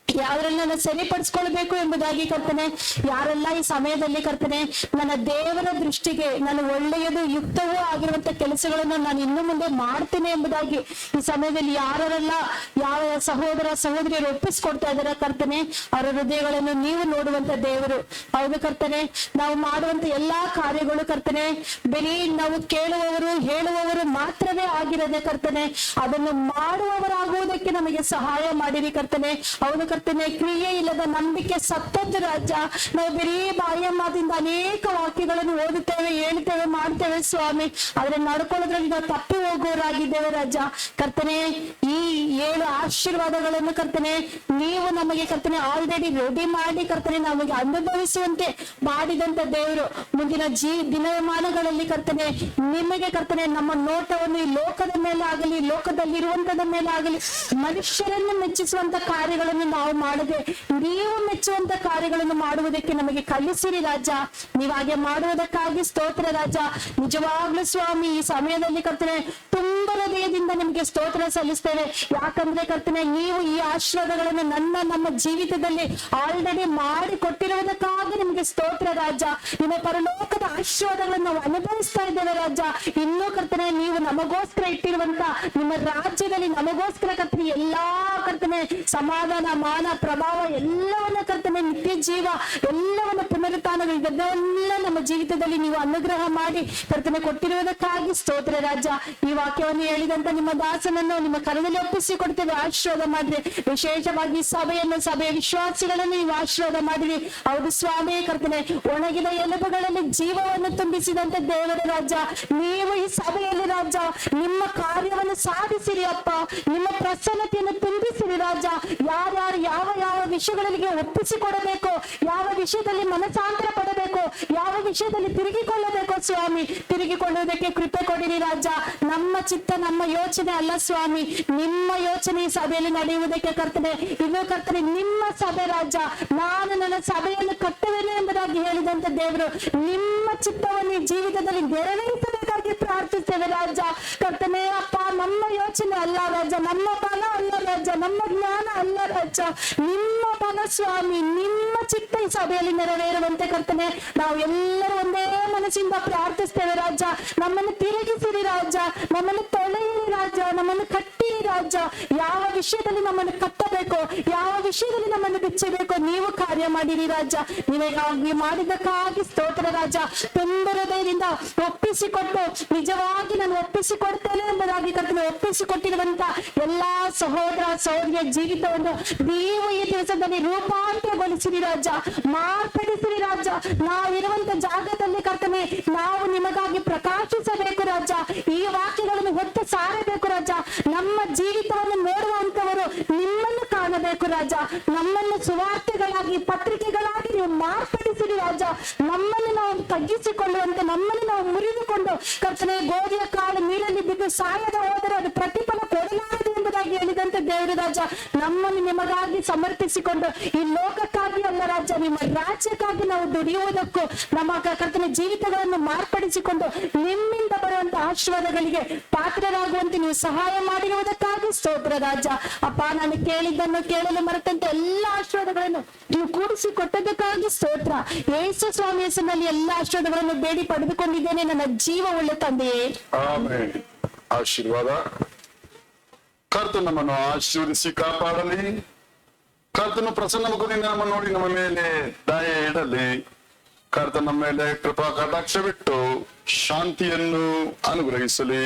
ಯಾವ್ದ್ರಲ್ಲಿ ನಾನು ಸರಿಪಡಿಸ್ಕೊಳ್ಬೇಕು ಎಂಬುದಾಗಿ ಕರ್ತನೆ ಯಾರೆಲ್ಲ ಈ ಸಮಯದಲ್ಲಿ ಕರ್ತನೆ ನನ್ನ ದೇವರ ದೃಷ್ಟಿಗೆ ನಾನು ಒಳ್ಳೆಯದು ಯುಕ್ತವೂ ಆಗಿರುವಂತ ಕೆಲಸಗಳನ್ನು ನಾನು ಇನ್ನು ಮುಂದೆ ಮಾಡ್ತೇನೆ ಎಂಬುದಾಗಿ ಈ ಸಮಯದಲ್ಲಿ ಯಾರೆಲ್ಲ ಯಾವ ಸಹೋದರ ಸಹೋದರಿಯರು ಒಪ್ಪಿಸ್ಕೊಡ್ತಾ ಇದಾರೆ ಕರ್ತನೆ, ಅವರ ಹೃದಯಗಳನ್ನು ನೀವು ನೋಡುವಂತ ದೇವರು. ಹೌದು ಕರ್ತನೆ, ನಾವು ಮಾಡುವಂತ ಎಲ್ಲಾ ಕಾರ್ಯಗಳು ಕರ್ತನೆ ಬರೀ ನಾವು ಕೇಳುವವರು ಹೇಳುವವರು ಮಾತ್ರವೇ ಆಗಿರದೆ ಕರ್ತನೆ ಅದನ್ನು ಮಾಡುವವರಾಗುವುದಕ್ಕೆ ನಮಗೆ ಸಹಾಯ ಮಾಡಿರಿ ಕರ್ತನೆ. ಹೌದು ಕರ್ತನೆ, ಕ್ರಿಯೆ ಇಲ್ಲದ ನಂಬಿಕೆ ಸತ್ತದ್ದು ರಾಜ. ನಾವು ಬರೀ ಬಾಯಿಯ ಮಾತಿಂದ ಅನೇಕ ವಾಕ್ಯಗಳನ್ನು ಓದುತ್ತೇವೆ, ಹೇಳ್ತೇವೆ, ಮಾಡ್ತೇವೆ ಸ್ವಾಮಿ, ಆದ್ರೆ ನಡ್ಕೊಳ್ಳೋದ್ರಲ್ಲಿ ನಾವು ತಪ್ಪಿ ಹೋಗುವವರಾಗಿದ್ದೇವೆ ರಾಜ. ಕರ್ತನೆ, ಈ 7 ಆಶೀರ್ವಾದಗಳನ್ನು ಕರ್ತನೆ ನೀವು ನಮಗೆ ಕರ್ತನೆ ಆಲ್ರೆಡಿ ರೆಡಿ ಮಾಡಿ ಕರ್ತನೆ ನಮಗೆ ಅನುಭವಿಸುವಂತೆ ಮಾಡಿದಂತ ದೇವರು ಮುಂದಿನ ದಿನಮಾನಗಳಲ್ಲಿ ಕರ್ತನೆ ನಿಮಗೆ ಕರ್ತನೆ ನಮ್ಮ ನೋಟವನ್ನು ಈ ಲೋಕದ ಮೇಲೆ ಆಗಲಿ, ಲೋಕದಲ್ಲಿರುವಂತದ ಮೇಲೆ ಆಗಲಿ, ಮನುಷ್ಯರನ್ನು ಮೆಚ್ಚಿಸುವಂತ ಕಾರ್ಯಗಳನ್ನು ನಾವು ಮಾಡದೆ ನೀವು ಮೆಚ್ಚುವಂತ ಕಾರ್ಯಗಳನ್ನು ಮಾಡುವುದಕ್ಕೆ ನಮಗೆ ಕಲಿಸಿರಿ ರಾಜ. ನೀವು ಹಾಗೆ ಮಾಡುವುದಕ್ಕಾಗಿ ಸ್ತೋತ್ರ ರಾಜ. ನಿಜವಾಗ್ಲೂ ಸ್ವಾಮಿ ಈ ಸಮಯದಲ್ಲಿ ಕರ್ತನೆ ತುಂಬಾ ಹೃದಯದಿಂದ ನಿಮಗೆ ಸ್ತೋತ್ರ ಸಲ್ಲಿಸ್ತೇವೆ. ಯಾಕಂದ್ರೆ ಕರ್ತನೆ ನೀವು ಈ ಆಶೀರ್ವಾದಗಳನ್ನು ನಮ್ಮ ಜೀವಿತದಲ್ಲಿ ಆಲ್ರೆಡಿ ಮಾಡಿ ಕೊಟ್ಟಿರುವುದಕ್ಕಾಗಿ ನಿಮಗೆ ಸ್ತೋತ್ರ ರಾಜ. ನಿಮ್ಮ ಪರಲೋಕದ ಆಶೀರ್ವಾದಗಳನ್ನು ನಾವು ಅನುಭವಿಸ್ತಾ ಇದ್ದೇವೆ ರಾಜ. ಇನ್ನೂ ಕರ್ತನೆ ನೀವು ನಮಗೋಸ್ಕರ ಇಟ್ಟಿರುವಂತ ನಿಮ್ಮ ರಾಜ್ಯದಲ್ಲಿ ನಮಗೋಸ್ಕರ ಕರ್ತನೆ ಎಲ್ಲಾ ಕರ್ತನೆ ಸಮಾಧಾನ ಮಾನ ಪ್ರಭಾವ ಎಲ್ಲವನ್ನ ಕರ್ತನೆ ನಿತ್ಯ ಜೀವ ಎಲ್ಲವನ್ನ ಪುನರುತ್ಥಾನಗಳು ಇದನ್ನೆಲ್ಲ ನಮ್ಮ ಜೀವಿತದಲ್ಲಿ ನೀವು ಅನುಗ್ರಹ ಮಾಡಿ ಕರ್ತನೆ ಕೊಟ್ಟಿರುವುದಕ್ಕಾಗಿ ಸ್ತೋತ್ರ ರಾಜ. ಈ ವಾಕ್ಯವನ್ನು ಹೇಳಿದಂತ ನಿಮ್ಮ ದಾಸನನ್ನು ನಿಮ್ಮ ಕರದಲ್ಲಿ ಒಪ್ಪಿಸಿ ಕೊಡ್ತೇವೆ, ಆಶೀರ್ವಾದ ಮಾಡಿರಿ. ವಿಶೇಷವಾಗಿ ಸಭೆಯ ವಿಶ್ವಾಸಿಗಳನ್ನು ನೀವು ಆಶೀರ್ವಾದ ಮಾಡಿರಿ. ಹೌದು ಸ್ವಾಮಿ ಕರ್ತನೆ, ಒಣಗಿದ ಎಲುಬುಗಳಲ್ಲಿ ಜೀವವನ್ನು ತುಂಬಿಸಿದಂತ ದೇವರ ರಾಜ, ನೀವು ಈ ಸಭೆಯಲ್ಲಿ ರಾಜ ನಿಮ್ಮ ಕಾರ್ಯವನ್ನು ಸಾಧಿಸಿರಿ ಅಪ್ಪ, ನಿಮ್ಮ ಪ್ರಸನ್ನತೆಯನ್ನು ತುಂಬಿಸಿರಿ ರಾಜ. ಯಾರ್ಯಾರು ಯಾವ ವಿಷಯಗಳಿಗೆ ಒಪ್ಪಿಸಿಕೊಡಬೇಕು, ಯಾವ ವಿಷಯದಲ್ಲಿ ಮನಸಾಂತರ ಪಡಬೇಕು, ಯಾವ ವಿಷಯದಲ್ಲಿ ತಿರುಗಿಕೊಳ್ಳಬೇಕು ಸ್ವಾಮಿ, ತಿರುಗಿಕೊಳ್ಳುವುದಕ್ಕೆ ಕೃಪೆ ಕೊಡಿರಿ ರಾಜ. ನಮ್ಮ ಚಿತ್ತ ನಮ್ಮ ಯೋಚನೆ ಅಲ್ಲ ಸ್ವಾಮಿ, ನಿಮ್ಮ ಯೋಚನೆ ಈ ಸಭೆಯಲ್ಲಿ ನಡೆಯುವುದಕ್ಕೆ ಕರ್ತನೆ ಇನ್ನು ಕರ್ತನೆ ನಿಮ್ಮ ಸಭೆ ರಾಜ. ನಾನು ನನ್ನ ಸಭೆಯನ್ನು ಕಟ್ಟುವೆನು ಎಂಬುದಾಗಿ ಹೇಳಿದಂತ ದೇವರು ನಿಮ್ಮ ಚಿತ್ತವನ್ನು ಈ ಜೀವಿತದಲ್ಲಿ ನೆರವೇರಿಸಬೇಕಾಗಿ ಪ್ರಾರ್ಥಿಸ್ತೇವೆ ರಾಜ. ಕರ್ತನೆ ಅಪ್ಪ, ನಮ್ಮ ಯೋಚನೆ ಅಲ್ಲ ರಾಜ, ನಮ್ಮ ಬಲ ಅಲ್ಲ ರಾಜ, ನಮ್ಮ ಜ್ಞಾನ ಅಲ್ಲ ರಾಜ, ನಿಮ್ಮ ಬಲ ಸ್ವಾಮಿ, ನಿಮ್ಮ ಚಿತ್ತ ಈ ಸಭೆಯಲ್ಲಿ ನೆರವೇರುವಂತೆ ಕರ್ತನೆ ನಾವು ಎಲ್ಲರೂ ಒಂದೇ ಮನಸ್ಸಿಂದ ಪ್ರಾರ್ಥಿಸ್ತೇವೆ ರಾಜ. ನಮ್ಮನ್ನು ತಿರುಗಿಸಿರಿ ರಾಜ, ನಮ್ಮನ್ನು ತೊಳೆಯಿರಿ ರಾಜ, ನಮ್ಮನ್ನು ಕಟ್ಟಿರಿ ರಾಜ. ಯಾವ ವಿಷಯದಲ್ಲಿ ನಮ್ಮನ್ನು ಕಟ್ಟಬೇಕು, ಯಾವ ವಿಷಯದಲ್ಲಿ ನಮ್ಮನ್ನು ಬಿಚ್ಚಬೇಕು, ನೀವು ಕಾರ್ಯ ಮಾಡಿರಿ ರಾಜ. ನಿಮಗಾಗಿ ಮಾಡಿದ್ದಕ್ಕಾಗಿ ಸ್ತೋತ್ರ ರಾಜ. ತುಂಬ ಹೃದಯದಿಂದ ಒಪ್ಪಿಸಿಕೊಟ್ಟು ನಿಜವಾಗಿ ನಾನು ಒಪ್ಪಿಸಿಕೊಡ್ತೇನೆ ಎಂಬುದಾಗಿ ಕರ್ತನೆ ಒಪ್ಪಿಸಿಕೊಟ್ಟಿರುವಂತ ಎಲ್ಲಾ ಸಹೋದರ ಸಹೋದರಿಯ ಜೀವಿತವನ್ನು ನೀವು ಈ ದಿವಸದಲ್ಲಿ ರೂಪಾಂತರಗೊಳಿಸಿರಿ ರಾಜ, ಮಾರ್ಪಡಿಸಿರಿ ರಾಜ. ನಾವಿರುವಂತ ಜಾಗದಲ್ಲಿ ಕರ್ತನೆ ನಾವು ನಿಮಗಾಗಿ ಪ್ರಕಾಶಿಸಬೇಕು ರಾಜ. ಈ ವಾಕ್ಯಗಳನ್ನು ಹೊತ್ತು ಸಾರಬೇಕು ರಾಜ. ನಮ್ಮ ಜೀವಿತವನ್ನು ನೋಡುವಂತವರು ನಿಮ್ಮನ್ನು ಕಾಣಬೇಕು ರಾಜ. ನಮ್ಮನ್ನು ಸುವಾರ್ತೆಗಳಾಗಿ ಪತ್ರಿಕೆಗಳಾಗಿ ನೀವು ಮಾರ್ಪಡಿಸಿರಿ ರಾಜ. ನಮ್ಮನ್ನು ನಾವು ತಗ್ಗಿಸಿಕೊಳ್ಳುವಂತೆ, ನಮ್ಮನ್ನು ನಾವು ಮುರಿದುಕೊಂಡು ಕರ್ತನೆ ಗೋಧಿಯ ಕಾಳು ನೀರಲ್ಲಿ ಬಿದ್ದು ಸಾಯದ ಹೋದರೆ ಅದು ಪ್ರತಿಫಲ ಕೊಡಲಾರದು ಎಂಬುದಾಗಿ ಹೇಳಿದಂತೆ ದೇವರು ರಾಜ, ನಮ್ಮನ್ನು ನಿಮಗಾಗಿ ಸಮರ್ಪಿಸಿಕೊಂಡು ಈ ಲೋಕಕ್ಕಾಗಿ ಅಲ್ಲ ರಾಜ, ನಿಮ್ಮ ರಾಜ್ಯಕ್ಕಾಗಿ ನಾವು ದುಡಿಯುವುದಕ್ಕೂ ನಮ್ಮ ಕರ್ತನೆ ಜೀವಿತಗಳನ್ನು ಮಾರ್ಪಡಿಸಿಕೊಂಡು ನಿಮ್ಮಿಂದ ಬರುವಂತ ಆಶೀರ್ವಾದಗಳಿಗೆ ಪಾತ್ರರಾಗುವಂತೆ ನೀವು ಸಹಾಯ ಮಾಡಿರುವುದಕ್ಕಾಗಿ ಸ್ತೋತ್ರ ರಾಜ. ಅಪ್ಪ, ನಾನು ಕೇಳಿದ್ದನ್ನು ಕೇಳಲು ಮರೆತಂತೆ ಎಲ್ಲ ಆಶೀರ್ವಾದಗಳನ್ನು ನೀವು ಕೂಡಿಸಿ ಕೊಟ್ಟದಕ್ಕಾಗಿ ಸ್ತೋತ್ರ. ಯೇಸು ಸ್ವಾಮಿ ಹೆಸರಿನಲ್ಲಿ ಎಲ್ಲ ಆಶೀರ್ವಾದಗಳನ್ನು ಬೇಡಿ ಪಡೆದುಕೊಂಡಿದ್ದೇನೆ ನನ್ನ ಜೀವ ಉಳ್ಳ ತಂದೆಯೇ. ಆಮೆನ್. ಆಶೀರ್ವಾದ. ಕರ್ತನು ನಮ್ಮನ್ನು ಆಶೀರ್ವದಿಸಿ ಕಾಪಾಡಲಿ. ಕರ್ತನು ಪ್ರಸನ್ನ ಮುಖದಿಂದ ನಮ್ಮನ್ನು ನೋಡಿ ನಮ್ಮ ಮೇಲೆ ದಯೆ ಇಡಲಿ. ಕರ್ತನ ನಮ್ಮ ಮೇಲೆ ಕೃಪಾ ಕಟಾಕ್ಷ ಬಿಟ್ಟು ಶಾಂತಿಯನ್ನು ಅನುಗ್ರಹಿಸಲಿ.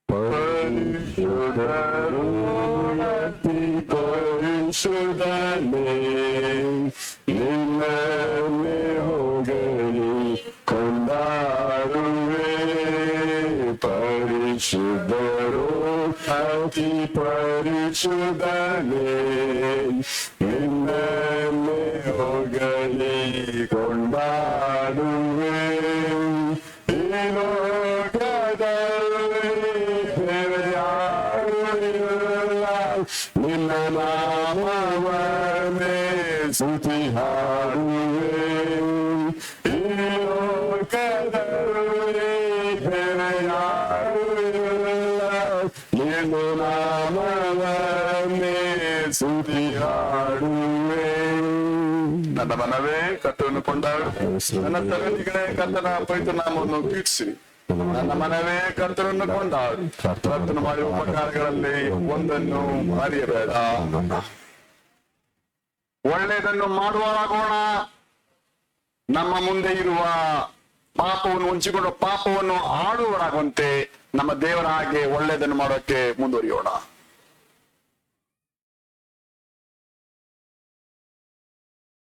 ಪರಿಶುದ್ಧರು ಅತಿ ಪರಿಶುದ್ಧನೇ, ನಿನ್ನಲ್ಲಿ ಹೋಗಲಿ ಕೊಂಡಾಡುವೆ. ಪರಿಶುದ್ಧರು ಅತಿ ಪರಿಶುದ್ಧನೇ, ನಿನ್ನಲ್ಲಿ ಹೋಗಲಿ ಕೊಂಡಾಡುವೆ. ಈ ಲೋಕದಲ್ಲಿ ನಿನ್ನ ನಾಮವನ್ನೇ ಸ್ತುತಿ ಹಾಡುವೆ. ಈ ಲೋಕದಲ್ಲಿ ನಿನ್ನ ನಾಮವನ್ನೇ ಸ್ತುತಿ ಹಾಡುವೆ. ನನ್ನ ಮನವೇ ಕರ್ತನನ್ನು ಕೊಂಡಾಡು, ನನ್ನ ತಗಲಿಗಳೇ ಕರ್ತನ ಪವಿತ್ರ ನಾಮವನ್ನು ಕೀರ್ತಿಸಿರಿ. ನನ್ನ ಮನವೇ ಕರ್ತನನ್ನು ಕೊಂಡಾಡು, ಕರ್ತನು ಮಾಡಿದ ಉಪಕಾರಗಳಲ್ಲಿ ಒಂದನ್ನು ಮರೆಯಬೇಡ. ಒಳ್ಳೆಯದನ್ನು ಮಾಡುವವರಾಗೋಣ. ನಮ್ಮ ಮುಂದೆ ಇರುವ ಪಾಪವನ್ನು ಹೊಂಚಿಕೊಂಡು ಪಾಪವನ್ನು ಆಡುವವರಾಗುವಂತೆ ನಮ್ಮ ದೇವರ ಹಾಗೆ ಒಳ್ಳೆಯದನ್ನು ಮಾಡೋಕೆ ಮುಂದುವರಿಯೋಣ.